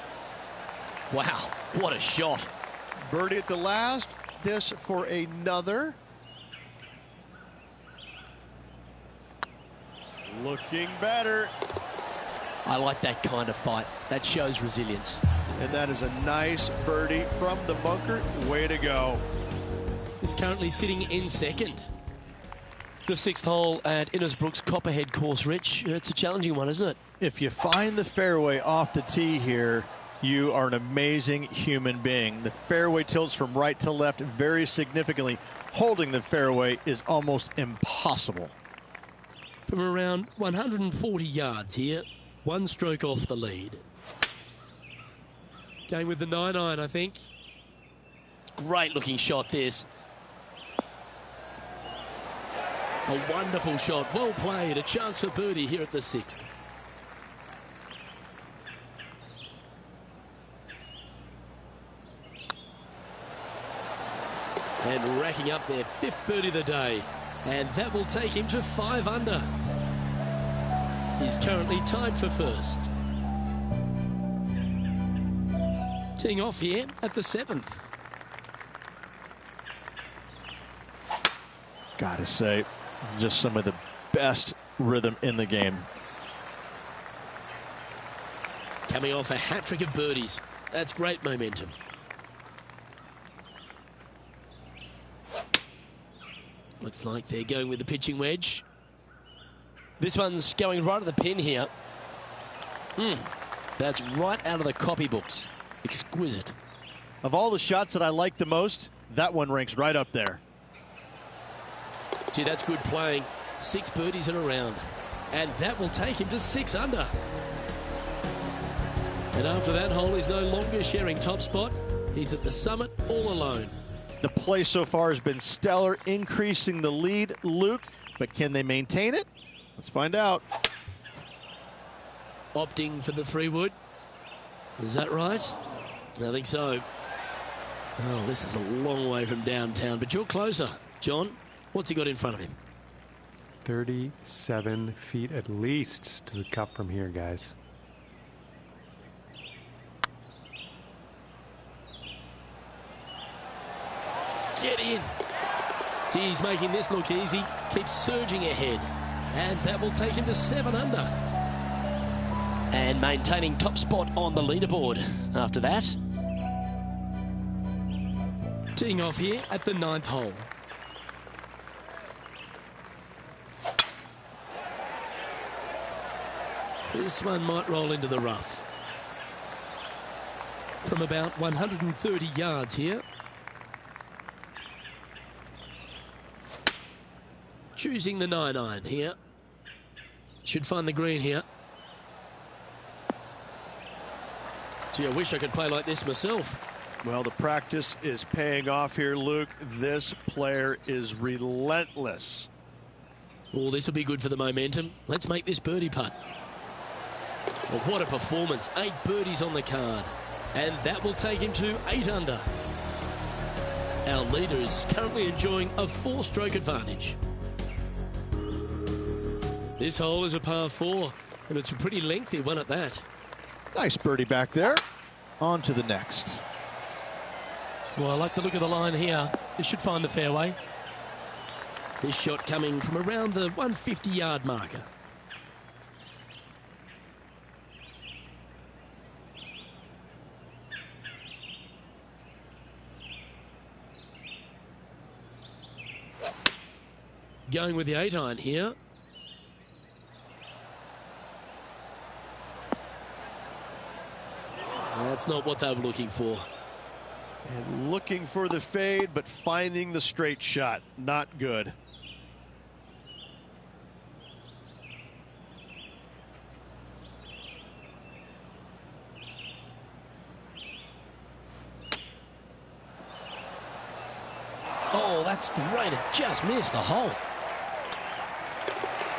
Wow, what a shot. Birdie at the last. This for another. Looking better. I like that kind of fight. That shows resilience. And that is a nice birdie from the bunker. Way to go. He's currently sitting in 2nd. The 6th hole at Innisbrook's Copperhead course, Rich. It's a challenging one, isn't it? If you find the fairway off the tee here, you are an amazing human being. The fairway tilts from right to left very significantly. Holding the fairway is almost impossible. From around 140 yards here, 1 stroke off the lead. Going with the 9-iron, I think. Great looking shot, this. A wonderful shot. Well played. A chance for birdie here at the 6th. And racking up their 5th birdie of the day. And that will take him to 5 under. He's currently tied for 1st. Teeing off here at the 7th. Gotta say, just some of the best rhythm in the game. Coming off a hat-trick of birdies. That's great momentum. Looks like they're going with the pitching wedge. This one's going right at the pin here. That's right out of the copybooks. Exquisite. Of all the shots that I like the most, that one ranks right up there. Gee, that's good playing. 6 birdies in a round. And that will take him to 6 under. And after that hole, he's no longer sharing top spot. He's at the summit all alone. The play so far has been stellar, increasing the lead, Luke. But can they maintain it? Let's find out. Opting for the 3-wood. Is that right? I think so. Oh, this is a long way from downtown, but you're closer. John, what's he got in front of him? 37 feet at least to the cup from here, guys. Get in. Gee, he's making this look easy. Keeps surging ahead. And that will take him to 7 under. And maintaining top spot on the leaderboard after that. Teeing off here at the 9th hole. This one might roll into the rough. From about 130 yards here. Choosing the 9-iron here. Should find the green here. Gee, I wish I could play like this myself. Well, the practice is paying off here, Luke. This player is relentless. Oh, this will be good for the momentum. Let's make this birdie putt. Well, what a performance. 8 birdies on the card. And that will take him to 8 under. Our leader is currently enjoying a 4-stroke advantage. This hole is a par 4, and it's a pretty lengthy one at that. Nice birdie back there. On to the next. Well, I like the look of the line here. This should find the fairway. This shot coming from around the 150-yard marker. Going with the 8-iron here. That's not what they were looking for. And looking for the fade, but finding the straight shot. Not good. Oh, that's great. It just missed the hole.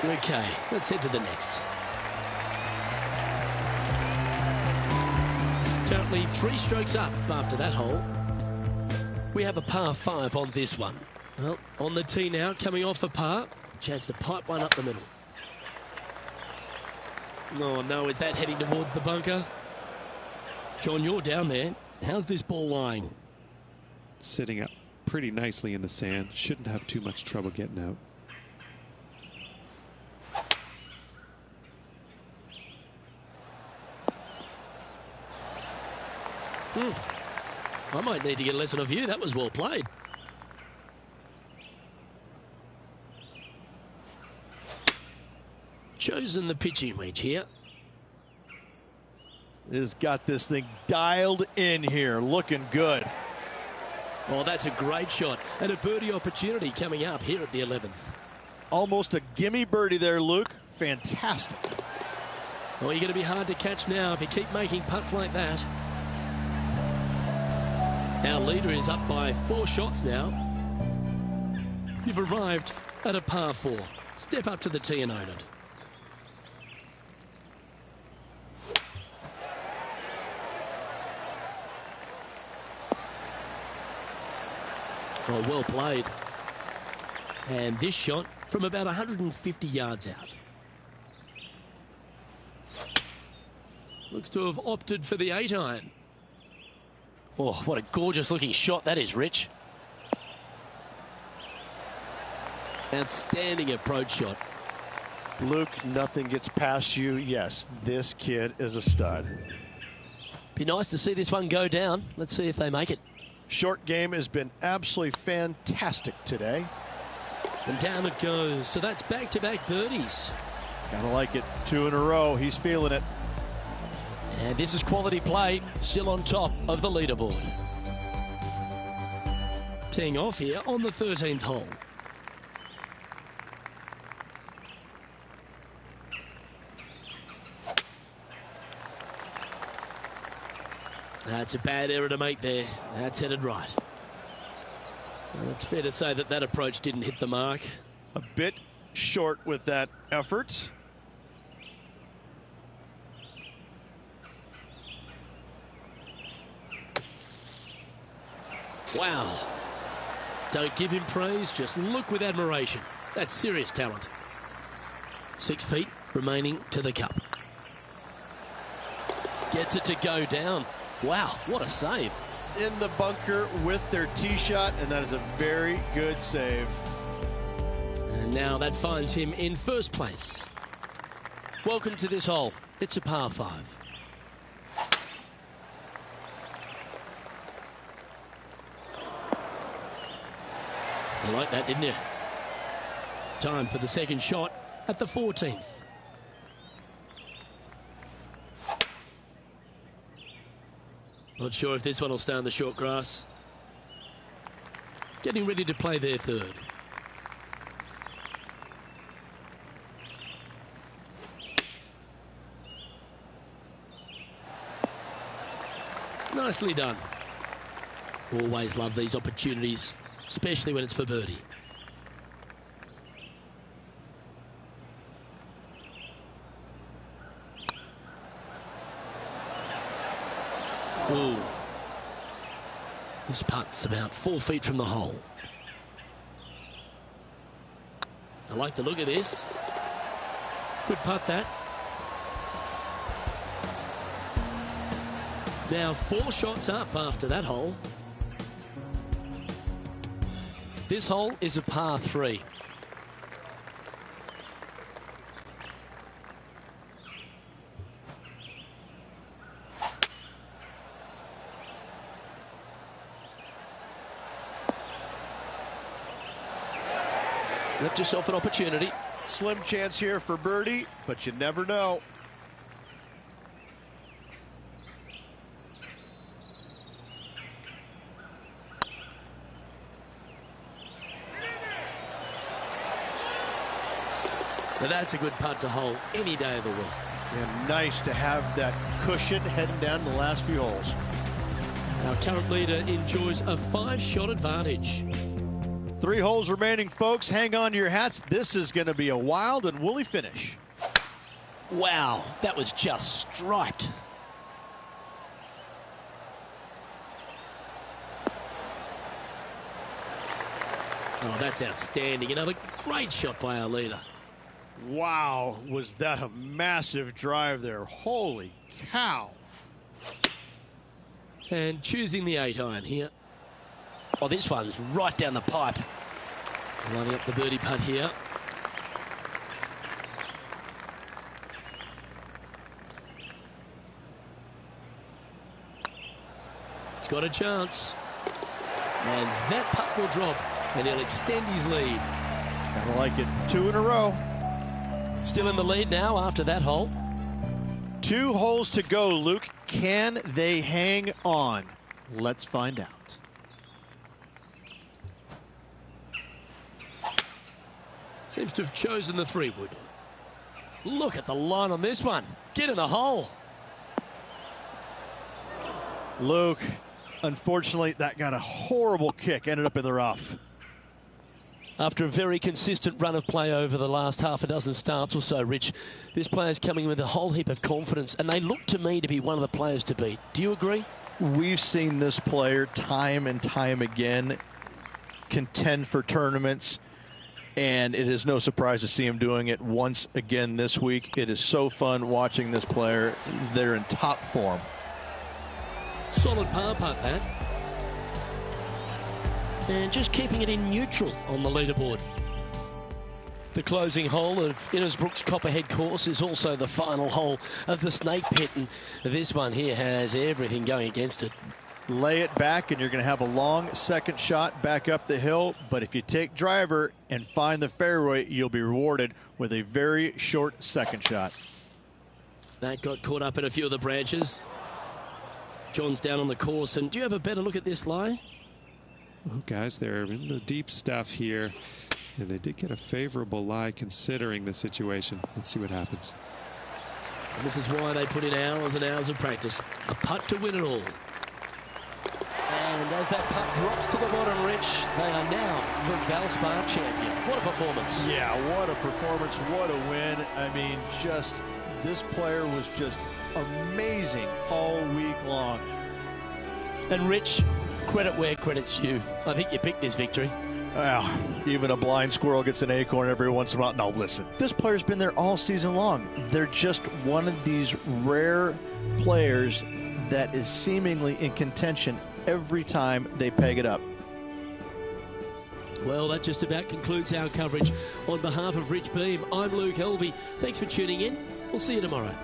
Okay, let's head to the next. Currently 3 strokes up after that hole. We have a par 5 on this one. Well, on the tee now, coming off a par. Chance to pipe one up the middle. Oh no, is that heading towards the bunker? John, you're down there. How's this ball lying? Sitting up pretty nicely in the sand. Shouldn't have too much trouble getting out. I might need to get a lesson of you. That was well played. Chosen the pitching wedge here. Has got this thing dialed in here. Looking good. Oh, that's a great shot. And a birdie opportunity coming up here at the 11th. Almost a gimme birdie there, Luke. Fantastic. Oh, you're going to be hard to catch now if you keep making putts like that. Our leader is up by 4 shots now. You've arrived at a par 4. Step up to the tee and own it. Oh, well played. And this shot from about 150 yards out. Looks to have opted for the 8-iron. Oh, what a gorgeous looking shot that is, Rich. Outstanding approach shot. Luke, nothing gets past you. Yes, this kid is a stud. Be nice to see this one go down. Let's see if they make it. Short game has been absolutely fantastic today. And down it goes. So that's back-to-back birdies. Gotta like it. 2 in a row. He's feeling it. And this is quality play, still on top of the leaderboard. Teeing off here on the 13th hole. That's a bad error to make there. That's headed right. Well, it's fair to say that that approach didn't hit the mark. A bit short with that effort. Wow. Don't give him praise, just look with admiration. That's serious talent. 6 feet remaining to the cup. Gets it to go down. Wow, what a save. In the bunker with their tee shot, and that is a very good save. And now that finds him in first place. Welcome to this hole. It's a par 5. You like that, didn't you? Time for the second shot at the 14th. Not sure if this one will stay on the short grass. Getting ready to play their third. Nicely done. Always love these opportunities, especially when it's for birdie. Ooh. This putt's about 4 feet from the hole. I like the look of this. Good putt, that. Now 4 shots up after that hole. This hole is a par 3. Left yourself an opportunity. Slim chance here for birdie, but you never know. Now that's a good putt to hole any day of the week. And nice to have that cushion heading down the last few holes. Our current leader enjoys a 5-shot advantage. 3 holes remaining, folks. Hang on to your hats. This is going to be a wild and woolly finish. Wow, that was just striped. Oh, that's outstanding. Another great shot by our leader. Wow, was that a massive drive there. Holy cow. And choosing the 8-iron here. Oh, this one's right down the pipe. Lining up the birdie putt here. It's got a chance. And that putt will drop, and he'll extend his lead. I like it. 2 in a row. Still in the lead now after that hole. 2 holes to go, Luke. Can they hang on? Let's find out. Seems to have chosen the 3-wood. Look at the line on this one. Get in the hole. Luke, Unfortunately, that got a horrible kick, ended up in the rough. After a very consistent run of play over the last half a dozen starts or so, Rich, this player's coming with a whole heap of confidence, and they look to me to be one of the players to beat. Do you agree? We've seen this player time and time again contend for tournaments, and it is no surprise to see him doing it once again this week. It is so fun watching this player. They're in top form. Solid par putt, that. And just keeping it in neutral on the leaderboard. The closing hole of Innisbrook's Copperhead course is also the final hole of the Snake Pit, and this one here has everything going against it. Lay it back, and you're going to have a long second shot back up the hill. But if you take driver and find the fairway, you'll be rewarded with a very short second shot. That got caught up in a few of the branches. John's down on the course, and do you have a better look at this lie? Well, guys, they're in the deep stuff here, and they did get a favorable lie considering the situation. Let's see what happens. And this is why they put in hours and hours of practice. A putt to win it all. And as that putt drops to the bottom, Rich, they are now the Valspar champion. What a performance. Yeah, what a performance, what a win. I mean, just, this player was just amazing all week long. And Rich, credit where credit's due. I think you picked this victory. Well, even a blind squirrel gets an acorn every once in a while. Now listen, This player's been there all season long. They're just one of these rare players that is seemingly in contention every time they peg it up. Well, that just about concludes our coverage. On behalf of Rich Beam, I'm Luke Helvey. Thanks for tuning in. We'll see you tomorrow.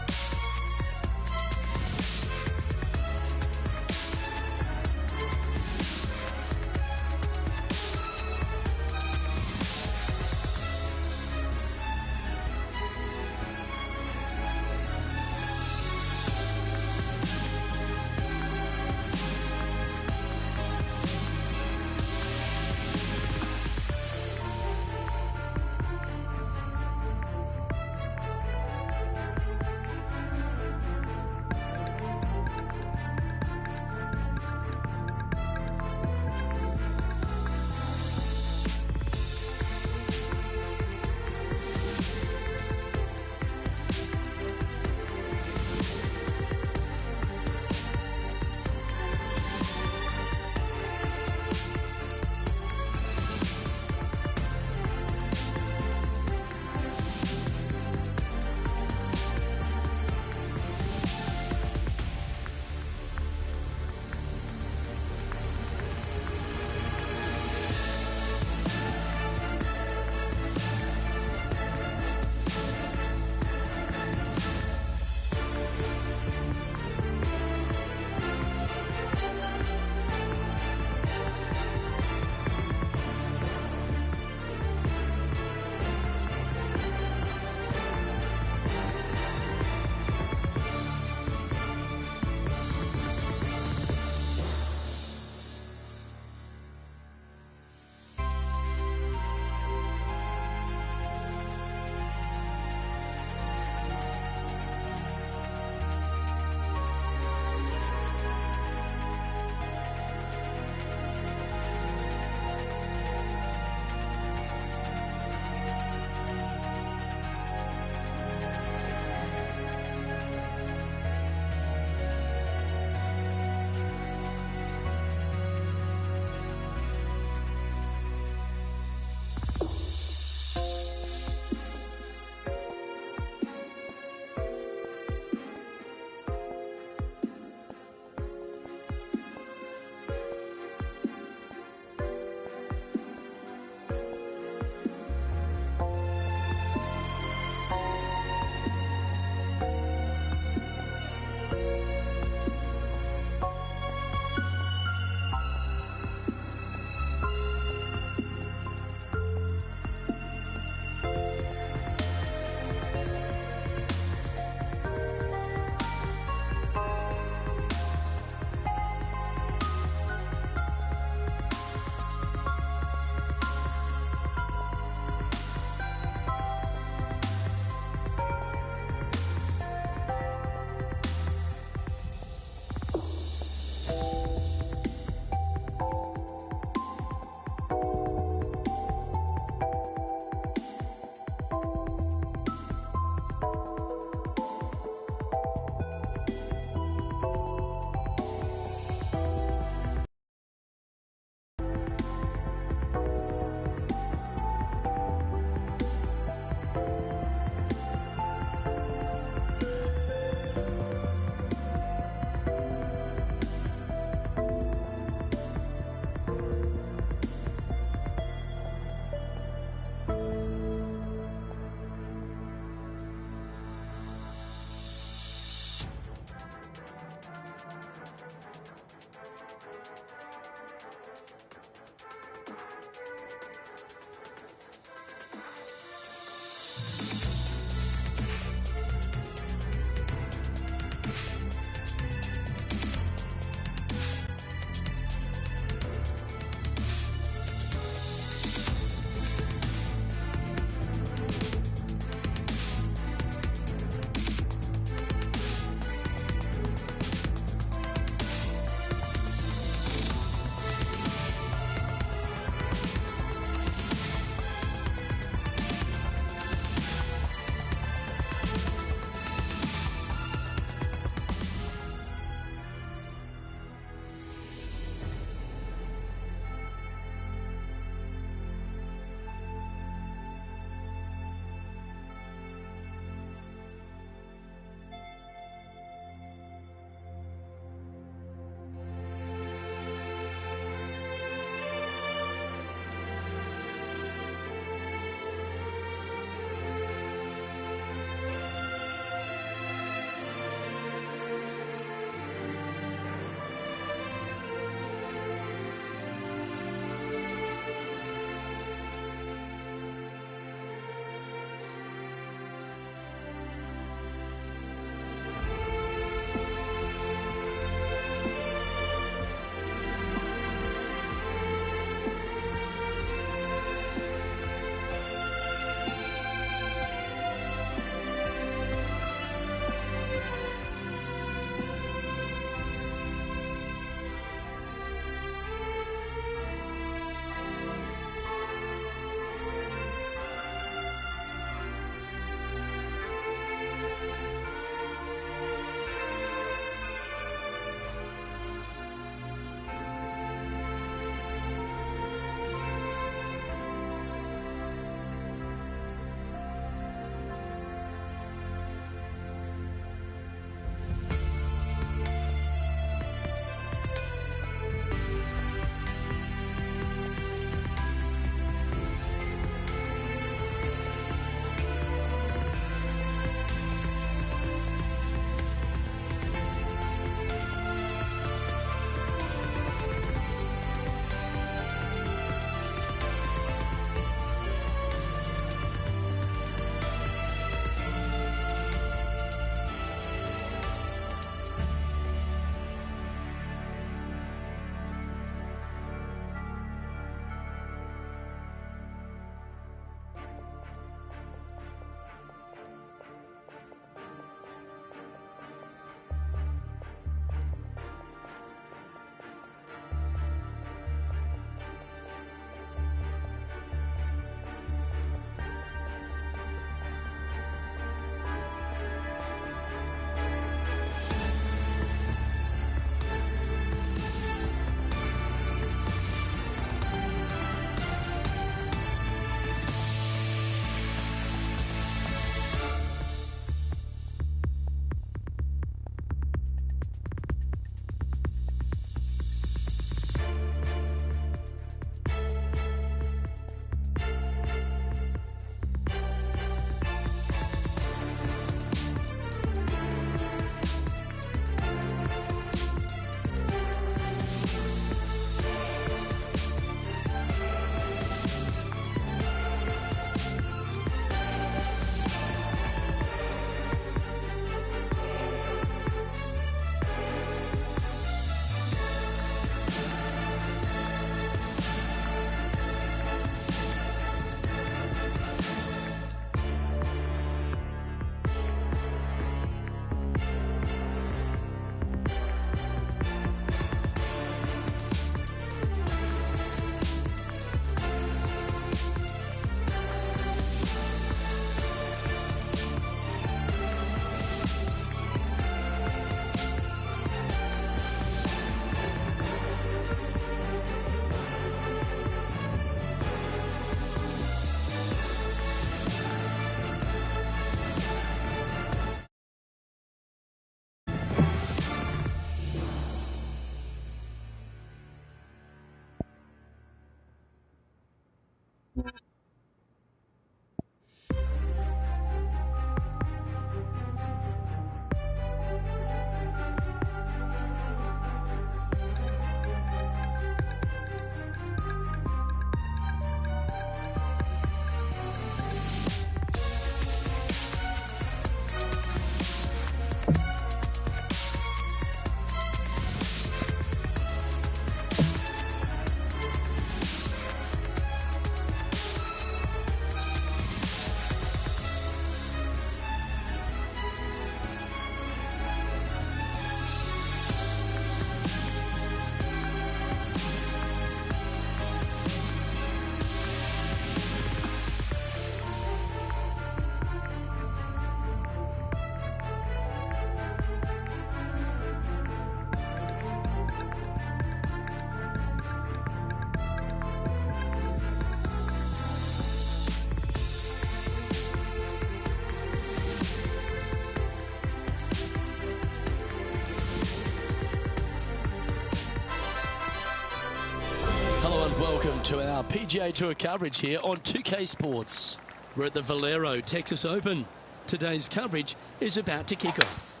welcome to our PGA Tour coverage here on 2K Sports. We're at the Valero Texas Open. Today's coverage is about to kick off.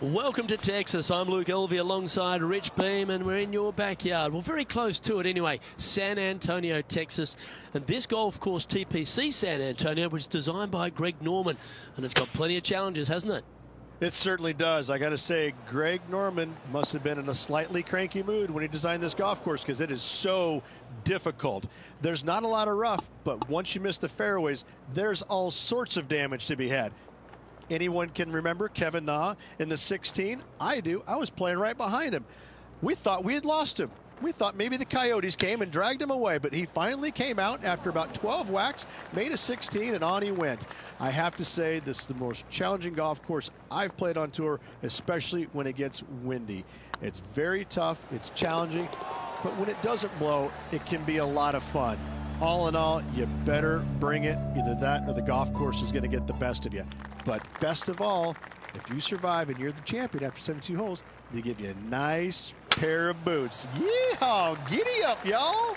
Welcome to Texas. I'm Luke Elvey alongside Rich Beam, and we're in your backyard. Well, very close to it anyway. San Antonio, Texas. And this golf course, TPC San Antonio, was designed by Greg Norman. And it's got plenty of challenges, hasn't it? It certainly does. I got to say, Greg Norman must have been in a slightly cranky mood when he designed this golf course, because it is so difficult. There's not a lot of rough, but once you miss the fairways, there's all sorts of damage to be had. Anyone can remember Kevin Na in the 16? I do. I was playing right behind him. We thought we had lost him. We thought maybe the Coyotes came and dragged him away, but he finally came out after about 12 whacks, made a 16, and on he went. I have to say, this is the most challenging golf course I've played on tour, especially when it gets windy. It's very tough, it's challenging, but when it doesn't blow, it can be a lot of fun. All in all, you better bring it. Either that or the golf course is going to get the best of you. But best of all, if you survive and you're the champion after 72 holes, they give you a nice pair of boots. Yeehaw! Giddy up, y'all!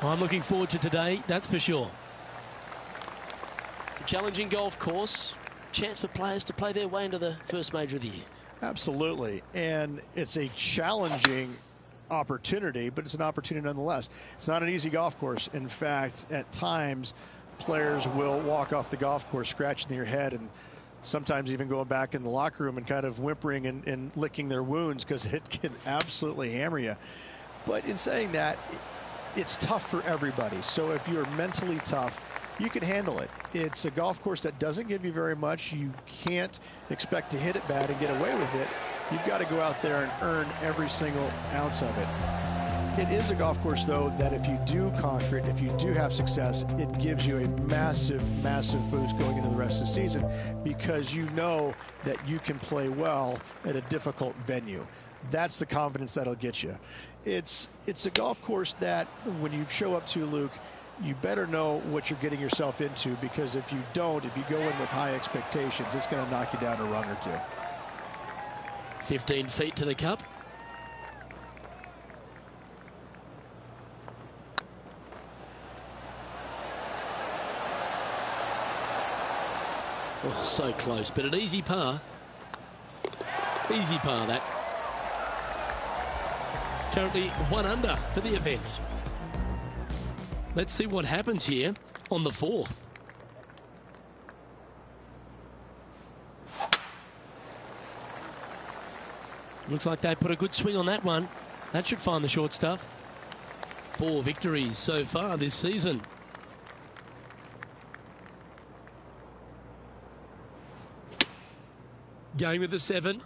I'm looking forward to today, that's for sure. It's a challenging golf course. Chance for players to play their way into the first major of the year. Absolutely. And it's a challenging opportunity, but it's an opportunity nonetheless. It's not an easy golf course. In fact, at times, players will walk off the golf course scratching their head and sometimes even going back in the locker room and kind of whimpering and licking their wounds, because it can absolutely hammer you. But in saying that, it's tough for everybody. So if you're mentally tough, you can handle it. It's a golf course that doesn't give you very much. You can't expect to hit it bad and get away with it. You've got to go out there and earn every single ounce of it. It is a golf course, though, that if you do conquer it, if you do have success, it gives you a massive, massive boost going into the rest of the season, because you know that you can play well at a difficult venue. That's the confidence that'll get you. It's a golf course that when you show up to, Luke, you better know what you're getting yourself into, because if you don't, if you go in with high expectations, it's going to knock you down a rung or two. 15 feet to the cup. Oh, so close, but an easy par. Easy par, that. Currently 1 under for the event. Let's see what happens here on the 4th. Looks like they put a good swing on that one. That should find the short stuff. 4 victories so far this season. Going with the 7.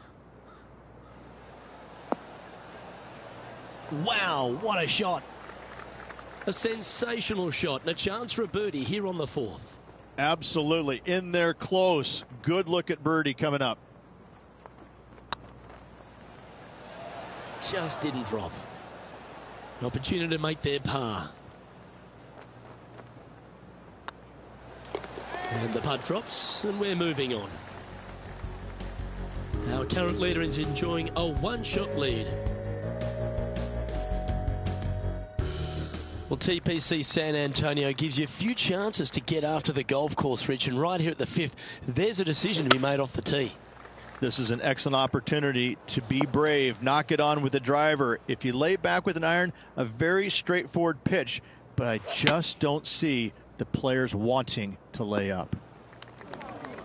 Wow, what a shot. A sensational shot and a chance for a birdie here on the 4th. Absolutely. In there close. Good look at birdie coming up. Just didn't drop. An opportunity to make their par. And the putt drops, and we're moving on. Our current leader is enjoying a 1-shot lead. Well, TPC San Antonio gives you a few chances to get after the golf course, Rich, and right here at the 5th, there's a decision to be made off the tee. This is an excellent opportunity to be brave, knock it on with the driver. If you lay back with an iron, a very straightforward pitch, but I just don't see the players wanting to lay up.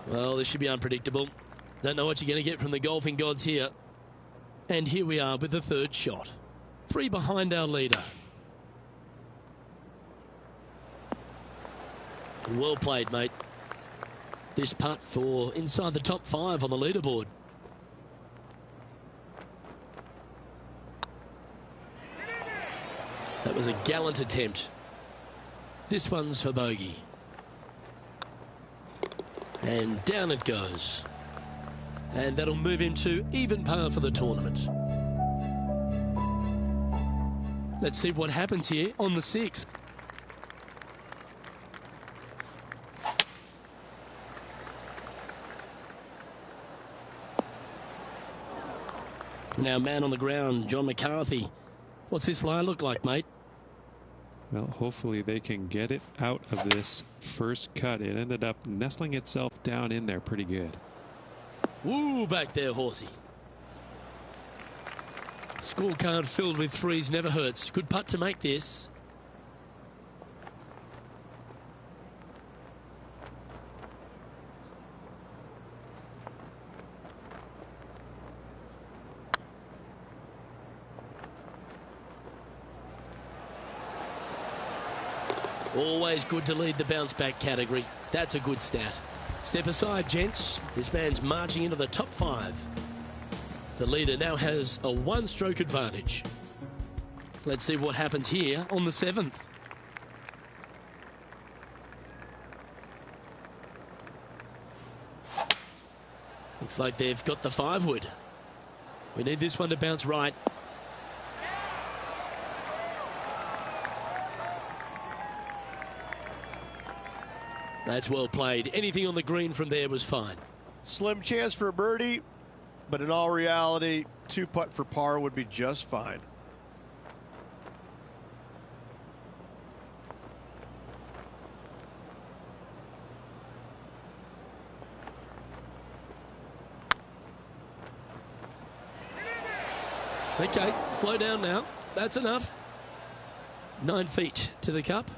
Well, this should be unpredictable. Don't know what you're going to get from the golfing gods here. And here we are with the 3rd shot. 3 behind our leader. Well played, mate. This putt for inside the top 5 on the leaderboard. That was a gallant attempt. This one's for bogey. And down it goes. And that'll move him to even par for the tournament. Let's see what happens here on the 6th. Now, man on the ground, John McCarthy, What's this lie look like, mate? Well, hopefully they can get it out of this first cut. It ended up nestling itself down in there pretty good. Woo, back there, horsey. Scorecard filled with threes never hurts. Good putt to make this. Always good to lead the bounce back category. That's a good stat. Step aside, gents. This man's marching into the top 5. The leader now has a one-stroke advantage. Let's see what happens here on the 7th. Looks like they've got the 5-wood. We need this one to bounce right. That's well played. Anything on the green from there was fine. Slim chance for a birdie, but in all reality, 2-putt for par would be just fine. Okay, slow down now. That's enough. 9 feet to the cup.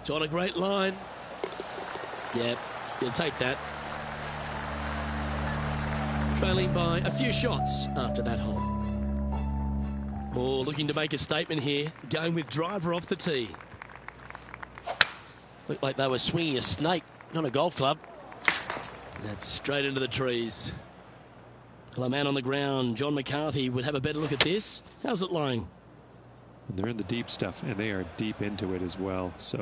It's on a great line. Yep, he'll take that. Trailing by a few shots after that hole. Moore looking to make a statement here. Going with driver off the tee. Looked like they were swinging a snake, not a golf club. That's straight into the trees. Well, a man on the ground, John McCarthy, would have a better look at this. How's it lying? And they're in the deep stuff, and they are deep into it as well. So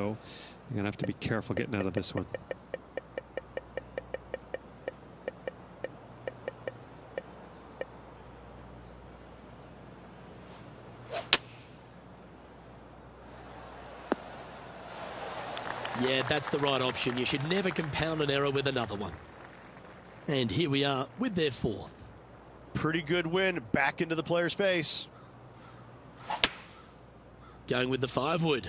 you're going to have to be careful getting out of this one. Yeah, that's the right option. You should never compound an error with another one. And here we are with their 4th. Pretty good win back into the player's face. Going with the 5-wood.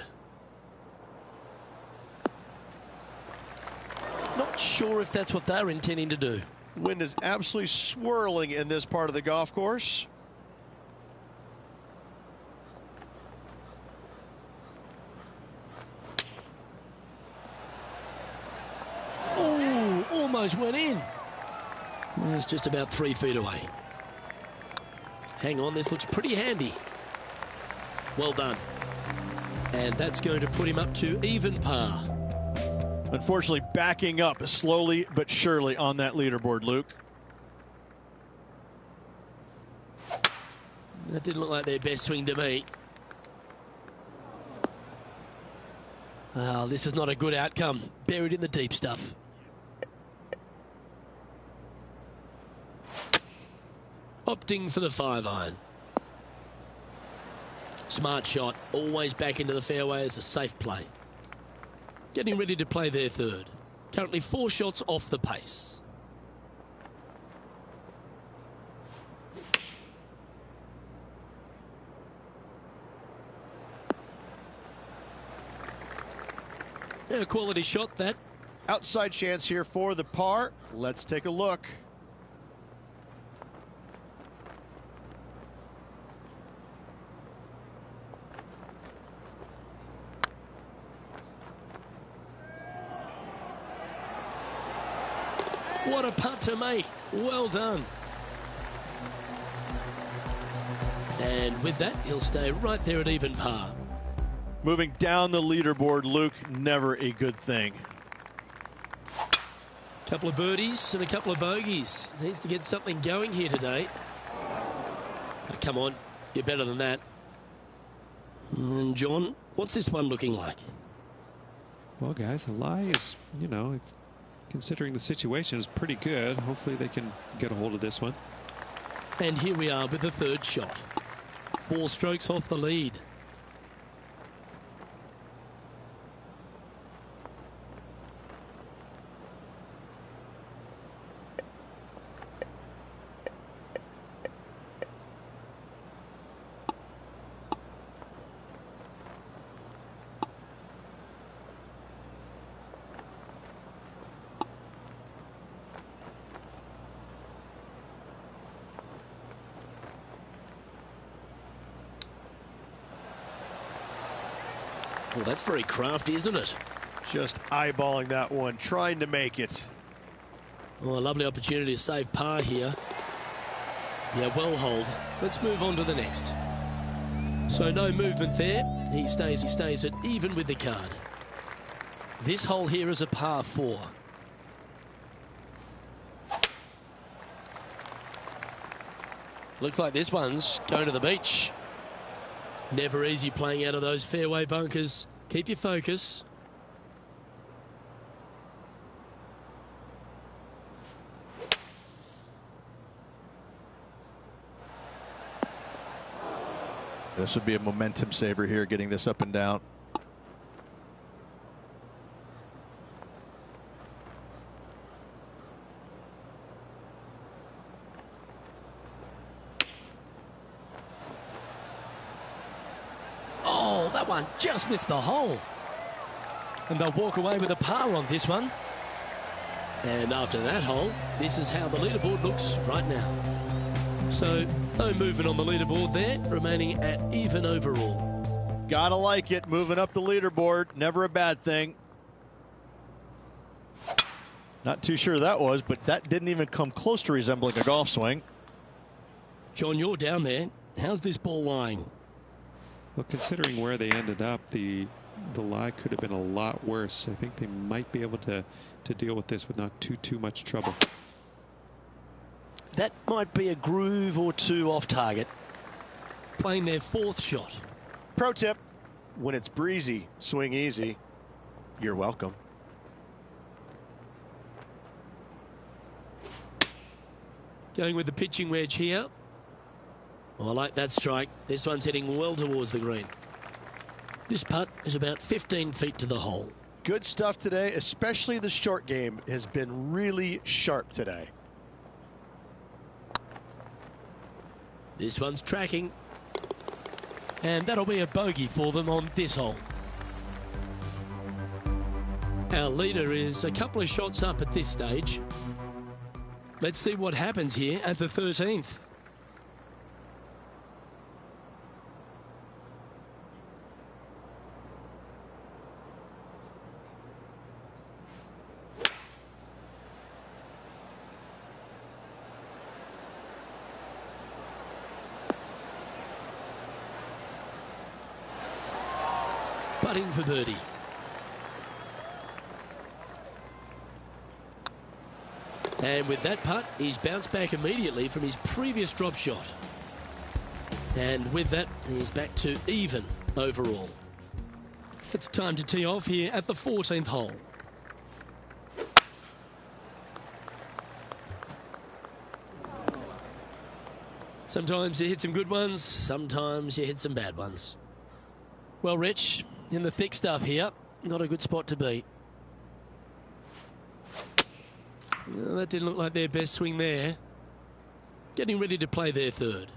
Not sure if that's what they're intending to do. Wind is absolutely swirling in this part of the golf course. Ooh, almost went in. Well, it's just about 3 feet away. Hang on, this looks pretty handy. Well done. And that's going to put him up to even par. Unfortunately, backing up slowly but surely on that leaderboard, Luke. That didn't look like their best swing to me. Well, this is not a good outcome. Buried in the deep stuff. Opting for the 5-iron. Smart shot. Always back into the fairway as a safe play. Getting ready to play their 3rd. Currently 4 shots off the pace. A quality shot, that. Outside chance here for the par. Let's take a look. What a putt to make. Well done. And with that, he'll stay right there at even par. Moving down the leaderboard, Luke, never a good thing. Couple of birdies and a couple of bogeys. Needs to get something going here today. Oh, come on, you're better than that. And John, what's this one looking like? Well, guys, the lie is, you know, considering the situation, is pretty good. Hopefully they can get a hold of this one. And here we are with the 3rd shot. 4 strokes off the lead. Well, that's very crafty, isn't it? Just eyeballing that one, trying to make it. Well, a lovely opportunity to save par here. Yeah, well hold. Let's move on to the next. So no movement there. He stays at even with the card. This hole here is a par 4. Looks like this one's going to the beach. Never easy playing out of those fairway bunkers. Keep your focus. This would be a momentum saver here, getting this up and down. Oh, that one just missed the hole. And they'll walk away with a par on this one. And after that hole, this is how the leaderboard looks right now. So, no movement on the leaderboard there, remaining at even overall. Gotta like it, moving up the leaderboard, never a bad thing. Not too sure that was, but that didn't even come close to resembling a golf swing. John, you're down there. How's this ball lying? Well, considering where they ended up, the lie could have been a lot worse. I think they might be able to deal with this with not too much trouble. That might be a groove or two off target. Playing their 4th shot. Pro tip, when it's breezy, swing easy. You're welcome. Going with the pitching wedge here. Oh, I like that strike. This one's heading well towards the green. This putt is about 15 feet to the hole. Good stuff today, especially the short game has been really sharp today. This one's tracking. And that'll be a bogey for them on this hole. Our leader is a couple of shots up at this stage. Let's see what happens here at the 13th. Putting for birdie. And with that putt, he's bounced back immediately from his previous drop shot. And with that, he's back to even overall. It's time to tee off here at the 14th hole. Sometimes you hit some good ones, sometimes you hit some bad ones. Well, Rich, in the thick stuff here, not a good spot to be. Well, that didn't look like their best swing there. Getting ready to play their 3rd.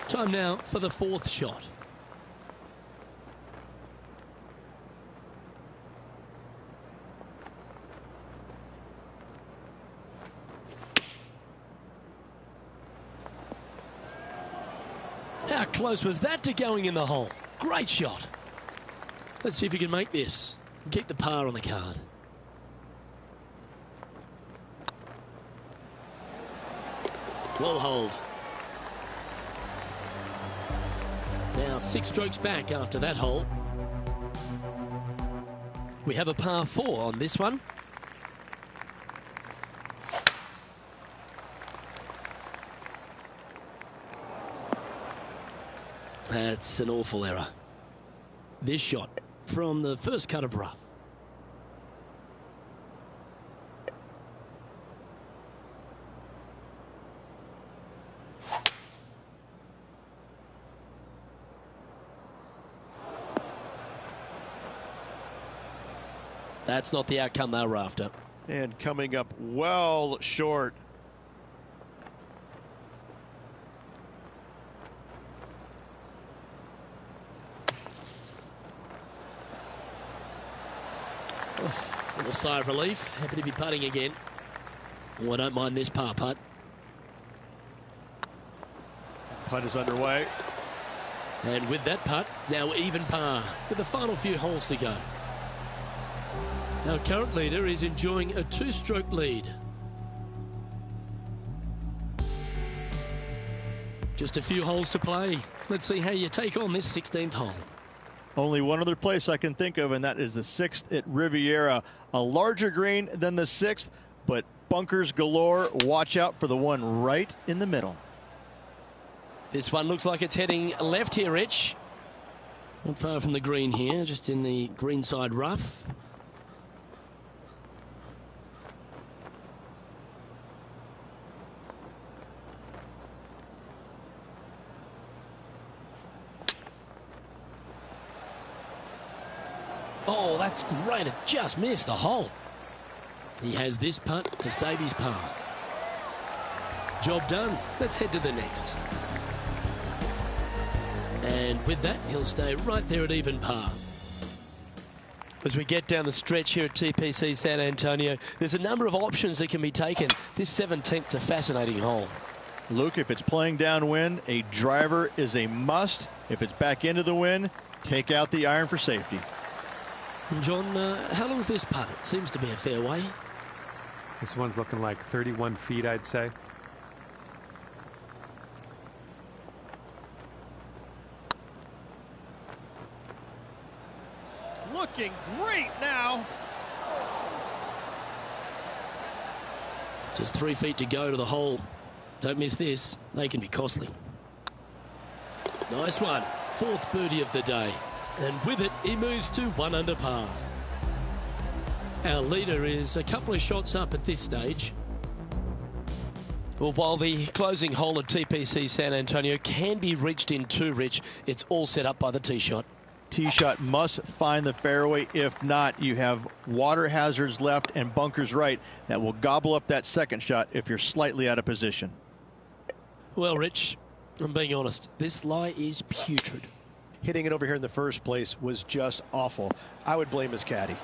Time now for the 4th shot. How close was that to going in the hole? Great shot. Let's see if he can make this and keep the par on the card. Well hold. Now 6 strokes back after that hole. We have a par 4 on this one. That's an awful error. This shot from the first cut of rough. That's not the outcome they were after. And coming up well short. Little sigh of relief. Happy to be putting again. Oh, I don't mind this par putt. Putt is underway. And with that putt, now even par with the final few holes to go. Our current leader is enjoying a 2-stroke lead. Just a few holes to play. Let's see how you take on this 16th hole. Only one other place I can think of, and that is the 6th at Riviera. A larger green than the 6th, but bunkers galore. Watch out for the one right in the middle. This one looks like it's heading left here, Rich. Not far from the green here, just in the greenside rough. Oh, that's great. It just missed the hole. He has this putt to save his par. Job done. Let's head to the next. And with that, he'll stay right there at even par. As we get down the stretch here at TPC San Antonio, there's a number of options that can be taken. This 17th's a fascinating hole. Luke, if it's playing downwind, a driver is a must. If it's back into the wind, take out the iron for safety. And John, how long's this putt? It seems to be a fair way. This one's looking like 31 feet, I'd say. Looking great now. Just 3 feet to go to the hole. Don't miss this. They can be costly. Nice one. 4th birdie of the day. And with it, he moves to 1 under par. Our leader is a couple of shots up at this stage. Well, while the closing hole of TPC San Antonio can be reached in 2, Rich, it's all set up by the tee shot. Tee shot must find the fairway. If not, you have water hazards left and bunkers right that will gobble up that second shot if you're slightly out of position. Well, Rich, I'm being honest. This lie is putrid. Hitting it over here in the first place was just awful. I would blame his caddy.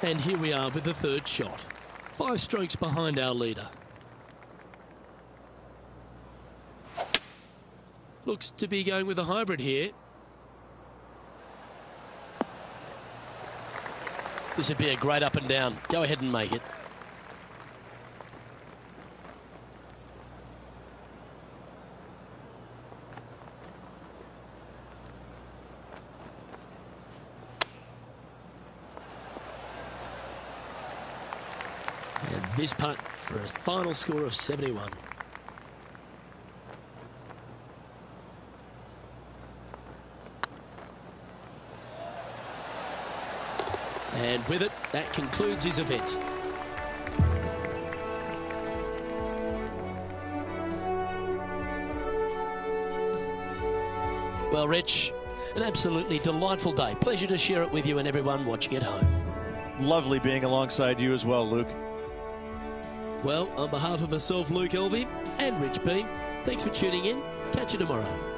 And here we are with the 3rd shot. 5 strokes behind our leader. Looks to be going with a hybrid here. This would be a great up and down. Go ahead and make it. And this putt for a final score of 71. And with it, that concludes his event. Well, Rich, an absolutely delightful day. Pleasure to share it with you and everyone watching at home. Lovely being alongside you as well, Luke. Well, on behalf of myself, Luke Elvey, and Rich B, thanks for tuning in. Catch you tomorrow.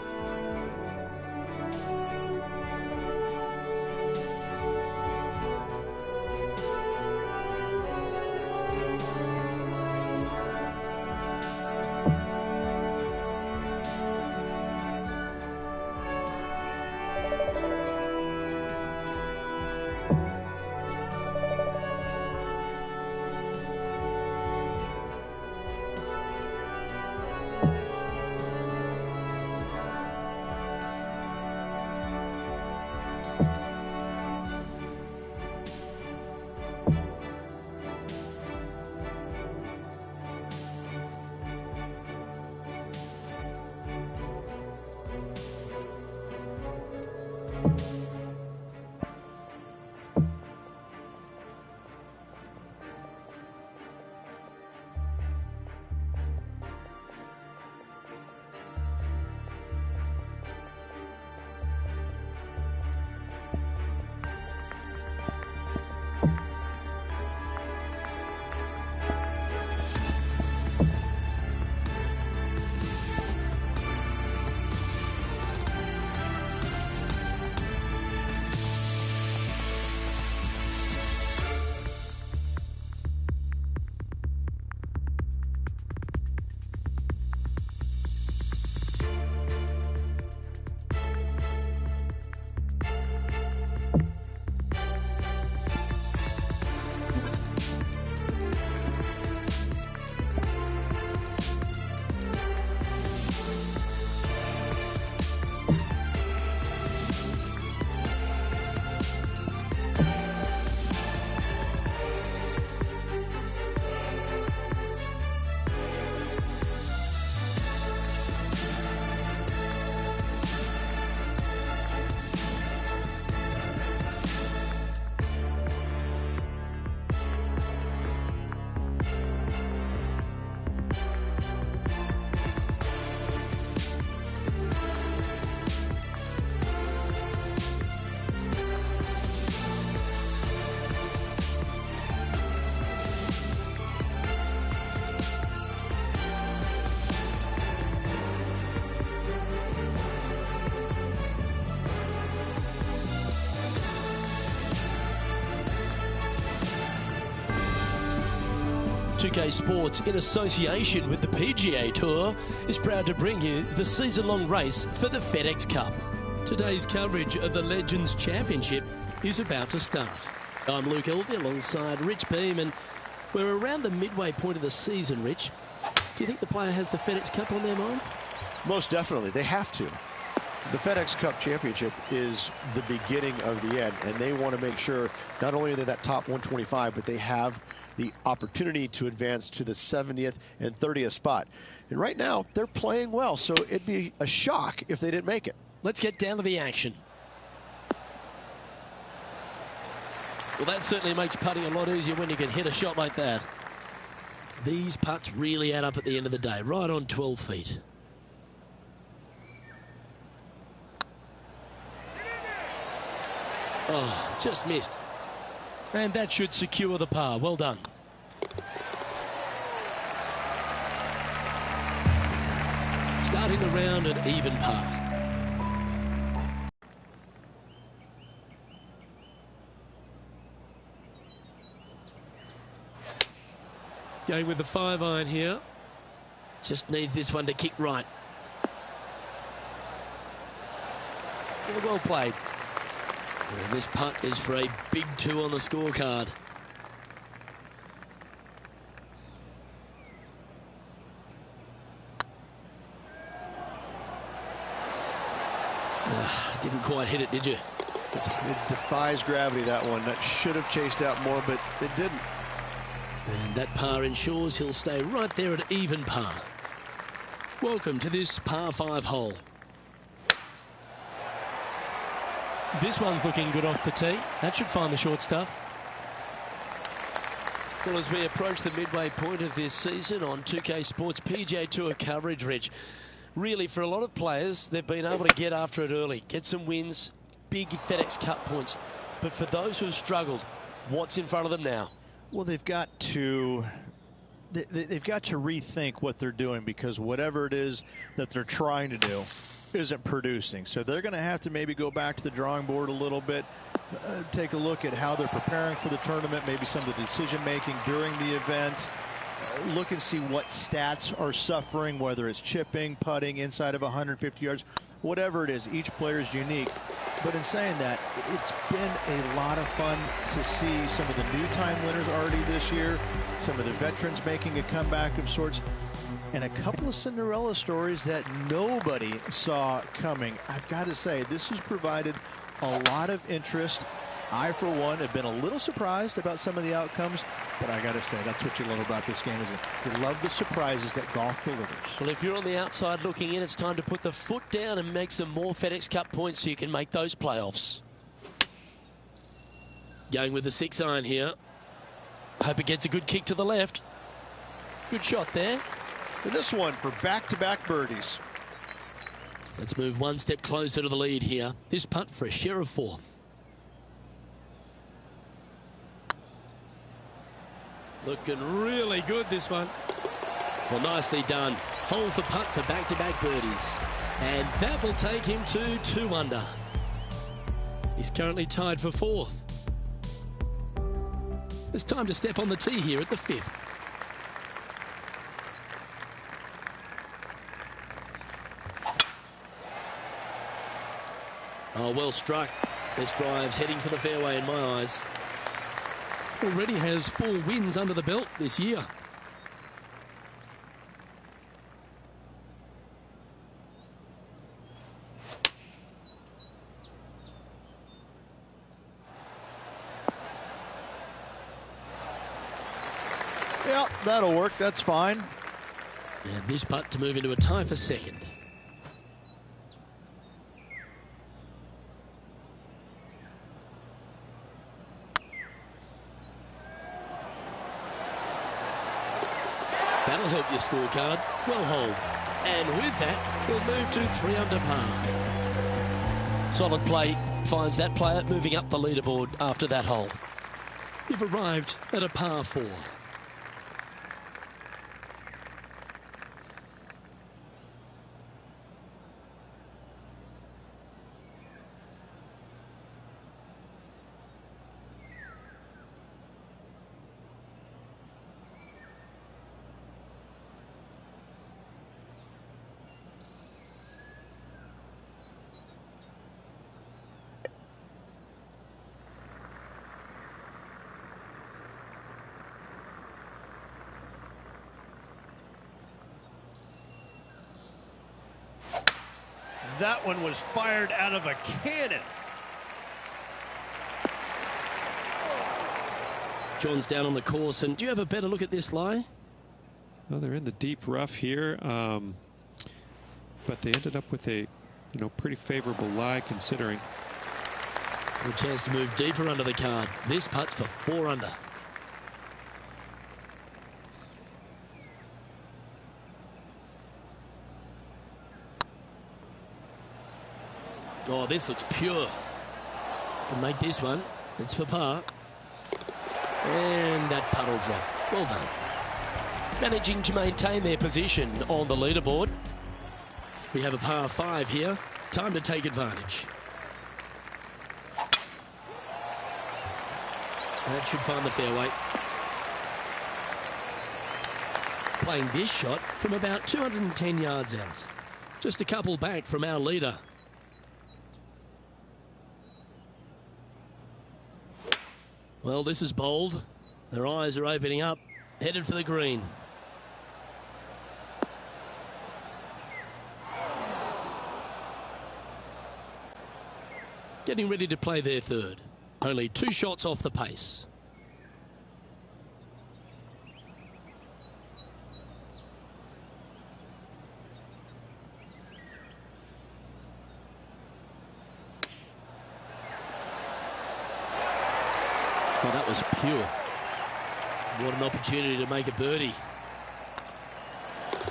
2K Sports, in association with the PGA Tour, is proud to bring you the season-long race for the FedEx Cup. Today's coverage of the Legends Championship is about to start. I'm Luke Elvey alongside Rich Beam, and we're around the midway point of the season, Rich. Do you think the player has the FedEx Cup on their mind? Most definitely. They have to. The FedEx Cup Championship is the beginning of the end, and they want to make sure not only are they that top 125, but they have the opportunity to advance to the 70th and 30th spot. And right now, they're playing well, so it'd be a shock if they didn't make it. Let's get down to the action. Well, that certainly makes putting a lot easier when you can hit a shot like that. These putts really add up at the end of the day, right on 12 feet. Oh, just missed. And that should secure the par. Well done. Starting the round at even par. Going with the 5-iron here. Just needs this one to kick right. Well played. And this putt is for a big 2 on the scorecard. Didn't quite hit it, did you? It defies gravity, that one. That should have chased out more, but it didn't. And that par ensures he'll stay right there at even par. Welcome to this par 5 hole. This one's looking good off the tee. That should find the short stuff. Well, as we approach the midway point of this season on 2K Sports PGA Tour coverage, Rich, really for a lot of players, they've been able to get after it early, get some wins, big FedEx Cup points. But for those who have struggled, what's in front of them now? Well, they've got to rethink what they're doing, because whatever it is that they're trying to do isn't producing. So they're going to have to maybe go back to the drawing board a little bit, take a look at how they're preparing for the tournament, maybe some of the decision making during the event, look and see what stats are suffering, whether it's chipping, putting inside of 150 yards, whatever it is. Each player is unique. But in saying that, it's been a lot of fun to see some of the new time winners already this year, some of the veterans making a comeback of sorts, and a couple of Cinderella stories that nobody saw coming. I've got to say, this has provided a lot of interest. I, for one, have been a little surprised about some of the outcomes, but I got to say, that's what you love about this game, isn't it? You love the surprises that golf delivers. Well, if you're on the outside looking in, it's time to put the foot down and make some more FedEx Cup points so you can make those playoffs. Going with the 6-iron here. Hope it gets a good kick to the left. Good shot there. And this one for back-to-back birdies. Let's move one step closer to the lead here. This putt for a share of 4th. Looking really good, this one. Well, nicely done. Holds the putt for back-to-back birdies. And that will take him to 2 under. He's currently tied for 4th. It's time to step on the tee here at the 5th. Oh, well struck. This drive's heading for the fairway in my eyes. Already has 4 wins under the belt this year. Yeah, that'll work. That's fine. And this putt to move into a tie for 2nd. That'll help your scorecard. Well hold. And with that, we'll move to 3 under par. Solid play finds that player moving up the leaderboard after that hole. You've arrived at a par 4. That one was fired out of a cannon. John's down on the course, and do you have a better look at this lie? Well, they're in the deep rough here, but they ended up with a, pretty favorable lie considering. A chance to move deeper under the card. This putt's for 4 under. Oh, this looks pure. Can make this one. It's for par. And that putt will drop. Well done. Managing to maintain their position on the leaderboard. We have a par 5 here. Time to take advantage. That should find the fairway. Playing this shot from about 210 yards out. Just a couple back from our leader. Well, this is bold. Their eyes are opening up. Headed for the green. Getting ready to play their third. Only 2 shots off the pace. Well, that was pure. What an opportunity to make a birdie.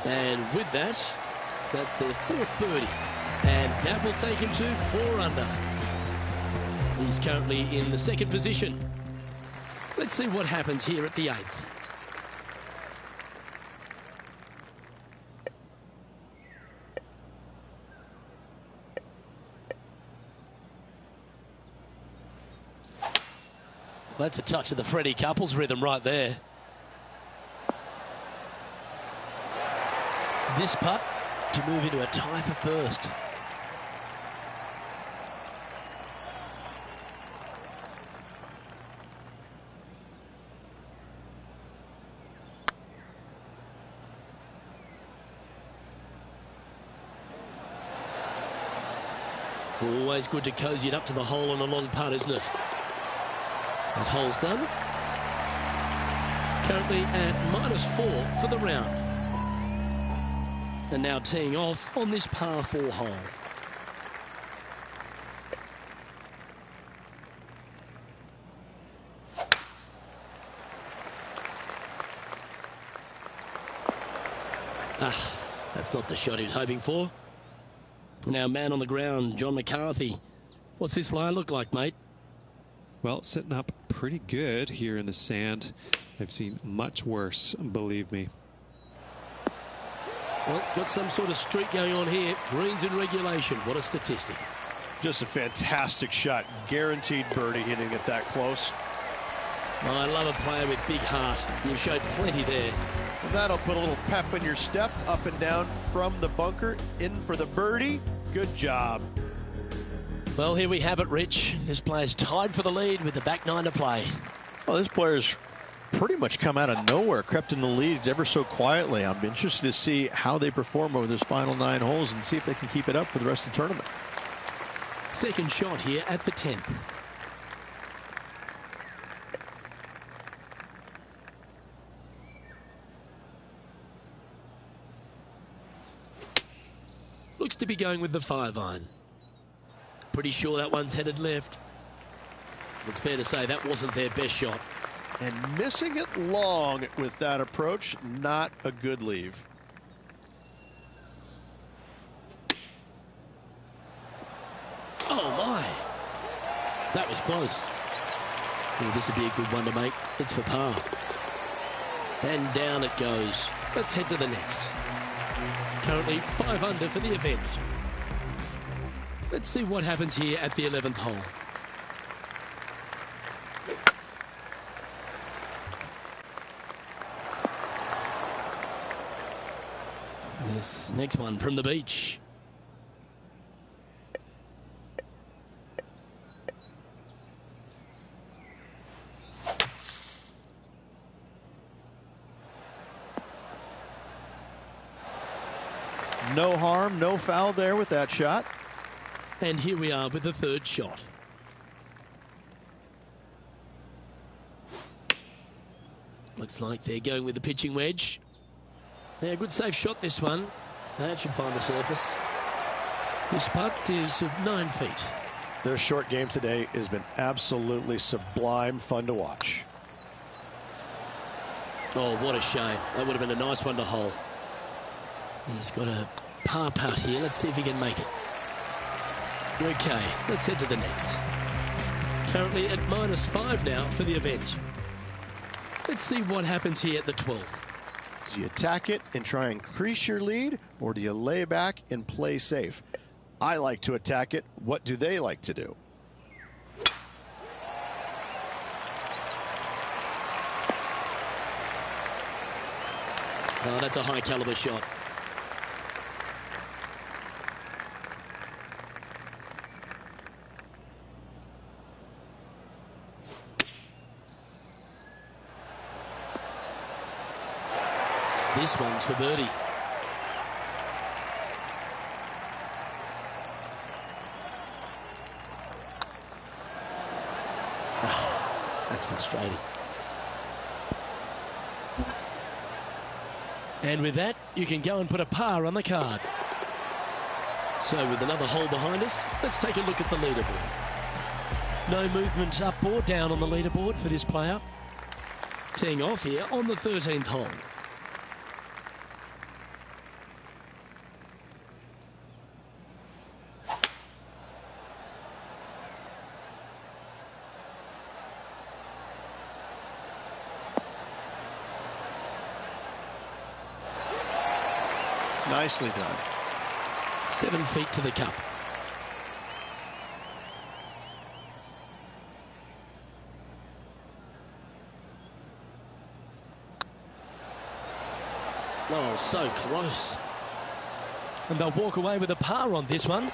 And with that, that's their 4th birdie. And that will take him to 4 under. He's currently in the 2nd position. Let's see what happens here at the 8th. Well, that's a touch of the Freddie Couples rhythm right there. This putt to move into a tie for first. It's always good to cozy it up to the hole on a long putt, isn't it? That hole's done. Currently at -4 for the round. And now teeing off on this par 4 hole. That's not the shot he was hoping for. Now man on the ground, John McCarthy. What's this lie look like, mate? Well, sitting up pretty good here in the sand. I've seen much worse, believe me. Well, got some sort of streak going on here. Greens in regulation. What a statistic. Just a fantastic shot. Guaranteed birdie hitting it that close. Oh, I love a player with big heart. You've showed plenty there. Well, that'll put a little pep in your step. Up and down from the bunker. In for the birdie. Good job. Well, here we have it, Rich. This player's tied for the lead with the back 9 to play. Well, this player's pretty much come out of nowhere, crept in the lead ever so quietly. I'm interested to see how they perform over this final 9 holes and see if they can keep it up for the rest of the tournament. Second shot here at the 10th. Looks to be going with the 5-iron. Pretty sure that one's headed left. It's fair to say that wasn't their best shot. And missing it long with that approach, not a good leave. Oh my. That was close. Oh, this would be a good one to make. It's for par. And down it goes. Let's head to the next. Currently 5 under for the event. Let's see what happens here at the 11th hole. This next one from the beach. no harm, no foul there with that shot. And here we are with the third shot. Looks like they're going with the pitching wedge. Yeah, good safe shot, this one. That should find the surface. This putt is of 9 feet. Their short game today has been absolutely sublime fun to watch. Oh, what a shame. That would have been a nice one to hole. He's got a par putt here. Let's see if he can make it. Okay, let's head to the next. Currently at -5 now for the event. Let's see what happens here at the 12th. Do you attack it and try and increase your lead, or do you lay back and play safe? I like to attack it. What do they like to do? Oh, that's a high caliber shot. This one's for birdie. Oh, that's frustrating. And with that, you can go and put a par on the card. So with another hole behind us, let's take a look at the leaderboard. No movement up or down on the leaderboard for this player. Teeing off here on the 13th hole. Nicely done. 7 feet to the cup. Oh, so close. And they'll walk away with a par on this one.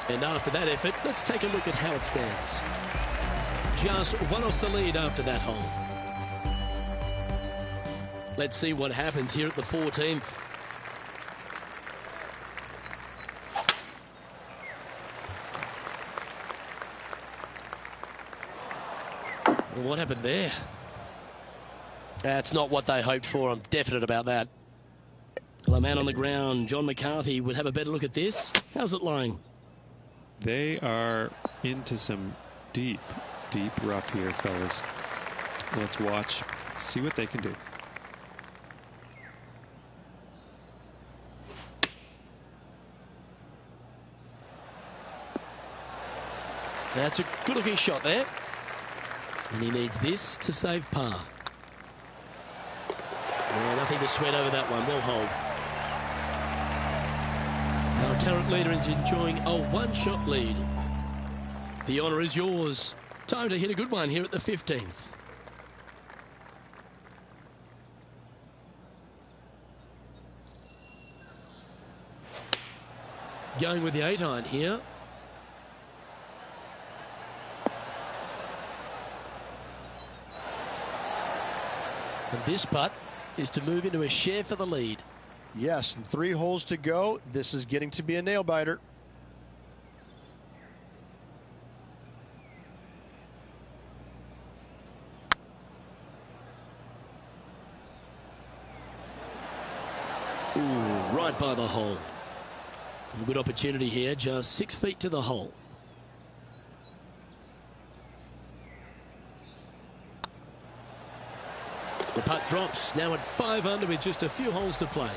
And after that effort, let's take a look at how it stands. Just one off the lead after that hole. Let's see what happens here at the 14th. What happened there? That's not what they hoped for. I'm definite about that. Well, a man on the ground, John McCarthy, would have a better look at this. How's it lying? They are into some deep, deep rough here, fellas. Let's watch, see what they can do. That's a good-looking shot there. And he needs this to save par. Yeah, nothing to sweat over that one. Well hold. Our current leader is enjoying a one-shot lead. The honour is yours. Time to hit a good one here at the 15th. Going with the 8-iron here. And this putt is to move into a share for the lead. Yes, and 3 holes to go. This is getting to be a nail-biter. Ooh, right by the hole. A good opportunity here, just 6 feet to the hole. The putt drops, now at 5 under with just a few holes to play.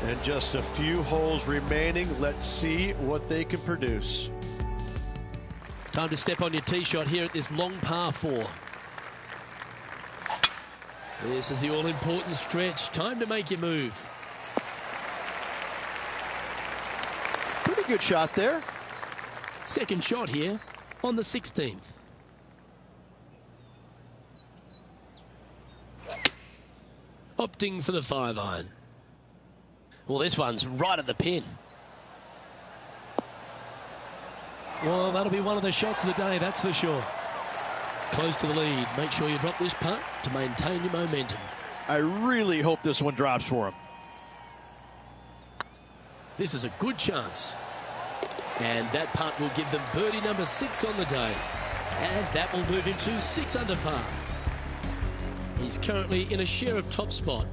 And just a few holes remaining. Let's see what they can produce. Time to step on your tee shot here at this long par 4. This is the all-important stretch. Time to make your move. Pretty good shot there. Second shot here on the 16th. Opting for the 5-iron. Well, this one's right at the pin. Well, that'll be one of the shots of the day, that's for sure. Close to the lead. Make sure you drop this putt to maintain your momentum. I really hope this one drops for him. This is a good chance. And that putt will give them birdie number 6 on the day. And that will move him to 6 under par. He's currently in a share of top spot.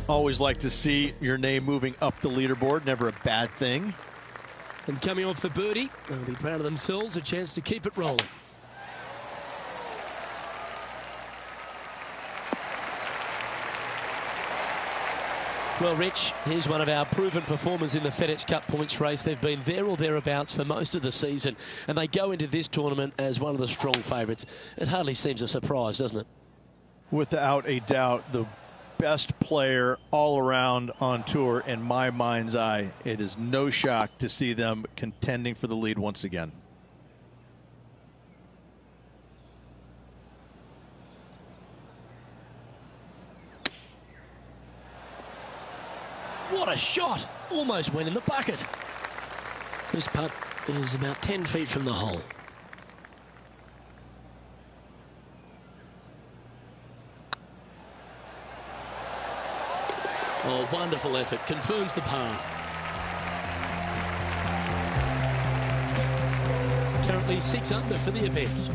Always like to see your name moving up the leaderboard. Never a bad thing. And coming off for birdie, they'll be proud of themselves, a chance to keep it rolling. Well, Rich, here's one of our proven performers in the FedEx Cup points race. They've been there or thereabouts for most of the season, and they go into this tournament as one of the strong favourites. It hardly seems a surprise, doesn't it? Without a doubt, the best player all around on tour in my mind's eye. It is no shock to see them contending for the lead once again. What a shot! Almost went in the bucket. This putt is about 10 feet from the hole. Oh, wonderful effort. Confirms the par. Currently 6 under for the event.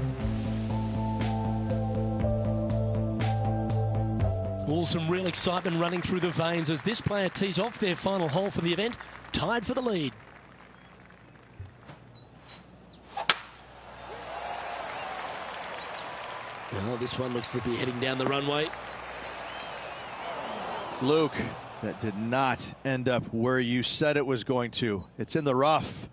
All some real excitement running through the veins as this player tees off their final hole for the event, tied for the lead. Well, this one looks to be heading down the runway. Luke, that did not end up where you said it was going to. It's in the rough.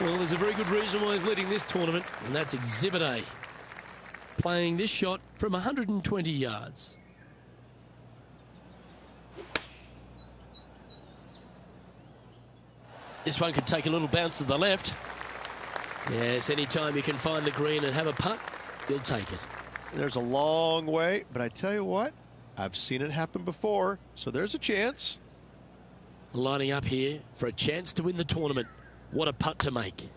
Well, there's a very good reason why he's leading this tournament, and that's Exhibit A. Playing this shot from 120 yards. This one could take a little bounce to the left. Yes, anytime you can find the green and have a putt, you'll take it. There's a long way, but I tell you what, I've seen it happen before, so there's a chance. Lining up here for a chance to win the tournament. What a putt to make.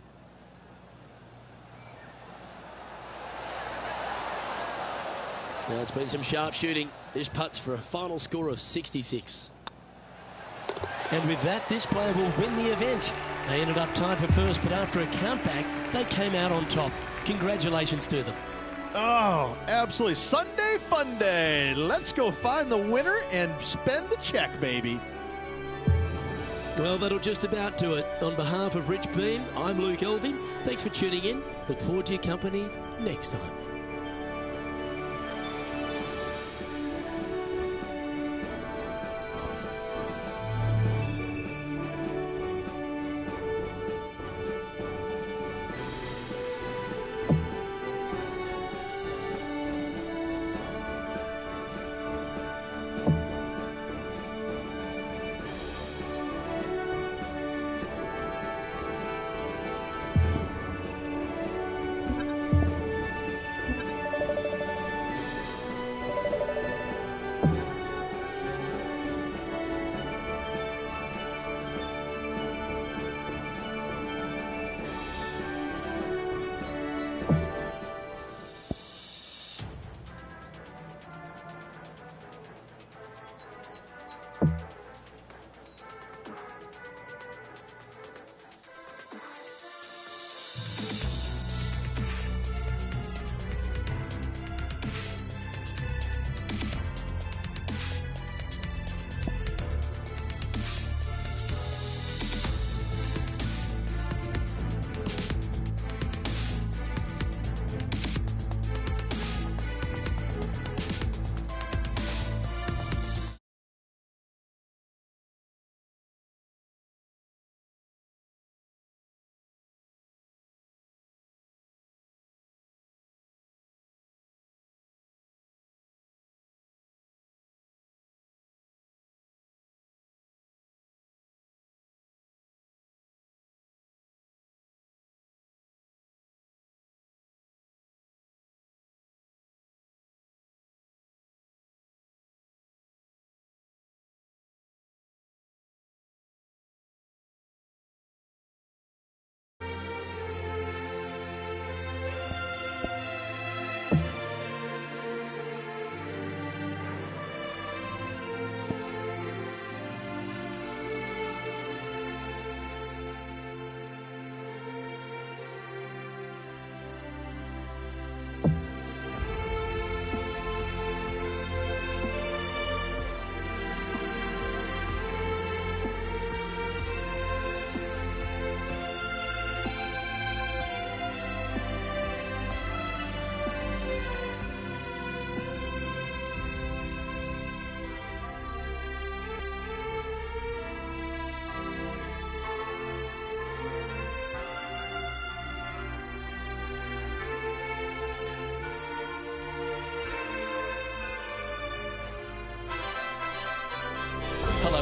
Now it's been some sharp shooting. This putt's for a final score of 66. And with that, this player will win the event. They ended up tied for first, but after a countback, they came out on top. Congratulations to them. Oh, absolutely. Sunday fun day. Let's go find the winner and spend the check, baby. Well, that'll just about do it. On behalf of Rich Beam, I'm Luke Elving. Thanks for tuning in. Look forward to your company next time.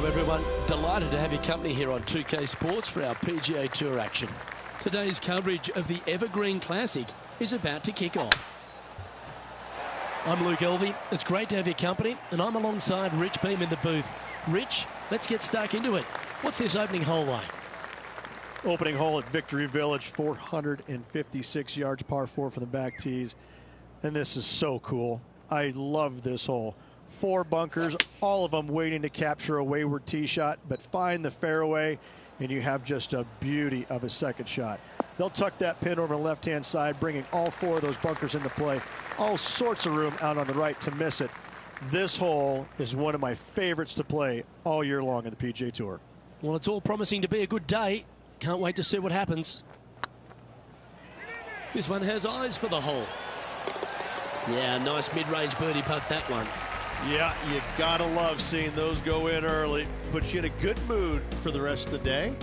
Hello everyone, delighted to have your company here on 2K Sports for our PGA Tour action. Today's coverage of the Evergreen Classic is about to kick off. I'm Luke Elvey, it's great to have your company, and I'm alongside Rich Beam in the booth. Rich, let's get stuck into it. What's this opening hole like? Opening hole at Victory Village, 456 yards, par 4 for the back tees. And this is so cool. I love this hole. 4 bunkers, all of them waiting to capture a wayward tee shot, but find the fairway, and you have just a beauty of a second shot. They'll tuck that pin over the left-hand side, bringing all 4 of those bunkers into play. All sorts of room out on the right to miss it. This hole is one of my favorites to play all year long in the PGA Tour. Well, it's all promising to be a good day. Can't wait to see what happens. This one has eyes for the hole. Yeah, nice mid-range birdie putt, that one. Yeah, you gotta love seeing those go in early. Puts you in a good mood for the rest of the day.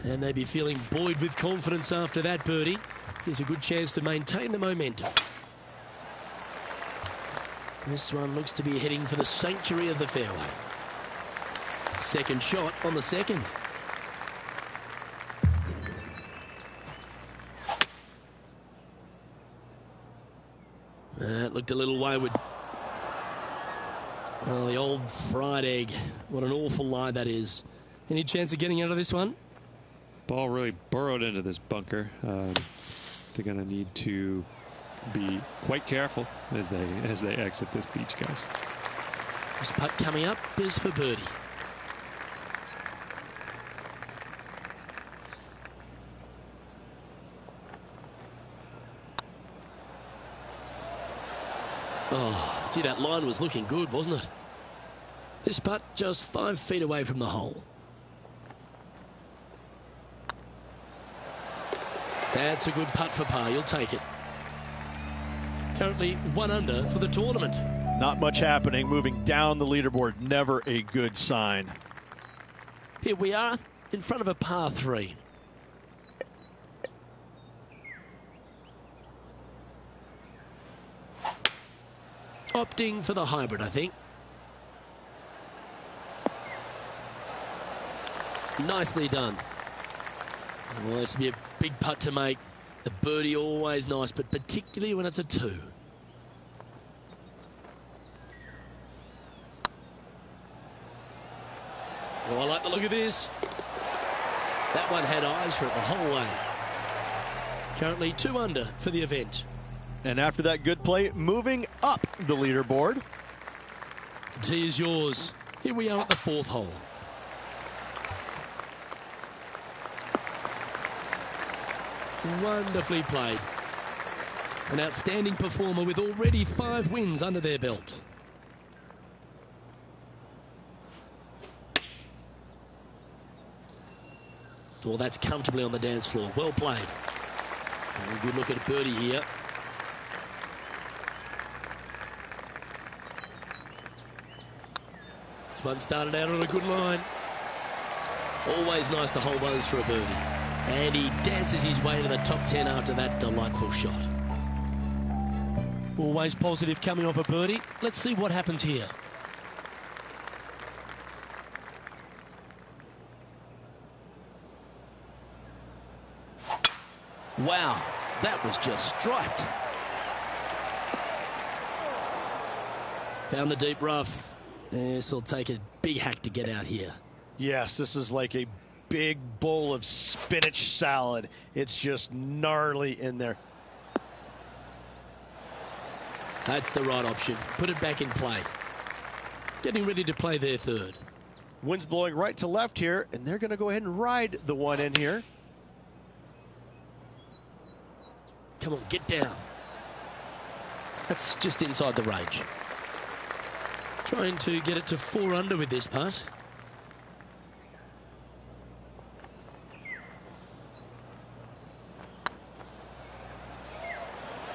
And they'd be feeling buoyed with confidence after that birdie. Here's a good chance to maintain the momentum. This one looks to be heading for the sanctuary of the fairway. Second shot on the second. That looked a little wayward. Oh, the old fried egg. What an awful lie that is. Any chance of getting out of this one? Ball really burrowed into this bunker. They're going to need to be quite careful as they exit this beach, guys. This putt coming up is for birdie. Oh, gee, that line was looking good, wasn't it? This putt just 5 feet away from the hole. That's a good putt for par. You'll take it. Currently 1 under for the tournament. Not much happening. Moving down the leaderboard, never a good sign. Here we are in front of a par 3. Opting for the hybrid, I think. Nicely done. Well, this will be a big putt to make. A birdie always nice, but particularly when it's a 2. Oh, I like the look of this. That one had eyes for it the whole way. Currently 2 under for the event. And after that good play, moving up the leaderboard. The tee is yours. Here we are at the 4th hole. Wonderfully played. An outstanding performer with already 5 wins under their belt. Well, that's comfortably on the dance floor. Well played. And a good look at a birdie here. This one started out on a good line. Always nice to hold those for a birdie. And he dances his way to the top 10 after that delightful shot. Always positive coming off a birdie. Let's see what happens here. Wow, that was just striped. Found the deep rough. This will take a big hack to get out here. Yes, this is like a big bowl of spinach salad. It's just gnarly in there. That's the right option. Put it back in play. Getting ready to play their 3rd. Wind's blowing right to left here, and they're going to go ahead and ride the one in here. Come on, get down. That's just inside the range. Trying to get it to 4 under with this putt.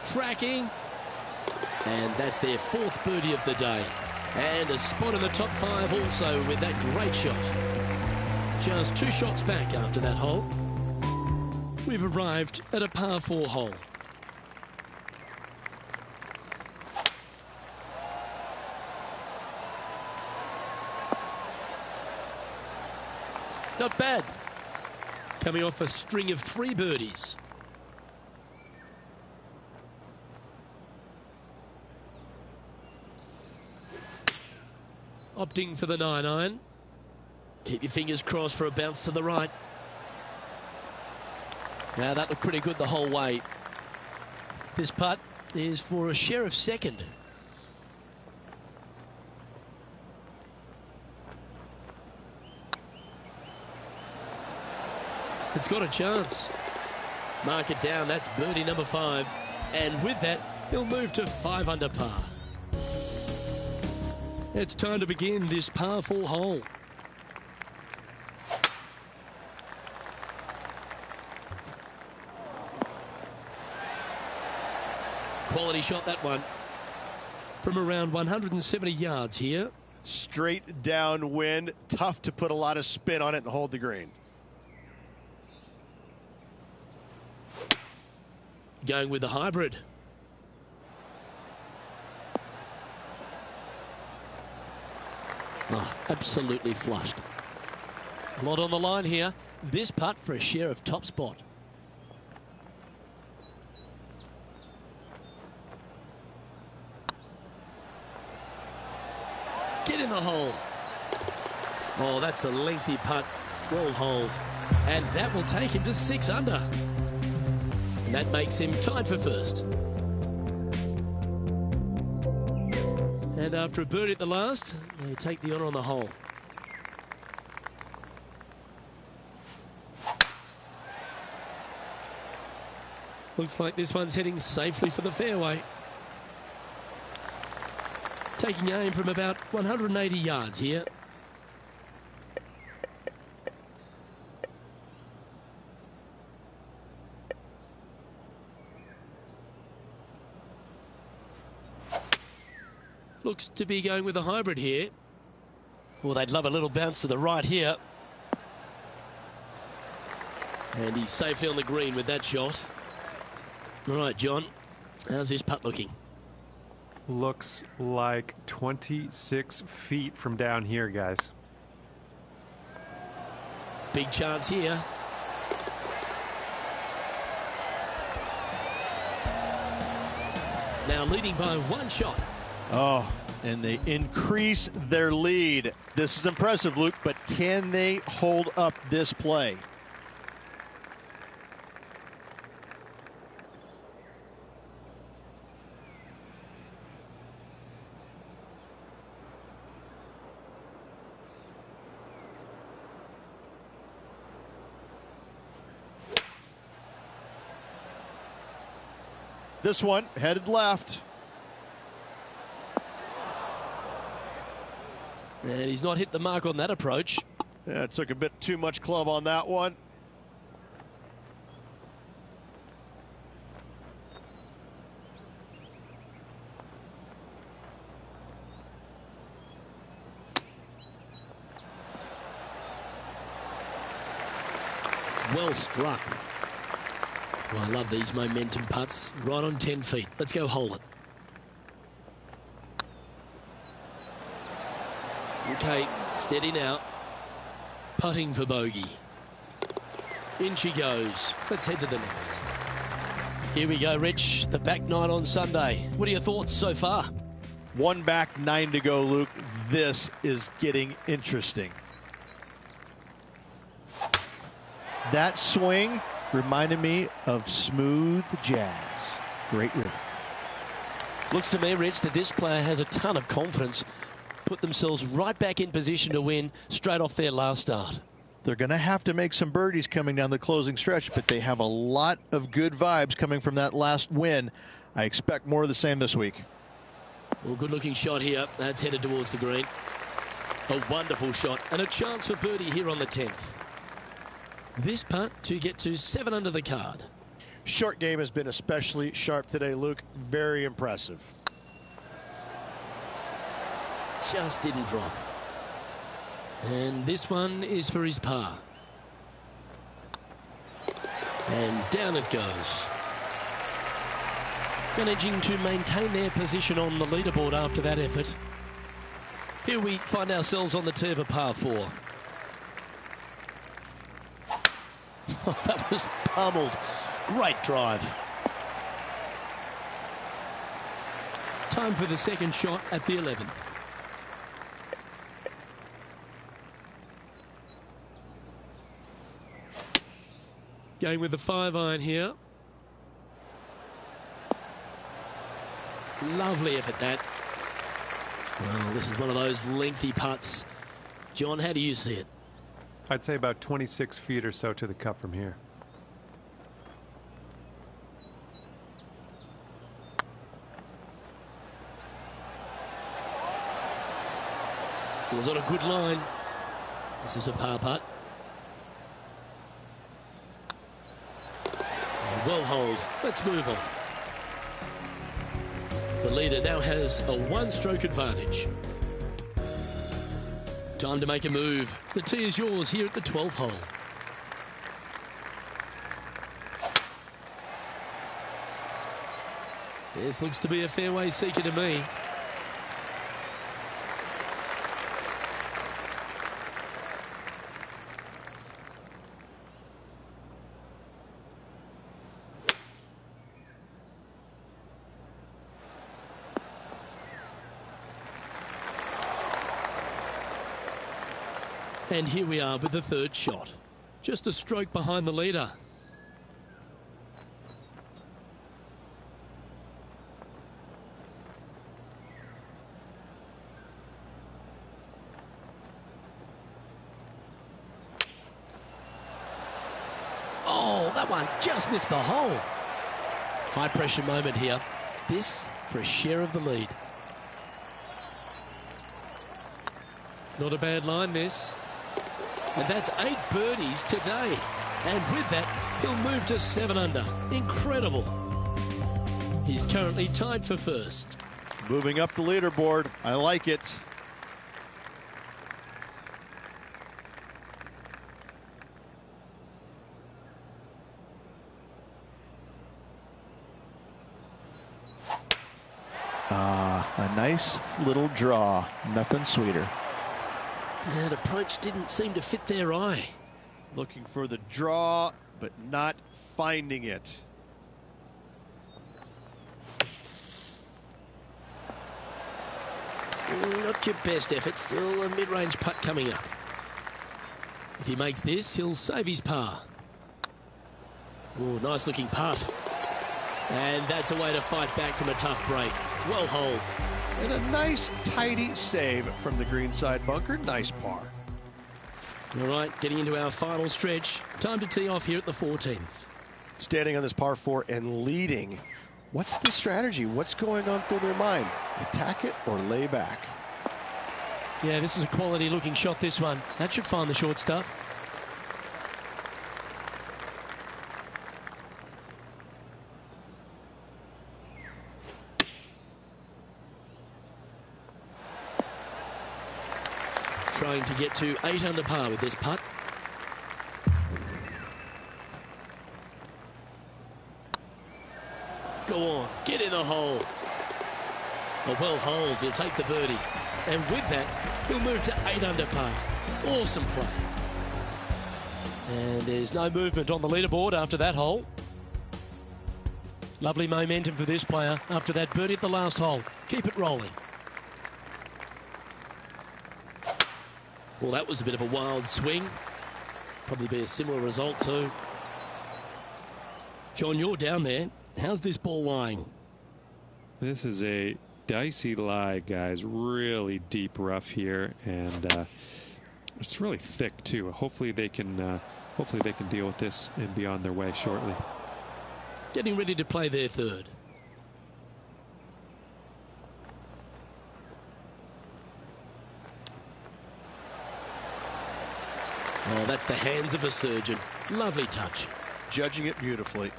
Tracking. And that's their 4th birdie of the day. And a spot in the top 5 also with that great shot. Just 2 shots back after that hole. We've arrived at a par 4 hole. Not bad. Coming off a string of 3 birdies. Opting for the 9-iron. Keep your fingers crossed for a bounce to the right. Now that looked pretty good the whole way. This putt is for a share of second. It's got a chance. Mark it down. That's birdie number 5. And with that, he'll move to 5 under par. It's time to begin this par 4 hole. Quality shot, that one. From around 170 yards here. Straight downwind. Tough to put a lot of spin on it and hold the green. Going with the hybrid. Oh, absolutely flushed. A lot on the line here. This putt for a share of top spot. Get in the hole. Oh, that's a lengthy putt. Well holed. And that will take him to 6 under. And that makes him tied for first. And after a birdie at the last, they take the honour on the hole. Looks like this one's heading safely for the fairway. Taking aim from about 180 yards here. Looks to be going with a hybrid here. Well, they'd love a little bounce to the right here. And he's safely on the green with that shot. All right, John, how's this putt looking? Looks like 26 feet from down here, guys. Big chance here. Now leading by 1 shot. Oh, and they increase their lead. This is impressive, Luke, but can they hold up this play? This one headed left. And he's not hit the mark on that approach. Yeah, it took a bit too much club on that one. Well struck. Well, I love these momentum putts. Right on 10 feet. Let's go hole it. Okay, steady now. Putting for bogey. In she goes. Let's head to the next. Here we go, Rich. The back 9 on Sunday. What are your thoughts so far? 1 back, 9 to go, Luke. This is getting interesting. That swing reminded me of smooth jazz. Great rhythm. Looks to me, Rich, that this player has a ton of confidence. Put themselves right back in position to win straight off their last start. They're going to have to make some birdies coming down the closing stretch, but they have a lot of good vibes coming from that last win. I expect more of the same this week. Well, good looking shot here. That's headed towards the green. A wonderful shot and a chance for birdie here on the 10th. This putt to get to 7 under the card. Short game has been especially sharp today, Luke. Very impressive. Just didn't drop. And this one is for his par. And down it goes. Managing to maintain their position on the leaderboard after that effort. Here we find ourselves on the tee of a par 4. That was pummeled. Great drive. Time for the second shot at the 11th. Going with the 5-iron here. Lovely effort, that. Well, this is one of those lengthy putts. John, how do you see it? I'd say about 26 feet or so to the cup from here. It was on a good line. This is a par putt. And well hold. Let's move on. The leader now has a one-stroke advantage. Time to make a move. The tee is yours here at the 12th hole. This looks to be a fairway seeker to me. And here we are with the third shot. Just a stroke behind the leader. Oh, that one just missed the hole. High pressure moment here. This for a share of the lead. Not a bad line, this. And that's 8 birdies today. And with that, he'll move to 7 under. Incredible. He's currently tied for first. Moving up the leaderboard. I like it. A nice little draw. Nothing sweeter. That approach didn't seem to fit their eye. Looking for the draw, but not finding it. Not your best effort. Still a mid-range putt coming up. If he makes this, he'll save his par. Oh, nice looking putt. And that's a way to fight back from a tough break. Well holed. And a nice, tidy save from the greenside bunker. Nice par. All right, getting into our final stretch. Time to tee off here at the 14th. Standing on this par 4 and leading. What's the strategy? What's going on through their mind? Attack it or lay back? Yeah, this is a quality looking shot, this one. That should find the short stuff. Trying to get to 8 under par with this putt. Go on, get in the hole. A well hold, he'll take the birdie. And with that, he'll move to 8 under par. Awesome play. And there's no movement on the leaderboard after that hole. Lovely momentum for this player after that birdie at the last hole. Keep it rolling. Well, that was a bit of a wild swing. Probably be a similar result too. John, you're down there. How's this ball lying? This is a dicey lie, guys. Really deep rough here, and it's really thick too. Hopefully they can deal with this and be on their way shortly. Getting ready to play their third. Oh, that's the hands of a surgeon. Lovely touch. Judging it beautifully.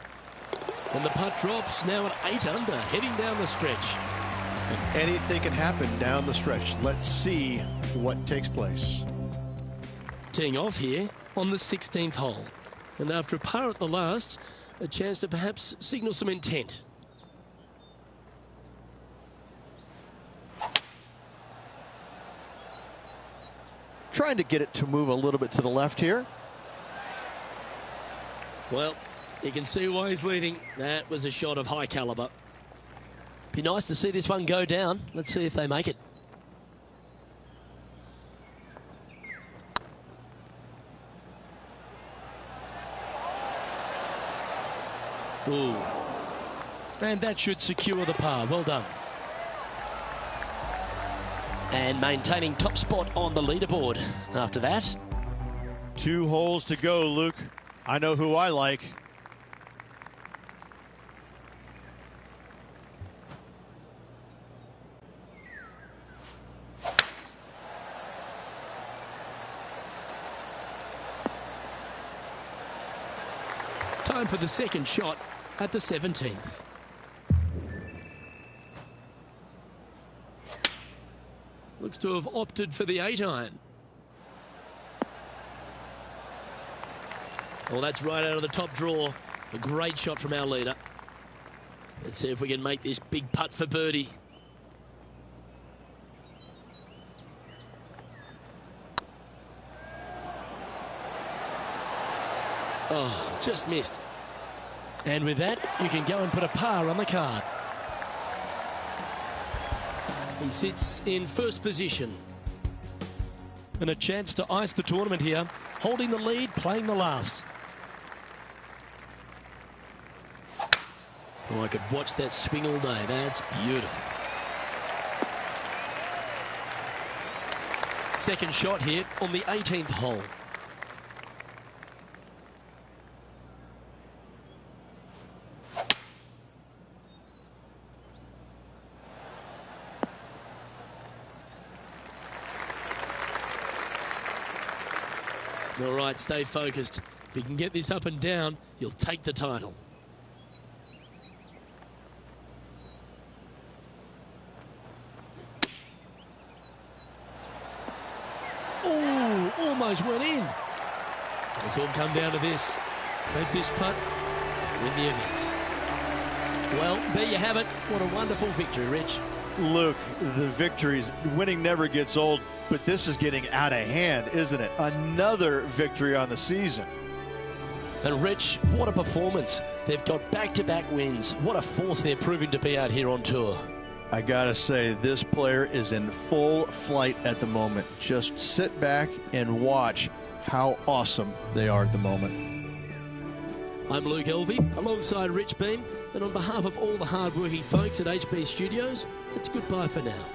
And the putt drops now at 8 under, heading down the stretch. And anything can happen down the stretch. Let's see what takes place. Teeing off here on the 16th hole. And after a par at the last, a chance to perhaps signal some intent. Trying to get it to move a little bit to the left here. Well, you can see why he's leading. That was a shot of high caliber. Be nice to see this one go down. Let's see if they make it. Ooh. And that should secure the par. Well done. And maintaining top spot on the leaderboard after that. 2 holes to go, Luke. I know who I like. Time for the second shot at the 17th. Looks to have opted for the 8-iron. Well, that's right out of the top draw. A great shot from our leader. Let's see if we can make this big putt for birdie. Oh, just missed. And with that, you can go and put a par on the card. He sits in first position. And a chance to ice the tournament here. Holding the lead, playing the last. Oh, I could watch that swing all day. That's beautiful. Second shot here on the 18th hole. All right, stay focused. If you can get this up and down, you'll take the title. Oh, almost went in. It's all come down to this. Make this putt, win the event. Well, there you have it. What a wonderful victory, Rich. Luke, the victories, winning never gets old, but this is getting out of hand, isn't it? Another victory on the season. And Rich, what a performance. They've got back-to-back wins. What a force they're proving to be out here on tour. I gotta say, this player is in full flight at the moment. Just sit back and watch how awesome they are at the moment. I'm Luke Elvey, alongside Rich Beam, and on behalf of all the hard-working folks at HB Studios, it's goodbye for now.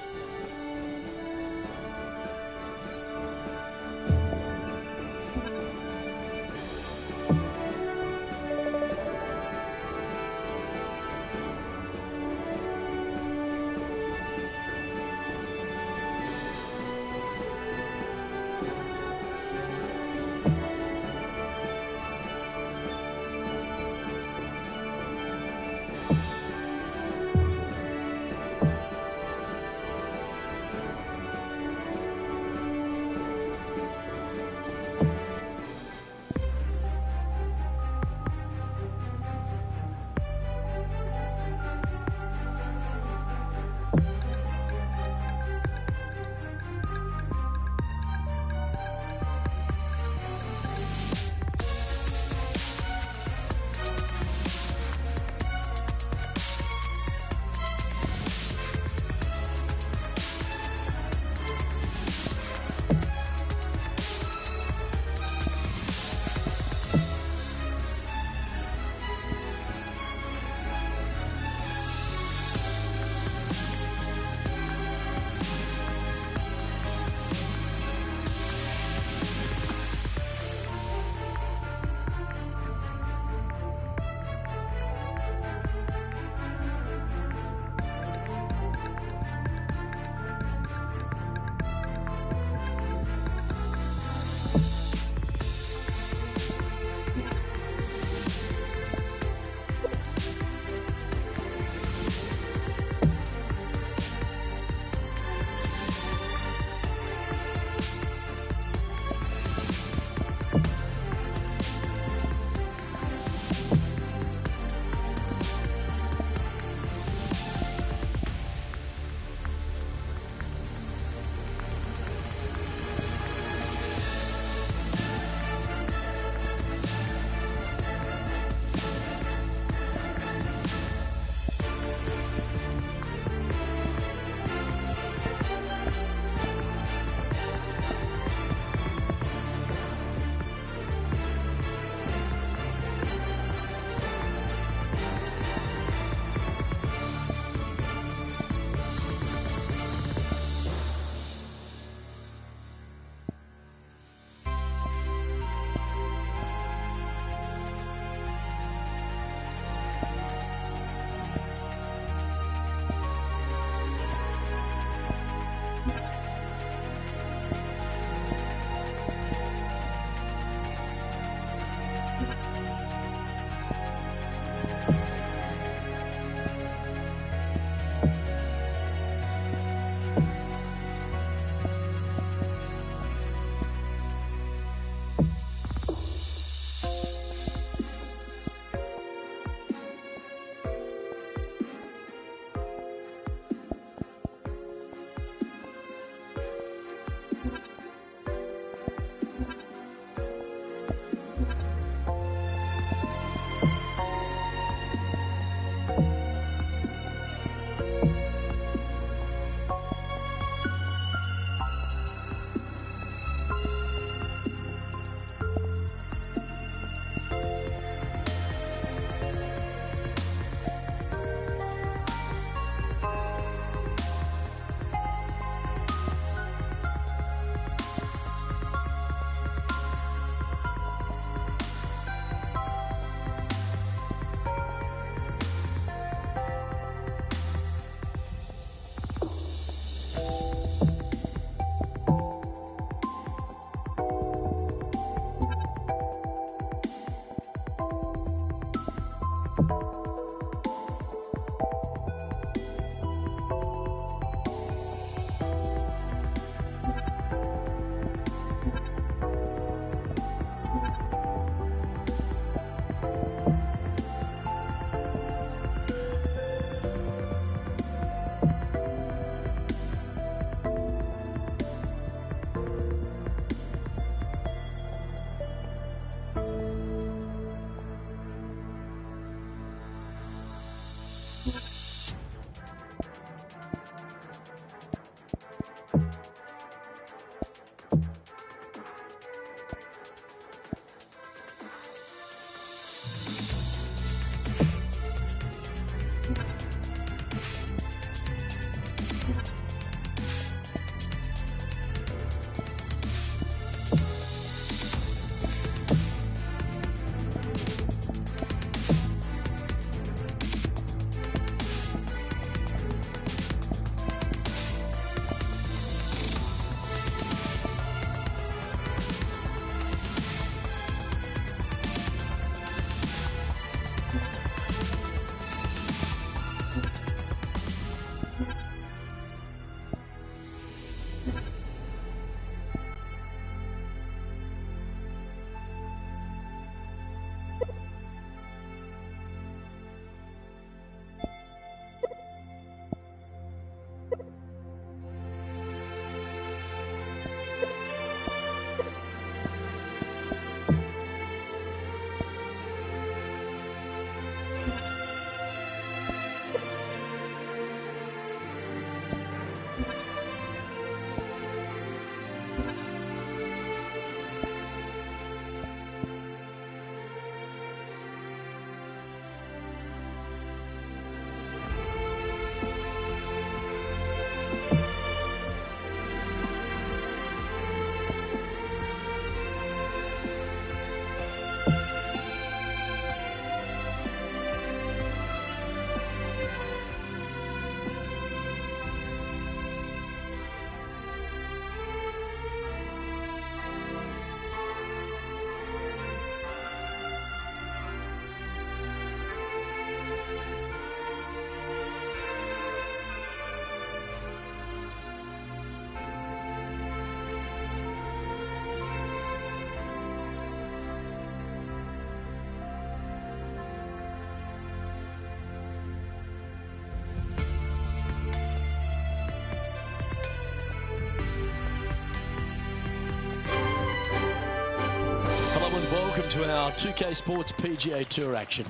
welcome to our 2K Sports PGA Tour action.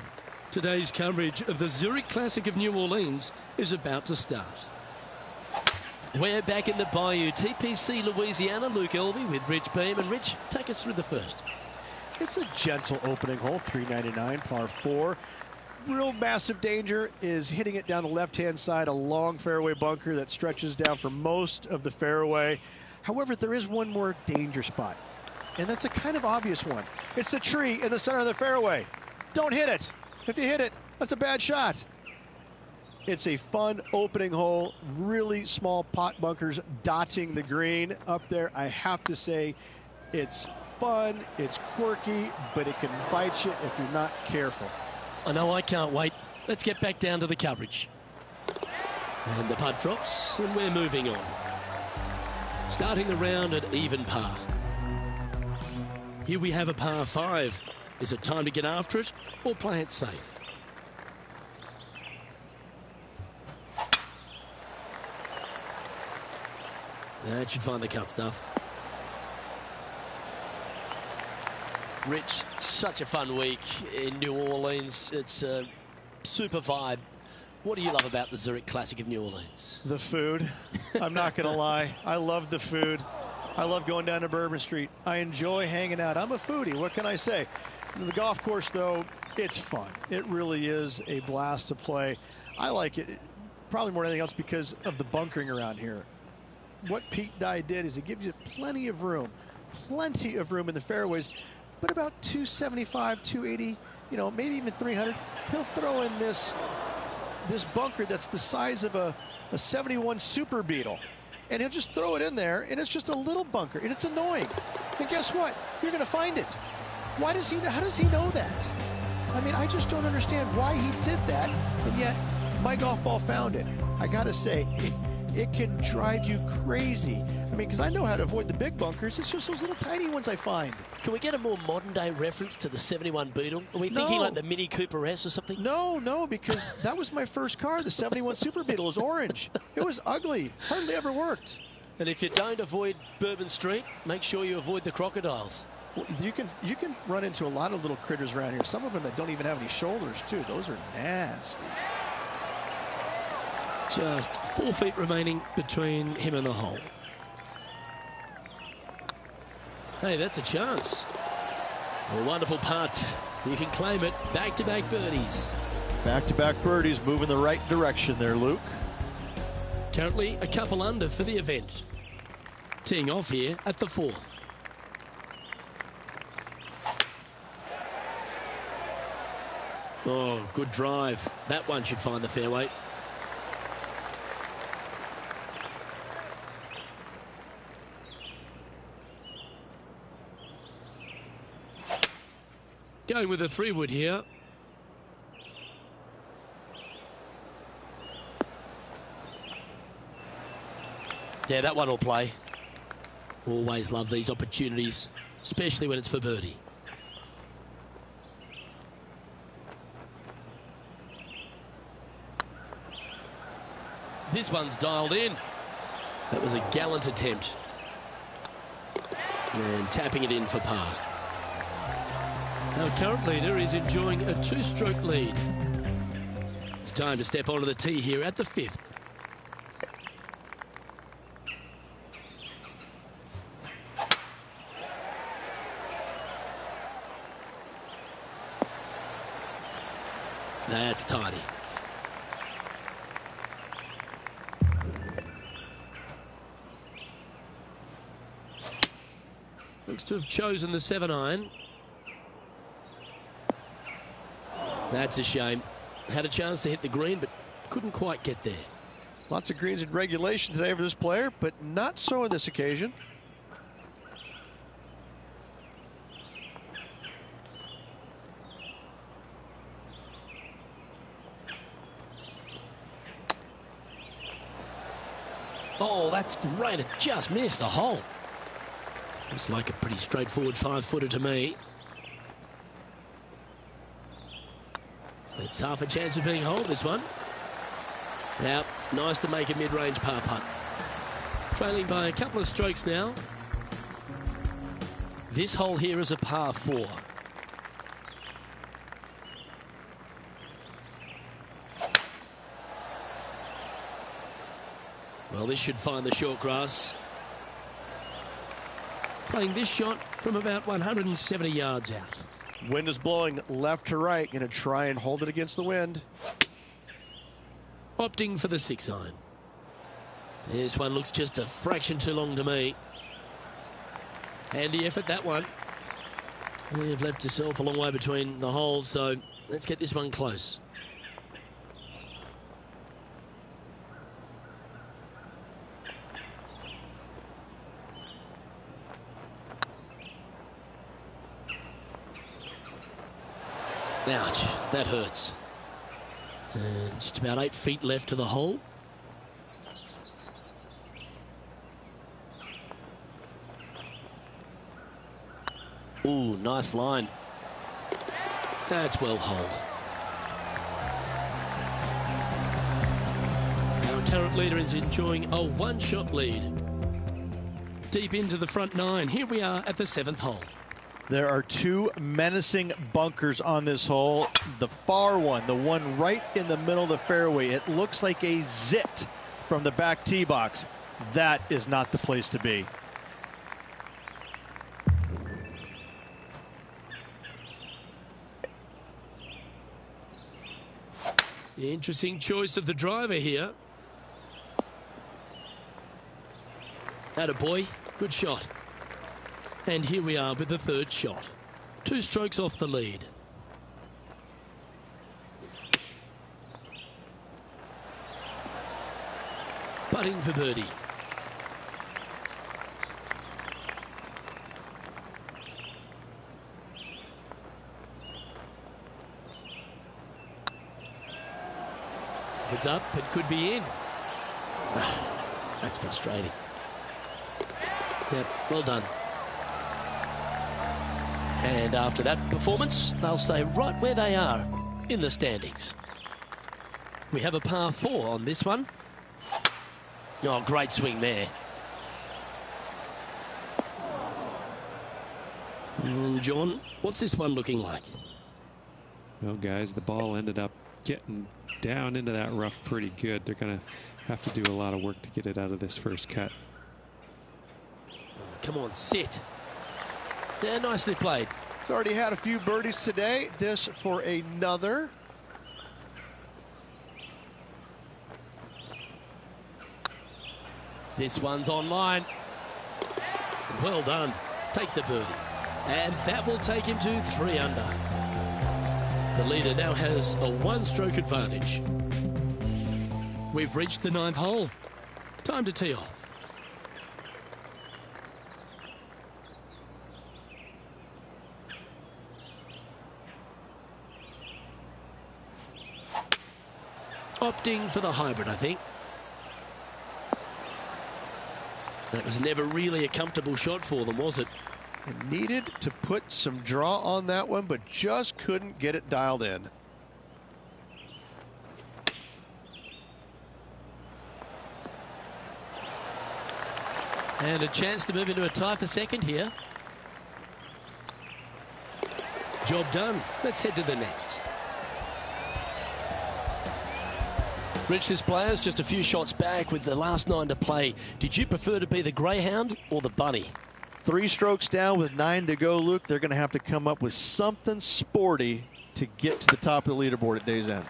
Today's coverage of the Zurich Classic of New Orleans is about to start. We're back in the Bayou, TPC, Louisiana. Luke Elvey with Rich Beam. And Rich, take us through the first. It's a gentle opening hole, 399, par 4. Real massive danger is hitting it down the left-hand side, a long fairway bunker that stretches down for most of the fairway. However, there is one more danger spot, and that's a kind of obvious one. It's the tree in the center of the fairway. Don't hit it. If you hit it, that's a bad shot. It's a fun opening hole, really small pot bunkers dotting the green up there. I have to say, it's fun, it's quirky, but it can bite you if you're not careful. I know, I can't wait. Let's get back down to the coverage. And the putt drops, and we're moving on. Starting the round at even par. Here we have a par 5. Is it time to get after it or play it safe? That should find the cut stuff. Rich, such a fun week in New Orleans. It's a super vibe. What do you love about the Zurich Classic of New Orleans? The food. I'm not going to lie. I love the food. I love going down to Bourbon Street. I enjoy hanging out. I'm a foodie. What can I say? The golf course, though, it's fun. It really is a blast to play. I like it probably more than anything else because of the bunkering around here. What Pete Dye did is he gives you plenty of room in the fairways, but about 275, 280, you know, maybe even 300. He'll throw in this bunker that's the size of a 71 Super Beetle, and he'll just throw it in there, and it's just a little bunker, and it's annoying. And guess what? You're going to find it. How does he know that? I mean, I just don't understand why he did that, and yet my golf ball found it. I got to say, it can drive you crazy. I mean, because I know how to avoid the big bunkers. It's just those little tiny ones I find. Can we get a more modern-day reference to the 71 Beetle? Are we thinking like the Mini Cooper S or something? No, because that was my first car. The 71 Super Beetle is orange. It was ugly. Hardly ever worked. And if you don't avoid Bourbon Street, make sure you avoid the crocodiles. Well, you can run into a lot of little critters around here. Some of them that don't even have any shoulders, too. Those are nasty. Just 4 feet remaining between him and the hole. Hey, that's a chance. A wonderful putt. You can claim it. Back-to-back birdies. Back-to-back birdies, moving the right direction there, Luke. Currently a couple under for the event. Teeing off here at the 4th. Oh, good drive. That one should find the fairway. Going with a 3-wood here. Yeah, that one will play. Always love these opportunities, especially when it's for birdie. This one's dialed in. That was a gallant attempt. And tapping it in for par. Our current leader is enjoying a 2-stroke lead. It's time to step onto the tee here at the 5th. That's tidy. Looks to have chosen the 7-iron. That's a shame. Had a chance to hit the green, but couldn't quite get there. Lots of greens in regulation today for this player, but not so on this occasion. Oh, that's great. It just missed the hole. Looks like a pretty straightforward 5-footer to me. It's half a chance of being holed, this one. Now, nice to make a mid-range par putt. Trailing by a couple of strokes now. This hole here is a par 4. Well, this should find the short grass. Playing this shot from about 170 yards out. Wind is blowing left to right. Going to try and hold it against the wind. Opting for the 6-iron. This one looks just a fraction too long to me. Handy effort, that one. You've left yourself a long way between the holes, so let's get this one close. Ouch, that hurts. And just about 8 feet left to the hole. Ooh, nice line. That's well holed. Our current leader is enjoying a one-shot lead. Deep into the front 9. Here we are at the 7th hole. There are 2 menacing bunkers on this hole. The far one, the one right in the middle of the fairway, it looks like a zit from the back tee box. That is not the place to be. Interesting choice of the driver here. Attaboy, good shot. And here we are with the 3rd shot. 2 strokes off the lead. Putting for birdie. If it's up, it could be in. That's frustrating. Yep, well done. And after that performance, they'll stay right where they are in the standings. We have a par 4 on this one. Oh, great swing there. John, what's this one looking like? Well, guys, the ball ended up getting down into that rough pretty good. They're going to have to do a lot of work to get it out of this first cut. Come on, sit. Yeah, nicely played. He's already had a few birdies today. This for another. This one's online. Well done. Take the birdie. And that will take him to 3 under. The leader now has a 1-stroke advantage. We've reached the 9th hole. Time to tee off. Opting for the hybrid, I think. That was never really a comfortable shot for them, was it? It needed to put some draw on that one, but just couldn't get it dialed in. And a chance to move into a tie for second here. Job done. Let's head to the next. Rich, this player's just a few shots back with the last 9 to play. Did you prefer to be the greyhound or the bunny? 3 strokes down with 9 to go, Luke. They're going to have to come up with something sporty to get to the top of the leaderboard at day's end.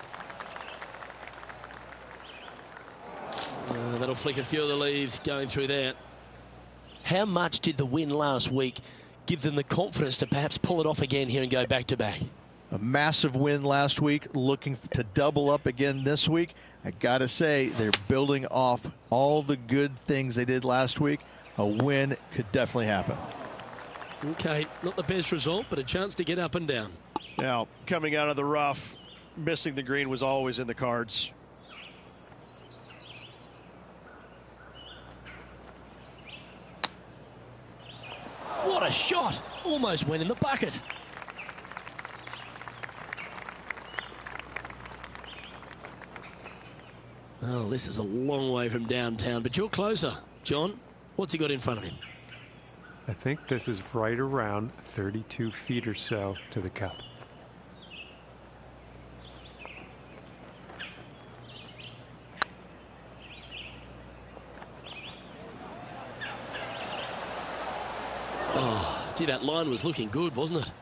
That'll flick a few of the leaves going through there. How much did the win last week give them the confidence to perhaps pull it off again here and go back-to-back? A massive win last week, looking to double up again this week. I got to say, they're building off all the good things they did last week. A win could definitely happen. Okay, not the best result, but a chance to get up and down. Now, coming out of the rough, missing the green was always in the cards. What a shot! Almost went in the bucket. Oh, this is a long way from downtown, but you're closer. John, what's he got in front of him? I think this is right around 32 feet or so to the cup. Oh, gee, that line was looking good, wasn't it?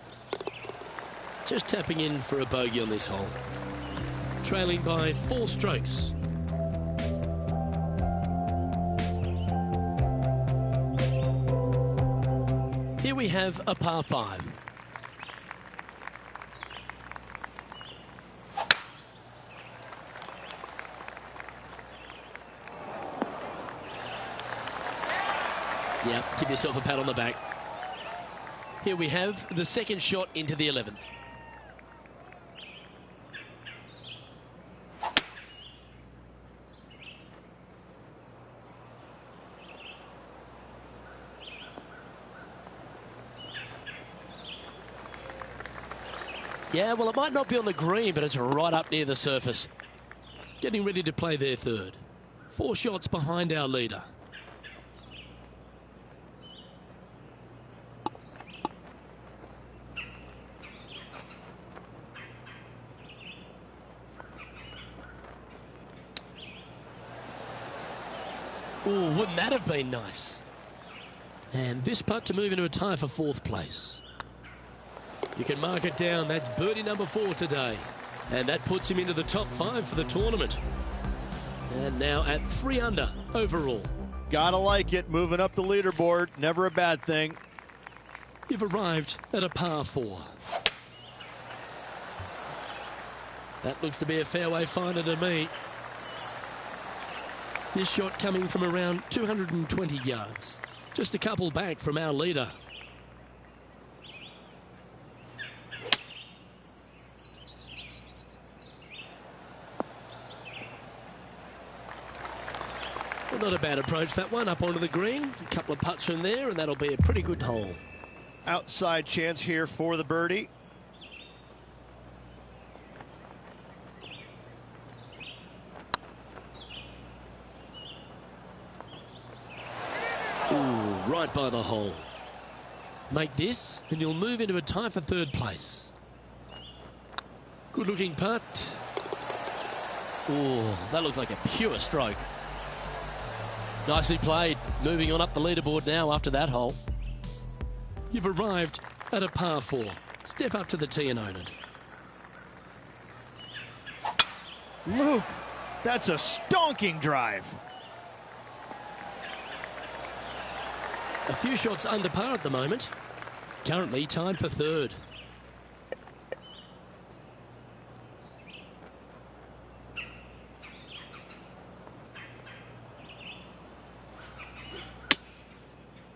Just tapping in for a bogey on this hole. Trailing by 4 strokes. Here we have a par 5. Yeah, give yourself a pat on the back. Here we have the second shot into the 11th. Yeah, well, it might not be on the green, but it's right up near the surface. Getting ready to play their third. 4 shots behind our leader. Oh, wouldn't that have been nice? And this putt to move into a tie for 4th place. You can mark it down. That's birdie number 4 today. And that puts him into the top 5 for the tournament. And now at 3 under overall. Gotta like it. Moving up the leaderboard. Never a bad thing. You've arrived at a par 4. That looks to be a fairway finder to me. This shot coming from around 220 yards. Just a couple back from our leader. Well, not a bad approach, that one, up onto the green. A couple of putts from there, and that'll be a pretty good hole. Outside chance here for the birdie. Ooh, right by the hole. Make this, and you'll move into a tie for 3rd place. Good looking putt. Oh, that looks like a pure stroke. Nicely played. Moving on up the leaderboard now after that hole. You've arrived at a par 4. Step up to the tee and own it. Luke, that's a stonking drive. A few shots under par at the moment. Currently tied for 3rd.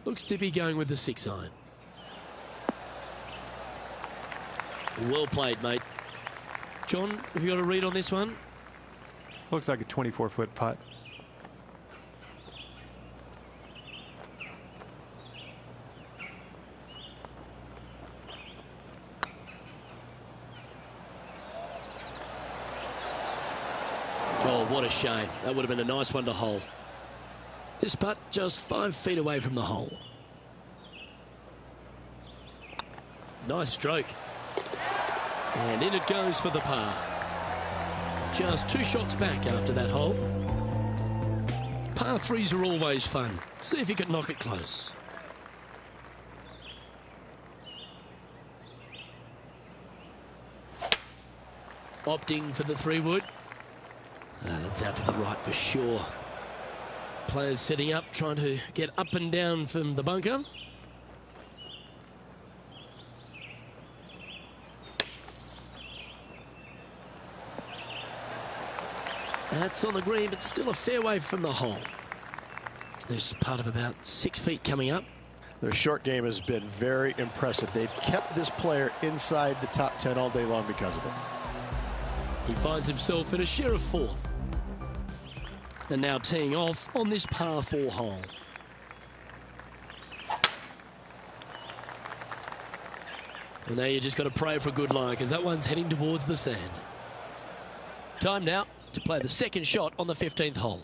Looks to be going with the 6 iron. Well played, mate. John, have you got a read on this one? Looks like a 24-foot putt. Oh, what a shame. That would have been a nice one to hole. This putt just 5 feet away from the hole. Nice stroke. And in it goes for the par. Just 2 shots back after that hole. Par 3s are always fun. See if you can knock it close. Opting for the 3-wood. That's out to the right for sure. Players setting up, trying to get up and down from the bunker. That's on the green, but still a fair way from the hole. There's part of about 6 feet coming up. Their short game has been very impressive. They've kept this player inside the top 10 all day long because of it. He finds himself in a share of 4th. And now teeing off on this par 4 hole. And now you just got to pray for good lie, because that one's heading towards the sand. Time now to play the second shot on the 15th hole.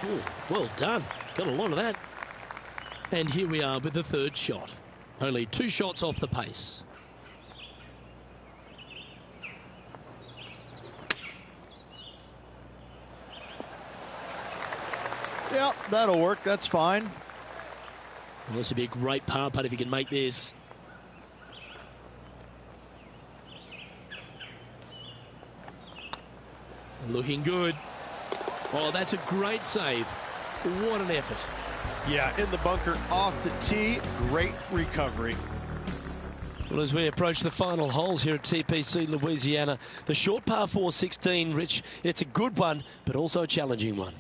Ooh, well done. Got a lot of that. And here we are with the 3rd shot. Only 2 shots off the pace. Yep, that'll work. That's fine. Well, this would be a great par putt if you can make this. Looking good. Oh, that's a great save. What an effort. Yeah, in the bunker off the tee. Great recovery. Well, as we approach the final holes here at TPC Louisiana, the short par 4 16, Rich, it's a good one, but also a challenging one.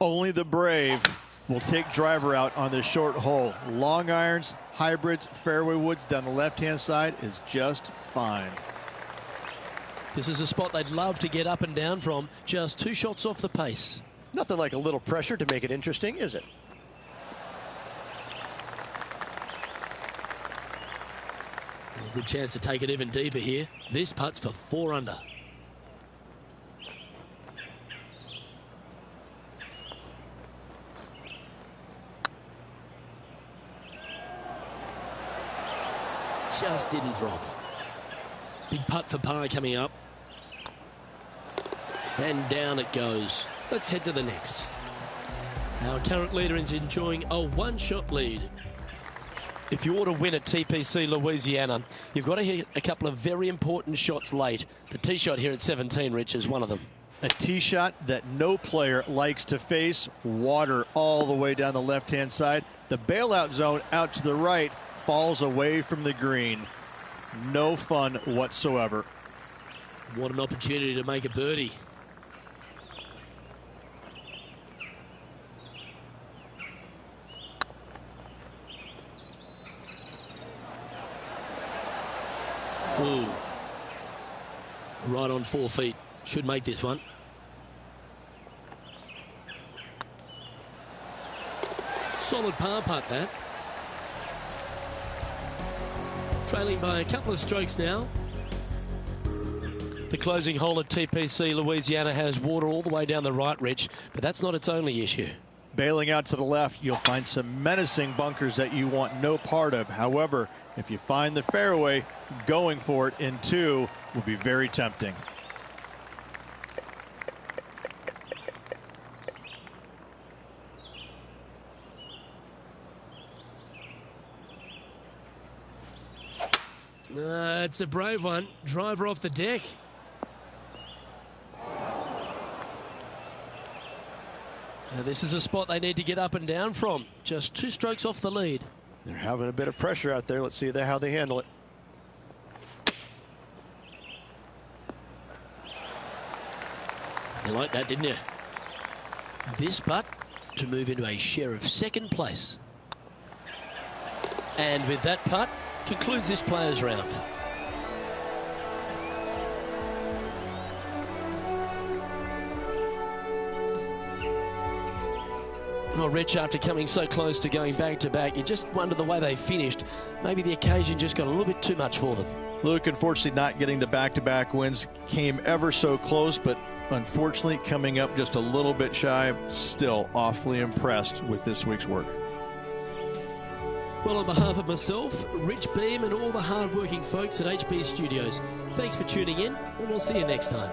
Only the brave will take driver out on this short hole. Long irons, hybrids, fairway woods down the left-hand side is just fine. This is a spot they'd love to get up and down from, just 2 shots off the pace. Nothing like a little pressure to make it interesting, is it? Well, good chance to take it even deeper here. This putt's for 4 under. Just didn't drop. Big putt for par coming up. And down it goes. Let's head to the next. Our current leader is enjoying a 1-shot lead. If you want to win at TPC Louisiana, you've got to hit a couple of very important shots late. The tee shot here at 17, Rich, is one of them. A tee shot that no player likes to face. Water all the way down the left-hand side. The bailout zone out to the right falls away from the green. No fun whatsoever. What an opportunity to make a birdie. Ooh. Right on 4 feet. Should make this one. Solid par putt, that. Trailing by a couple of strokes now. The closing hole at TPC Louisiana has water all the way down the right, Rich, but that's not its only issue. Bailing out to the left, you'll find some menacing bunkers that you want no part of. However, if you find the fairway, going for it in 2 will be very tempting. It's a brave one. Driver off the deck. Now this is a spot they need to get up and down from. Just 2 strokes off the lead. They're having a bit of pressure out there. Let's see how they handle it. You like that, didn't you? This putt to move into a share of 2nd place. And with that putt, concludes this players round. Well, Rich, after coming so close to going back to back, you just wonder the way they finished. Maybe the occasion just got a little bit too much for them. Luke, unfortunately, not getting the back-to-back wins. Came ever so close, but unfortunately coming up just a little bit shy. Still awfully impressed with this week's work. Well, on behalf of myself, Rich Beam, and all the hard-working folks at HB Studios, thanks for tuning in, and we'll see you next time.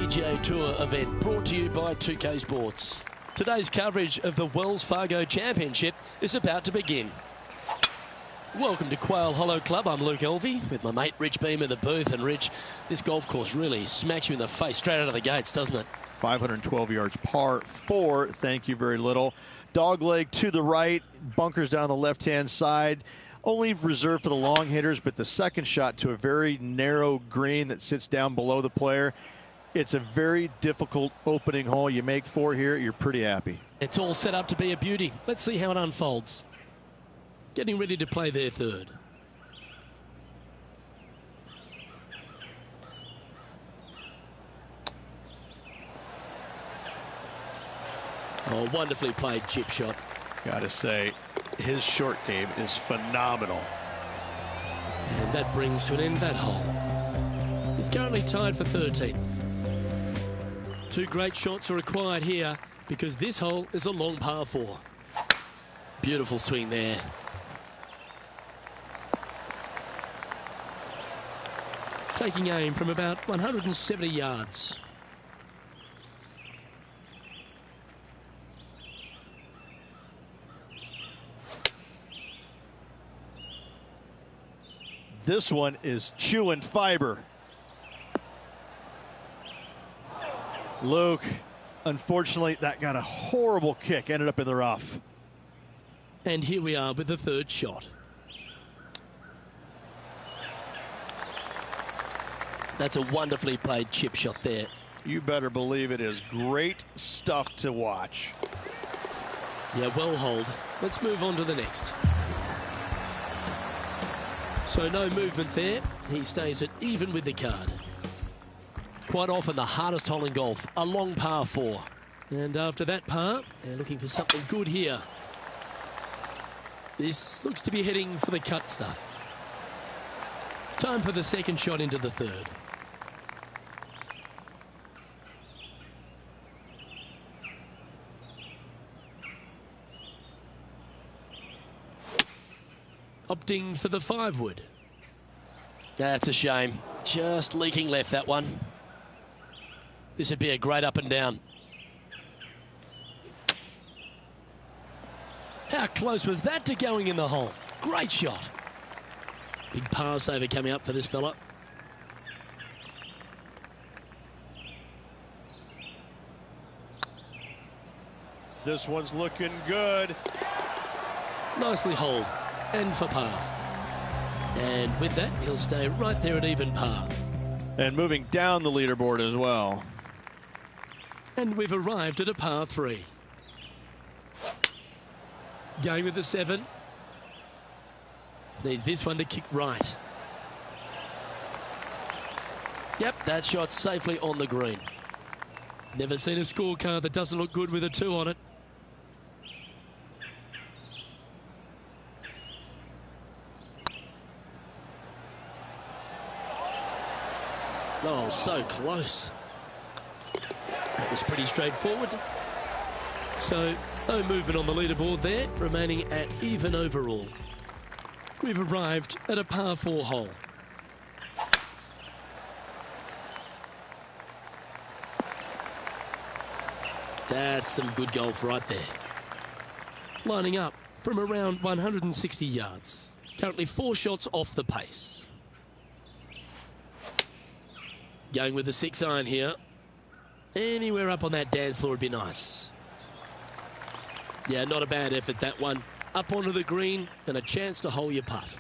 PGA Tour event brought to you by 2K Sports. Today's coverage of the Wells Fargo Championship is about to begin. Welcome to Quail Hollow Club. I'm Luke Elvey with my mate Rich Beam in the booth. And Rich, this golf course really smacks you in the face straight out of the gates, doesn't it? 512 yards, par 4. Thank you very little. Dogleg to the right, bunkers down the left-hand side. Only reserved for the long hitters, but the second shot to a very narrow green that sits down below the player. It's a very difficult opening hole. You make 4 here, you're pretty happy. It's all set up to be a beauty. Let's see how it unfolds. Getting ready to play their third. Oh, wonderfully played chip shot. Gotta say, his short game is phenomenal. And that brings to an end that hole. He's currently tied for 13th. 2 great shots are required here because this hole is a long par 4. Beautiful swing there. Taking aim from about 170 yards. This one is chewing fiber. Luke, unfortunately, that got a horrible kick, ended up in the rough. And here we are with the third shot. That's a wonderfully played chip shot there. You better believe it is great stuff to watch. Yeah, well holed. Let's move on to the next. So no movement there. He stays at even with the card. Quite often the hardest hole in golf, a long par 4. And after that par, they're looking for something good here. This looks to be heading for the cut stuff. Time for the second shot into the third. Opting for the 5-wood. That's a shame. Just leaking left, that one. This would be a great up and down. How close was that to going in the hole? Great shot. Big par saver coming up for this fella. This one's looking good. Nicely holed. And for par. And with that, he'll stay right there at even par. And moving down the leaderboard as well. And we've arrived at a par 3. Going with the 7. Needs this one to kick right. Yep, that shot's safely on the green. Never seen a scorecard that doesn't look good with a 2 on it. Oh, so close. That was pretty straightforward. So, no movement on the leaderboard there, remaining at even overall. We've arrived at a par 4 hole. That's some good golf right there. Lining up from around 160 yards. Currently 4 shots off the pace. Going with the 6-iron here. Anywhere up on that dance floor would be nice. Yeah, not a bad effort, that one. Up onto the green and a chance to hole your putt.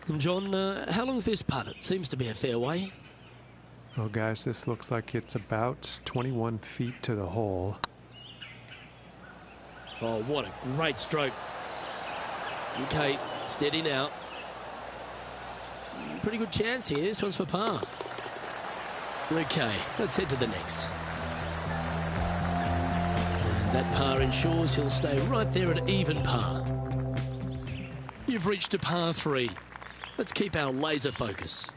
And John, how long's this putt? It seems to be a fair way. Well, guys, this looks like it's about 21 feet to the hole. Oh, what a great stroke. Okay, steady now. Pretty good chance here. This one's for par. Okay, let's head to the next. And that par ensures he'll stay right there at even par. You've reached a par 3. Let's keep our laser focus.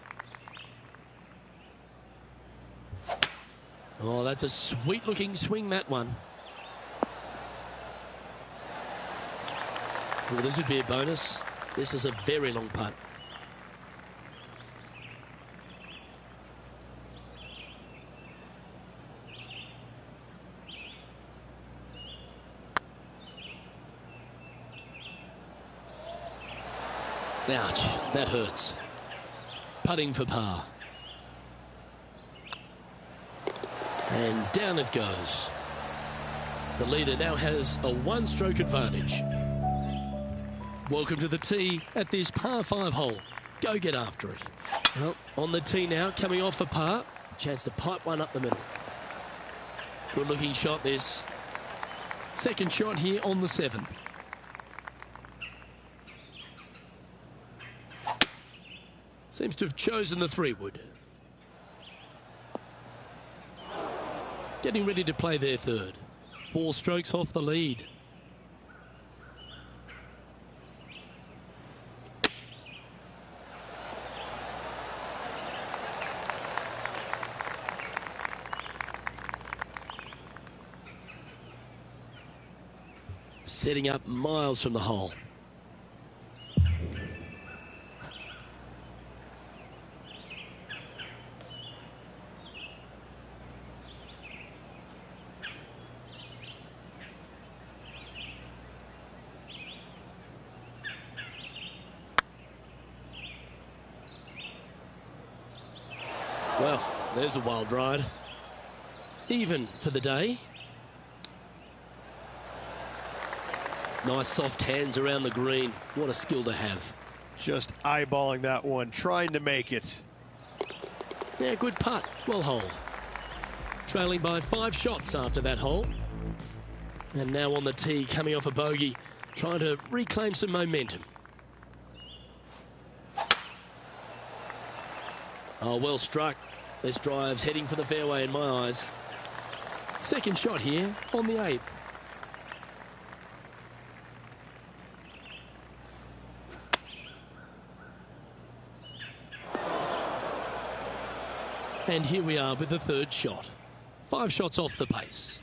Oh, that's a sweet-looking swing, that one. Well, this would be a bonus. This is a very long putt. Ouch, that hurts. Putting for par. And down it goes. The leader now has a one-stroke advantage. Welcome to the tee at this par 5 hole. Go get after it. Well, on the tee now, coming off a par. Chance to pipe one up the middle. Good looking shot this. Second shot here on the 7th. Seems to have chosen the 3-wood. Getting ready to play their third. 4 strokes off the lead. Setting up miles from the hole. Well, there's a wild ride. Even for the day. Nice soft hands around the green. What a skill to have. Just eyeballing that one, trying to make it. Yeah, good putt. Well holed. Trailing by 5 shots after that hole. And now on the tee, coming off a bogey, trying to reclaim some momentum. Oh, well struck. This drive's heading for the fairway in my eyes. Second shot here on the 8th. And here we are with the third shot. 5 shots off the pace.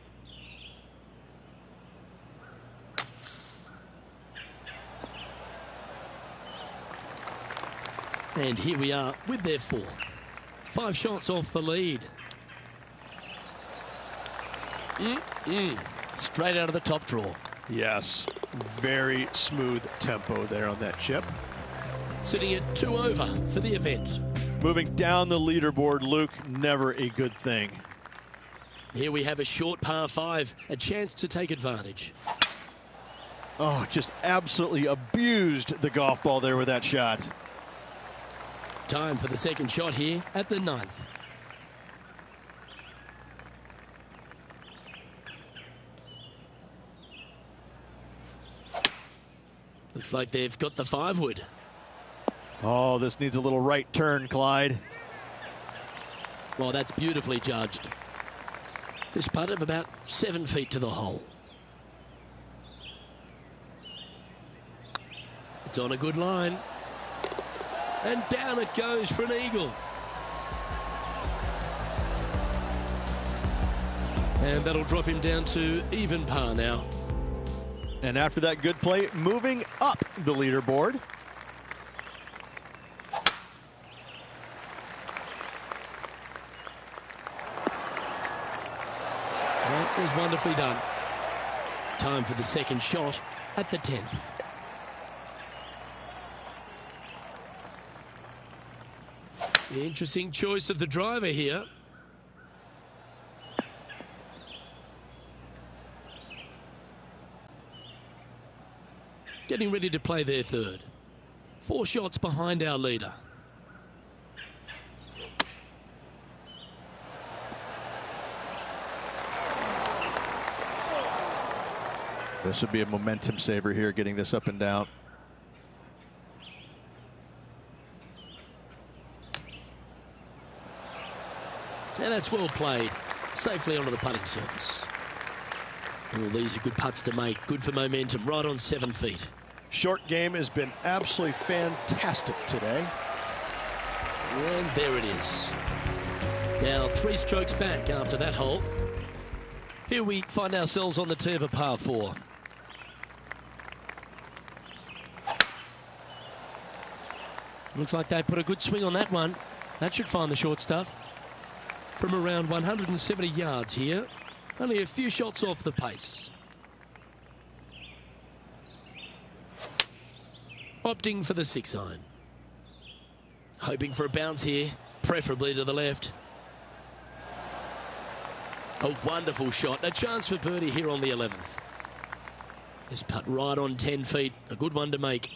And here we are with their 4th. 5 shots off the lead. Straight out of the top drawer. Yes, very smooth tempo there on that chip. Sitting at 2 over for the event. Moving down the leaderboard, Luke, never a good thing. Here we have a short par 5, a chance to take advantage. Oh, just absolutely abused the golf ball there with that shot. Time for the second shot here at the 9th. Looks like they've got the 5-wood. Oh, this needs a little right turn, Clyde. Well, that's beautifully judged. This putt of about 7 feet to the hole. It's on a good line. And down it goes for an eagle. And that'll drop him down to even par now. And after that good play, moving up the leaderboard. That was wonderfully done. Time for the second shot at the 10th. Interesting choice of the driver here. Getting ready to play their third. 4 shots behind our leader. This would be a momentum saver here, getting this up and down. And that's well played. Safely onto the putting surface. All these are good putts to make. Good for momentum. Right on 7 feet. Short game has been absolutely fantastic today. And there it is. Now 3 strokes back after that hole. Here we find ourselves on the tee of a par 4. Looks like they put a good swing on that one. That should find the short stuff. From around 170 yards here. Only a few shots off the pace. opting for the 6-iron. Hoping for a bounce here, preferably to the left. A wonderful shot, a chance for birdie here on the 11th. This putt right on 10 feet, a good one to make.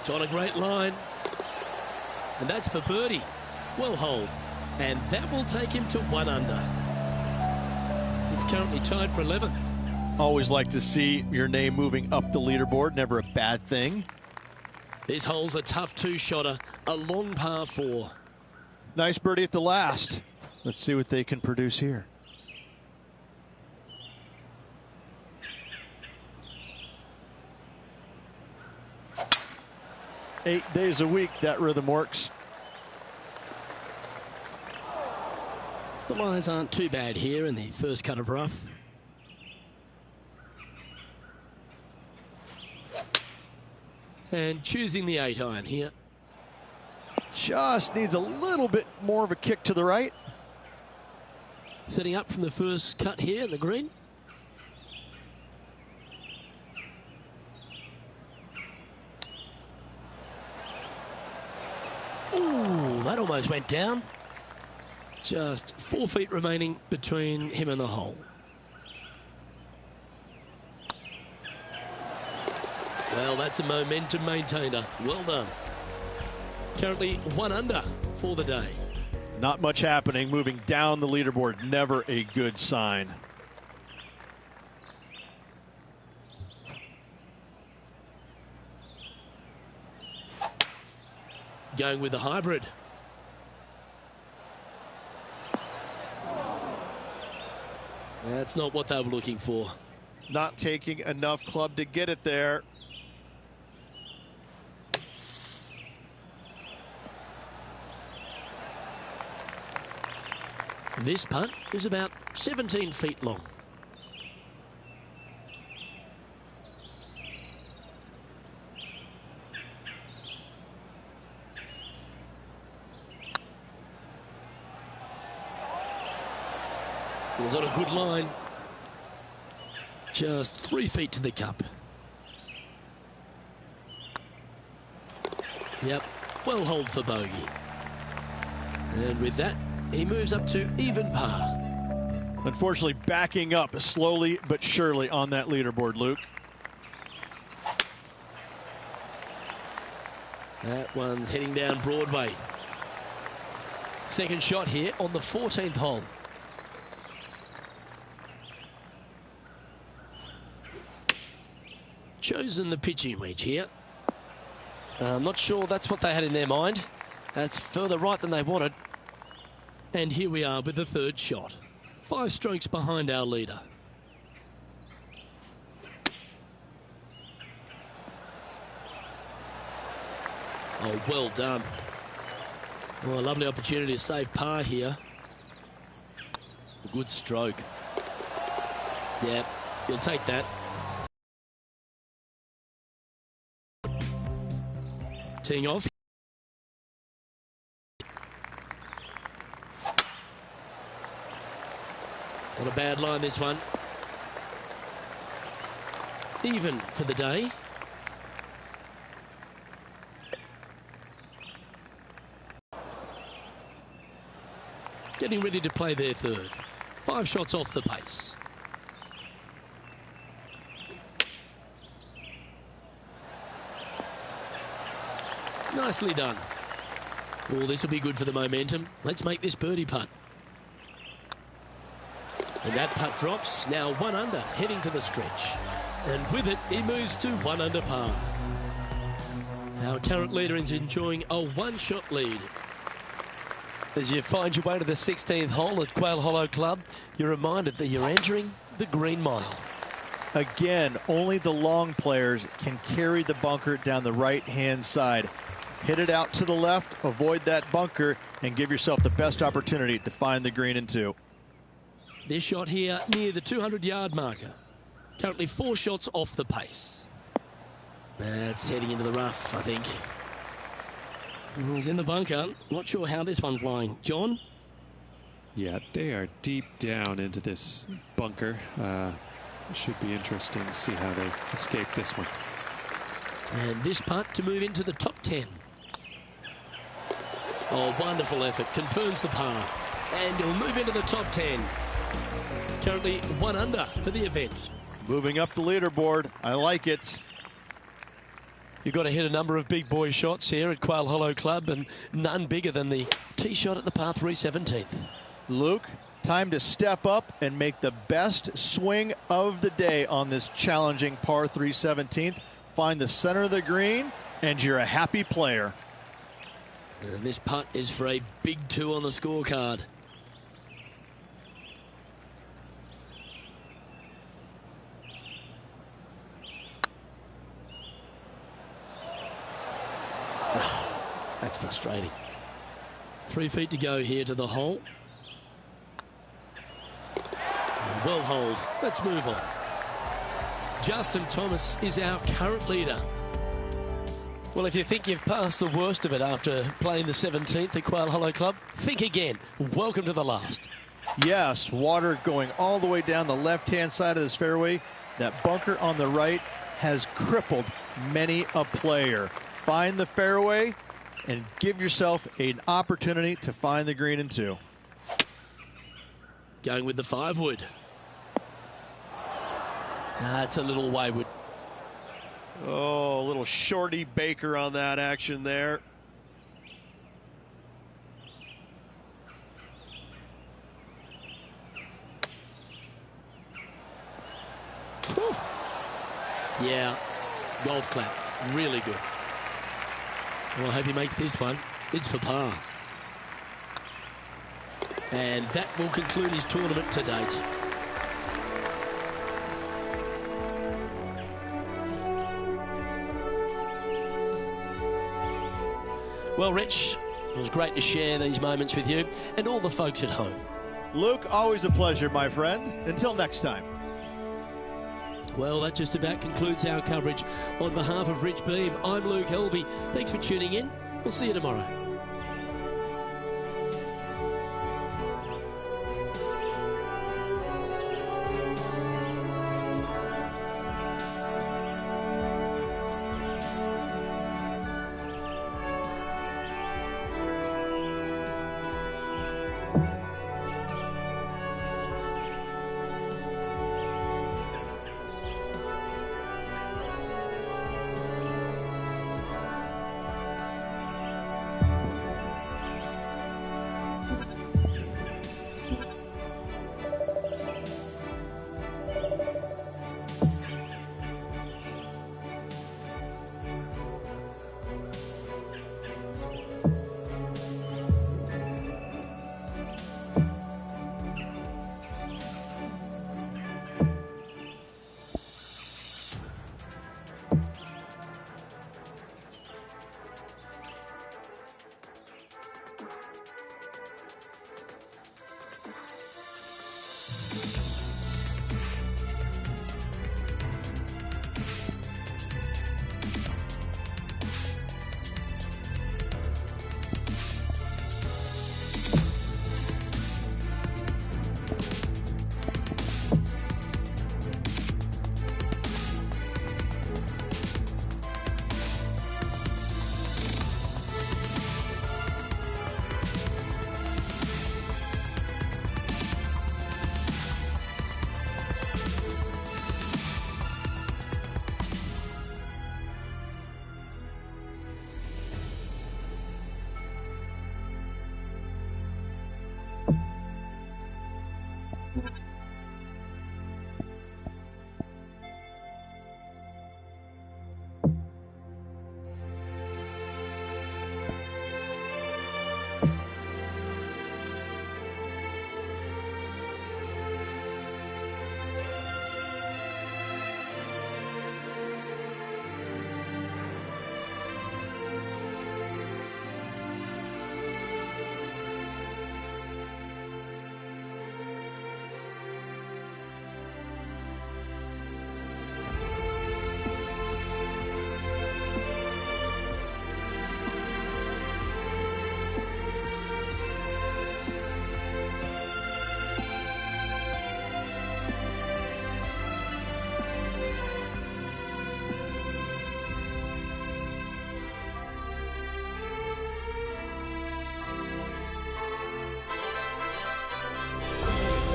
It's on a great line. And that's for birdie. Well holed. And that will take him to 1 under. He's currently tied for 11th. Always like to see your name moving up the leaderboard. Never a bad thing. This hole's a tough 2-shotter, a long par 4. Nice birdie at the last. Let's see what they can produce here. Eight days a week, that rhythm works. The lies aren't too bad here in the first cut of rough. And choosing the 8-iron here. Just needs a little bit more of a kick to the right. Setting up from the first cut here in the green. Ooh, that almost went down. Just 4 feet remaining between him and the hole. Well, that's a momentum maintainer. Well done. Currently 1 under for the day. Not much happening, moving down the leaderboard. Never a good sign. Going with the hybrid. That's not what they were looking for. Not taking enough club to get it there. This putt is about 17 feet long. It was on a good line. Just 3 feet to the cup. Yep, well holed for bogey. And with that, he moves up to even par. Unfortunately, backing up slowly but surely on that leaderboard, Luke. That one's heading down Broadway. Second shot here on the 14th hole. Chosen the pitching wedge here. I'm not sure that's what they had in their mind. That's further right than they wanted. And here we are with the third shot. 5 strokes behind our leader. Oh, well done. Well, a lovely opportunity to save par here. A good stroke. Yeah, he'll take that. Teeing off. Not a bad line, this one. Even for the day. Getting ready to play their third. 5 shots off the pace. Nicely done. Oh, this will be good for the momentum. Let's make this birdie putt. And that putt drops, now 1 under, heading to the stretch. And with it, he moves to 1 under par. Our current leader is enjoying a 1-shot lead. As you find your way to the 16th hole at Quail Hollow Club, you're reminded that you're entering the Green Mile. Again, only the long players can carry the bunker down the right-hand side. Hit it out to the left, avoid that bunker, and give yourself the best opportunity to find the green in 2. This shot here near the 200-yard marker. Currently 4 shots off the pace. That's heading into the rough, I think. He's in the bunker. Not sure how this one's lying. John? Yeah, they are deep down into this bunker. Should be interesting to see how they escape this one. And this putt to move into the top 10. Oh, wonderful effort. Confirms the par. And he'll move into the top 10. Currently 1 under for the event. Moving up the leaderboard. I like it. You've got to hit a number of big boy shots here at Quail Hollow Club, and none bigger than the tee shot at the par 3 17th. Luke, time to step up and make the best swing of the day on this challenging par 3 17th. Find the center of the green, and you're a happy player. And this putt is for a big 2 on the scorecard. That's frustrating. 3 feet to go here to the hole. Well hold. Let's move on. Justin Thomas is our current leader. Well, if you think you've passed the worst of it after playing the 17th at Quail Hollow Club, think again. Welcome to the last. Yes, water going all the way down the left-hand side of this fairway. That bunker on the right has crippled many a player. Find the fairway and give yourself an opportunity to find the green in 2. Going with the 5-wood. It's a little wayward. Oh, a little shorty Baker on that action there. Whew. Yeah, golf clap. Really good. Well, I hope he makes this one. It's for par. And that will conclude his tournament to date. Well, Rich, it was great to share these moments with you and all the folks at home. Luke, always a pleasure, my friend. Until next time. Well, that just about concludes our coverage. On behalf of Rich Beam, I'm Luke Helvey. Thanks for tuning in. We'll see you tomorrow.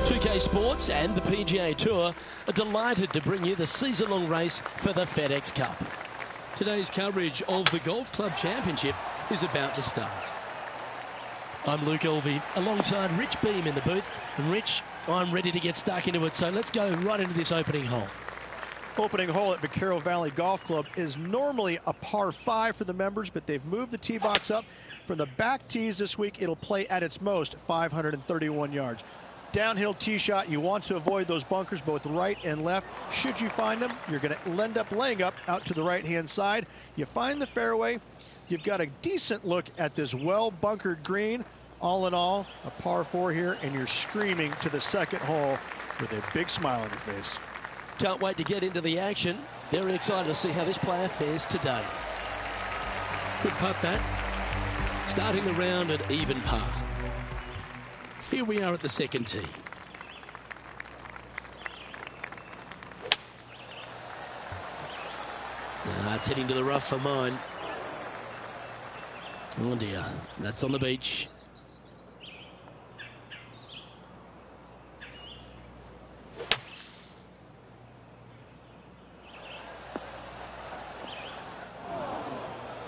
2K Sports and the PGA Tour are delighted to bring you the season-long race for the FedEx Cup. Today's coverage of the Golf Club Championship is about to start. I'm Luke Elvey alongside Rich Beam in the booth. And Rich, I'm ready to get stuck into it, so let's go right into this opening hole. Opening hole at Vaquero Valley Golf Club is normally a par 5 for the members, but they've moved the tee box up. From the back tees this week, it'll play at its most 531 yards. Downhill tee shot, you want to avoid those bunkers both right and left. Should you find them, you're going to end up laying up out to the right-hand side. You find the fairway, you've got a decent look at this well-bunkered green. All in all, a par 4 here, and you're screaming to the second hole with a big smile on your face. Can't wait to get into the action. Very excited to see how this player fares today. Good putt that. Starting the round at even par. Here we are at the second tee. It's heading to the rough for mine. Oh dear, that's on the beach.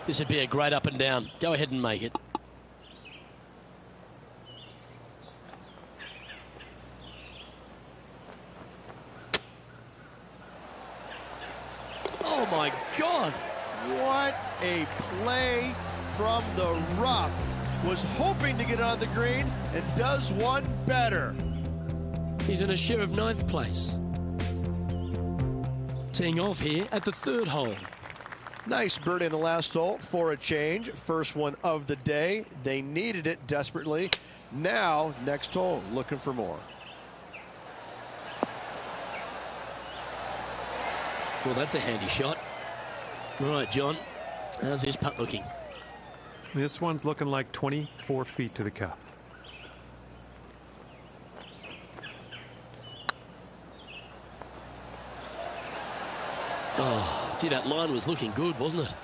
This would be a great up and down. Go ahead and make it. Oh my God. What a play from the rough. Was hoping to get on the green and does one better. He's in a share of 9th place. Teeing off here at the 3rd hole. Nice birdie in the last hole for a change. First one of the day. They needed it desperately. Now, next hole, looking for more. Well, that's a handy shot. All right, John, how's his putt looking? This one's looking like 24 feet to the cup. Oh, gee, that line was looking good, wasn't it?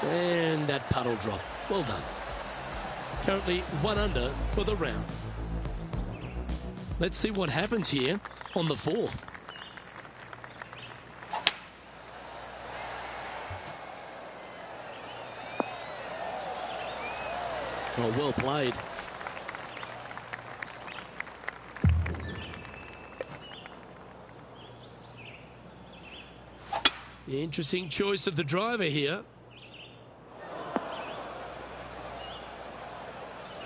And that puddle drop. Well done. Currently 1 under for the round. Let's see what happens here on the 4th. Oh, well played. Interesting choice of the driver here.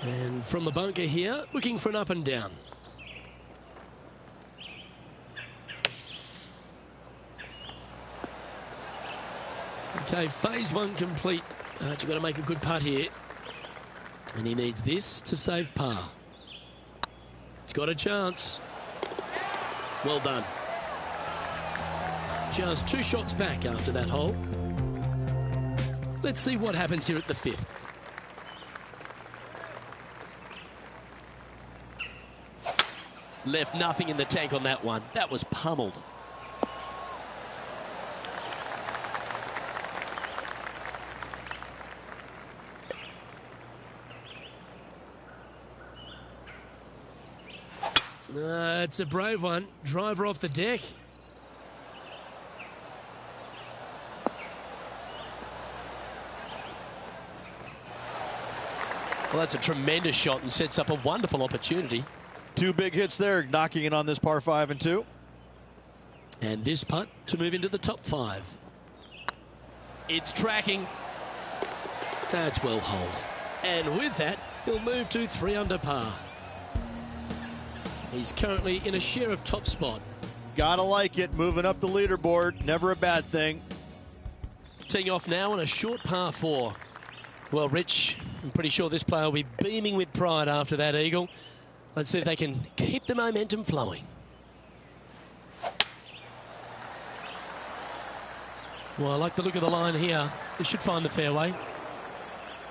And from the bunker here, looking for an up and down. Okay, phase 1 complete. You've got to make a good putt here. And he needs this to save par. It's got a chance. Well done. Just 2 shots back after that hole. Let's see what happens here at the 5th. Left nothing in the tank on that one. That was pummeled. It's a brave one. Driver off the deck. Well, that's a tremendous shot and sets up a wonderful opportunity. 2 big hits there, knocking in on this par 5 and 2. And this putt to move into the top 5. It's tracking. That's well holed. And with that, he'll move to 3 under par. He's currently in a share of top spot. Gotta like it, moving up the leaderboard, never a bad thing. Teeing off now on a short par 4. Well, Rich, I'm pretty sure this player will be beaming with pride after that eagle. Let's see if they can keep the momentum flowing. Well, I like the look of the line here. This should find the fairway.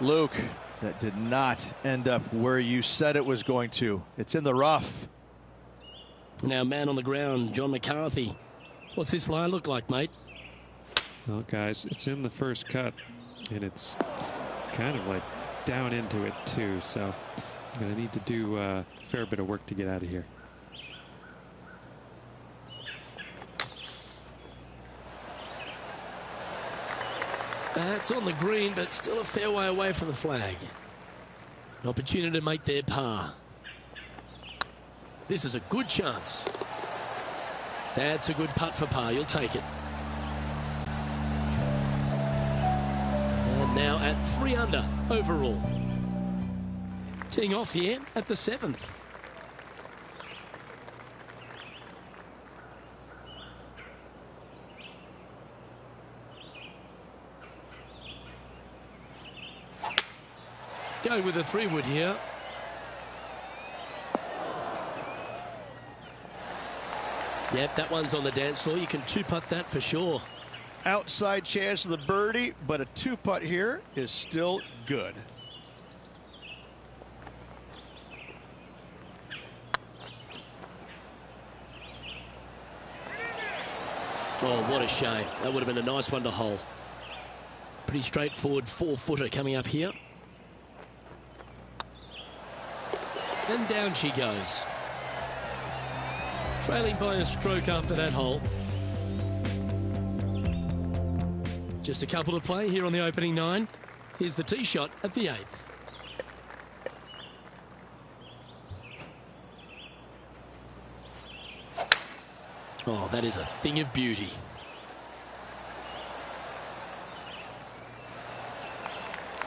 Luke, that did not end up where you said it was going to. It's in the rough. Now, man on the ground, John McCarthy. What's this line look like, mate? Well, guys, it's in the first cut, and it's kind of like down into it too. So Going to need to do a fair bit of work to get out of here. That's on the green, but still a fair way away from the flag. An opportunity to make their par. This is a good chance. That's a good putt for par. You'll take it. And now at 3 under overall. Teeing off here at the 7th. Going with a 3-wood here. Yep, that one's on the dance floor. You can 2-putt that for sure. Outside chance of the birdie, but a 2-putt here is still good. Oh, what a shame. That would have been a nice one to hole. Pretty straightforward 4-footer coming up here. And down she goes. Trailing by a stroke after that hole. Just a couple to play here on the opening 9. Here's the tee shot at the 8th. Oh, that is a thing of beauty.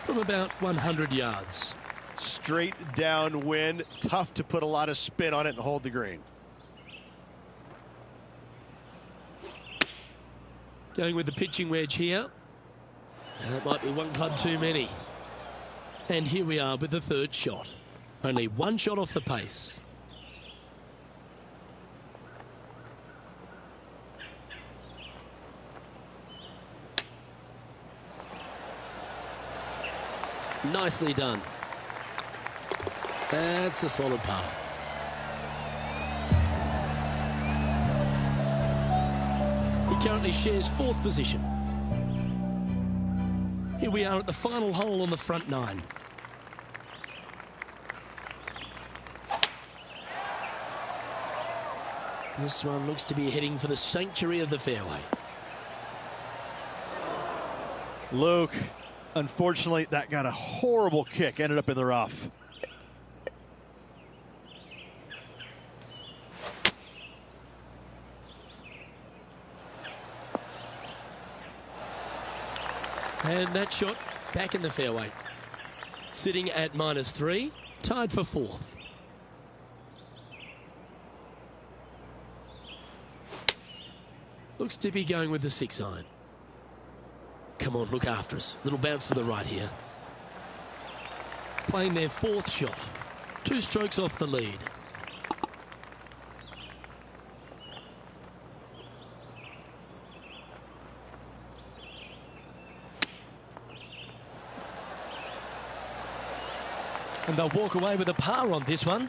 From about 100 yards. Straight downwind, tough to put a lot of spin on it and hold the green. Going with the pitching wedge here. And that might be one club too many. And here we are with the 3rd shot. Only 1 shot off the pace. Nicely done. That's a solid par. He currently shares 4th position. Here we are at the final hole on the front 9. This one looks to be heading for the sanctuary of the fairway. Luke, unfortunately, that got a horrible kick, ended up in the rough. And that shot back in the fairway. Sitting at -3, tied for 4th. Looks to be going with the 6-iron. Come on, look after us. Little bounce to the right here. Playing their 4th shot. 2 strokes off the lead. And they'll walk away with a par on this one.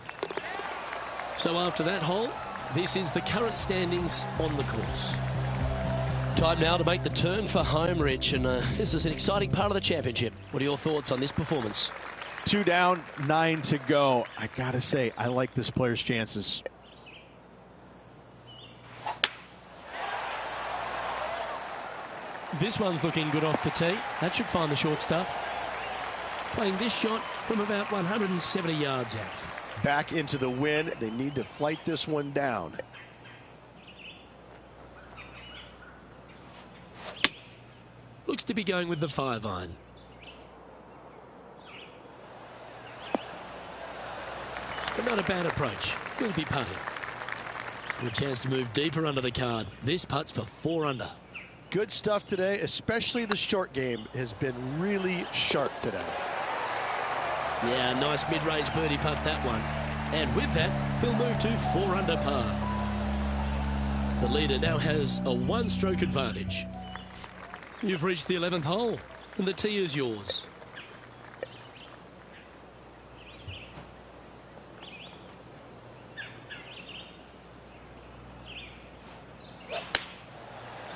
So after that hole, this is the current standings on the course. Time now to make the turn for home, Rich, and this is an exciting part of the championship. What are your thoughts on this performance? 2 down, 9 to go. I gotta say, I like this player's chances. This one's looking good off the tee. That should find the short stuff. Playing this shot from about 170 yards out. Back into the wind. They need to flight this one down. Looks to be going with the 5-iron. But not a bad approach. Will be putting. Good chance to move deeper under the card. This putts for 4 under. Good stuff today, especially the short game has been really sharp today. Yeah, nice mid-range birdie putt, that one. And with that, he'll move to 4 under par. The leader now has a 1-stroke advantage. You've reached the 11th hole, and the tee is yours.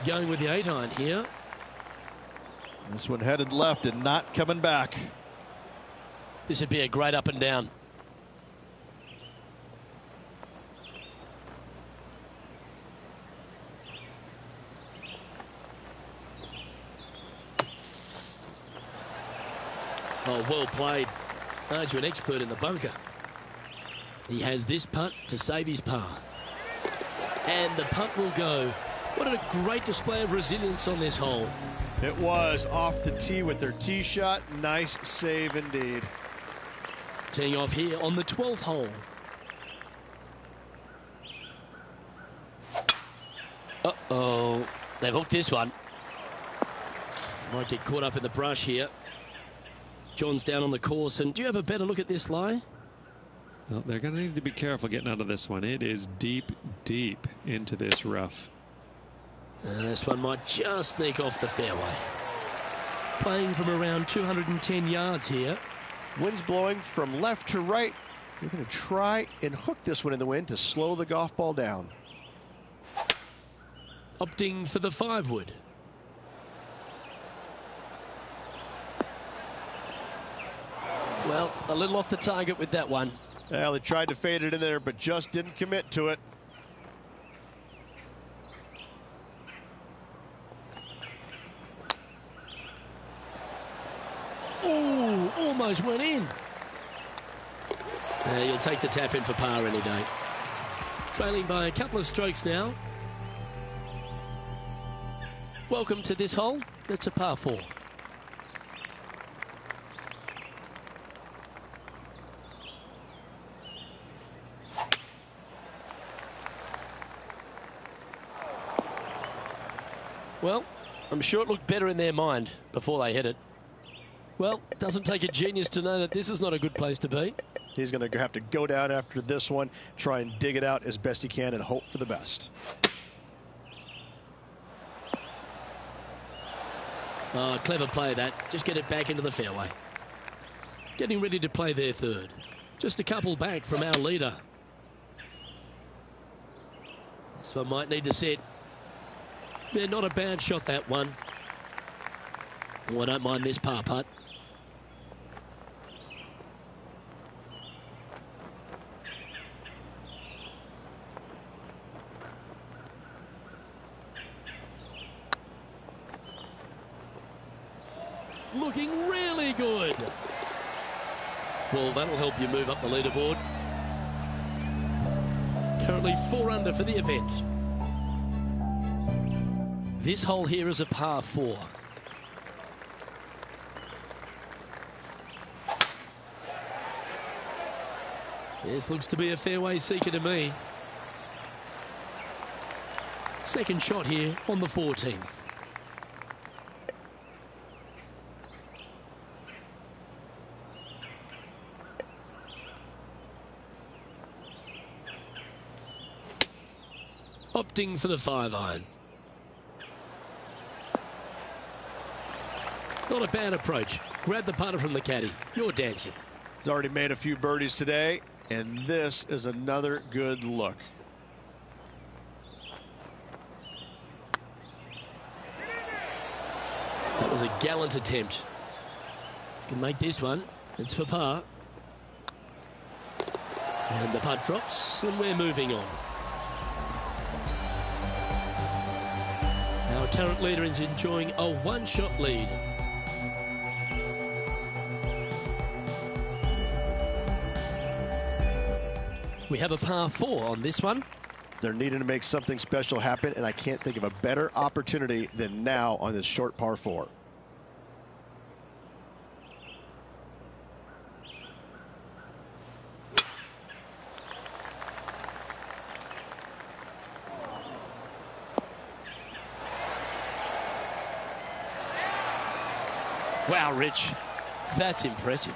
Going with the 8-iron here. This one headed left and not coming back. This would be a great up and down. Oh, well played. Aren't you an expert in the bunker? He has this putt to save his par. And the putt will go. What a great display of resilience on this hole. It was off the tee with their tee shot. Nice save indeed. Teeing off here on the 12th hole. Uh-oh. They've hooked this one. Might get caught up in the brush here. John's down on the course. And do you have a better look at this lie? Well, they're going to need to be careful getting out of this one. It is deep, deep into this rough. This one might just sneak off the fairway. Playing from around 210 yards here. Wind's blowing from left to right. You're going to try and hook this one in the wind to slow the golf ball down. Opting for the 5-wood. Well, a little off the target with that one. Well, he tried to fade it in there, but just didn't commit to it. Ooh, almost went in. You'll take the tap in for par any day. Trailing by a couple of strokes now. Welcome to this hole. It's a par 4. Well, I'm sure it looked better in their mind before they hit it. Well, it doesn't take a genius to know that this is not a good place to be. He's going to have to go down after this one, try and dig it out as best he can and hope for the best. Oh, clever play that. Just get it back into the fairway. Getting ready to play their 3rd. Just a couple back from our leader. This one might need to set. Yeah, not a bad shot, that one. Oh, I don't mind this par putt. Looking really good. Well, that'll help you move up the leaderboard. Currently 4 under for the event. This hole here is a par 4. This looks to be a fairway seeker to me. Second shot here on the 14th. Opting for the 5-iron. Not a bad approach. Grab the putter from the caddy. You're dancing. He's already made a few birdies today, and this is another good look. That was a gallant attempt. If you can make this one, it's for par. And the putt drops, and we're moving on. Our current leader is enjoying a 1-shot lead. We have a par 4 on this one. They're needing to make something special happen, and I can't think of a better opportunity than now on this short par 4. Wow, Rich, that's impressive.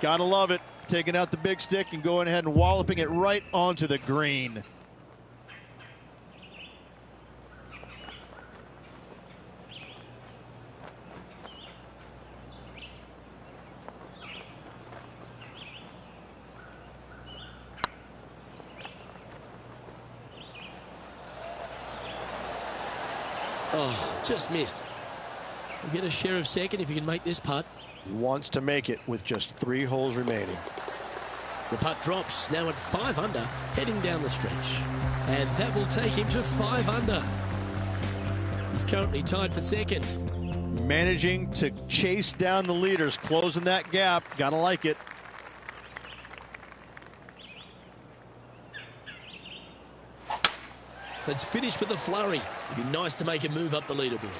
Gotta love it. Taking out the big stick and going ahead and walloping it right onto the green. Oh, just missed. We'll get a share of second if you can make this putt. Wants to make it with just 3 holes remaining. The putt drops, now at 5 under, heading down the stretch. And that will take him to 5 under. He's currently tied for second. managing to chase down the leaders, closing that gap. Gotta like it. Let's finish with a flurry. It'd be nice to make a move up the leaderboard.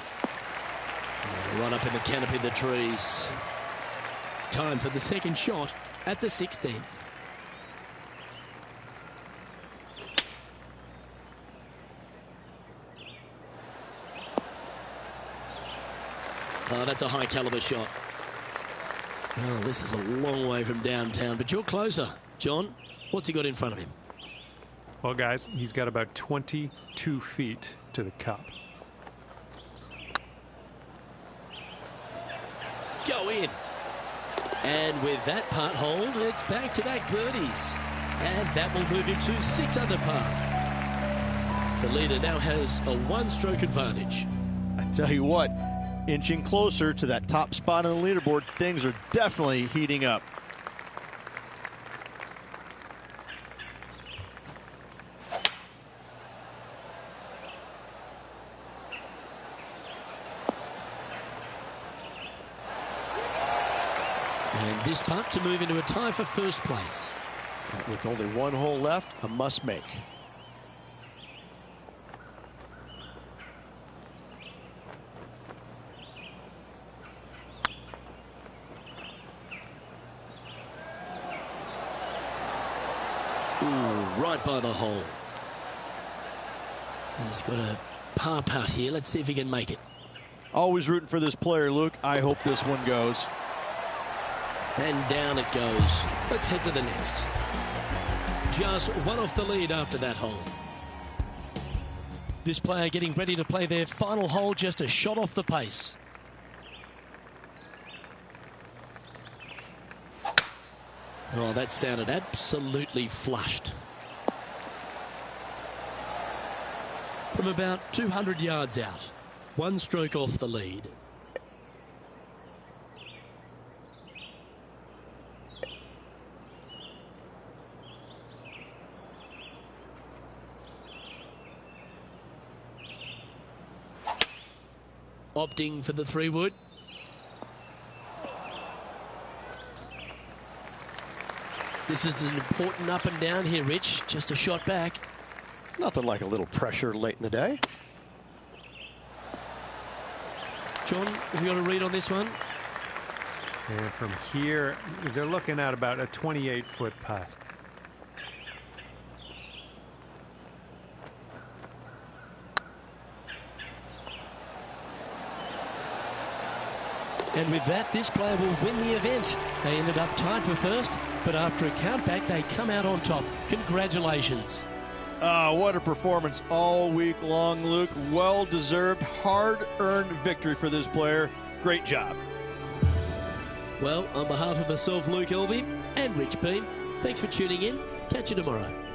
Right up in the canopy of the trees. Time for the second shot at the 16th. Oh, that's a high caliber shot. Oh, this is a long way from downtown, but you're closer. John, what's he got in front of him? Well, guys, he's got about 22 feet to the cup. Go in. And with that putt hold, it's back-to-back birdies. And that will move him to 6 under par. The leader now has a one-stroke advantage. I tell you what, inching closer to that top spot on the leaderboard, things are definitely heating up. And this putt to move into a tie for first place. With only one hole left, a must make. Ooh, right by the hole. He's got a par putt here. Let's see if he can make it. Always rooting for this player, Luke. I hope this one goes. And down it goes. Let's head to the next. Just one off the lead after that hole. This player getting ready to play their final hole, just a shot off the pace. Oh, that sounded absolutely flushed. From about 200 yards out. One stroke off the lead. Opting for the 3-wood. This is an important up and down here, Rich. Just a shot back. Nothing like a little pressure late in the day. John, have you got a read on this one? And from here, they're looking at about a 28-foot putt. And with that, this player will win the event. They ended up tied for first, but after a countback, they come out on top. Congratulations. What a performance all week long, Luke. Well-deserved, hard-earned victory for this player. Great job. Well, on behalf of myself, Luke Elvey, and Rich Beam, thanks for tuning in. Catch you tomorrow.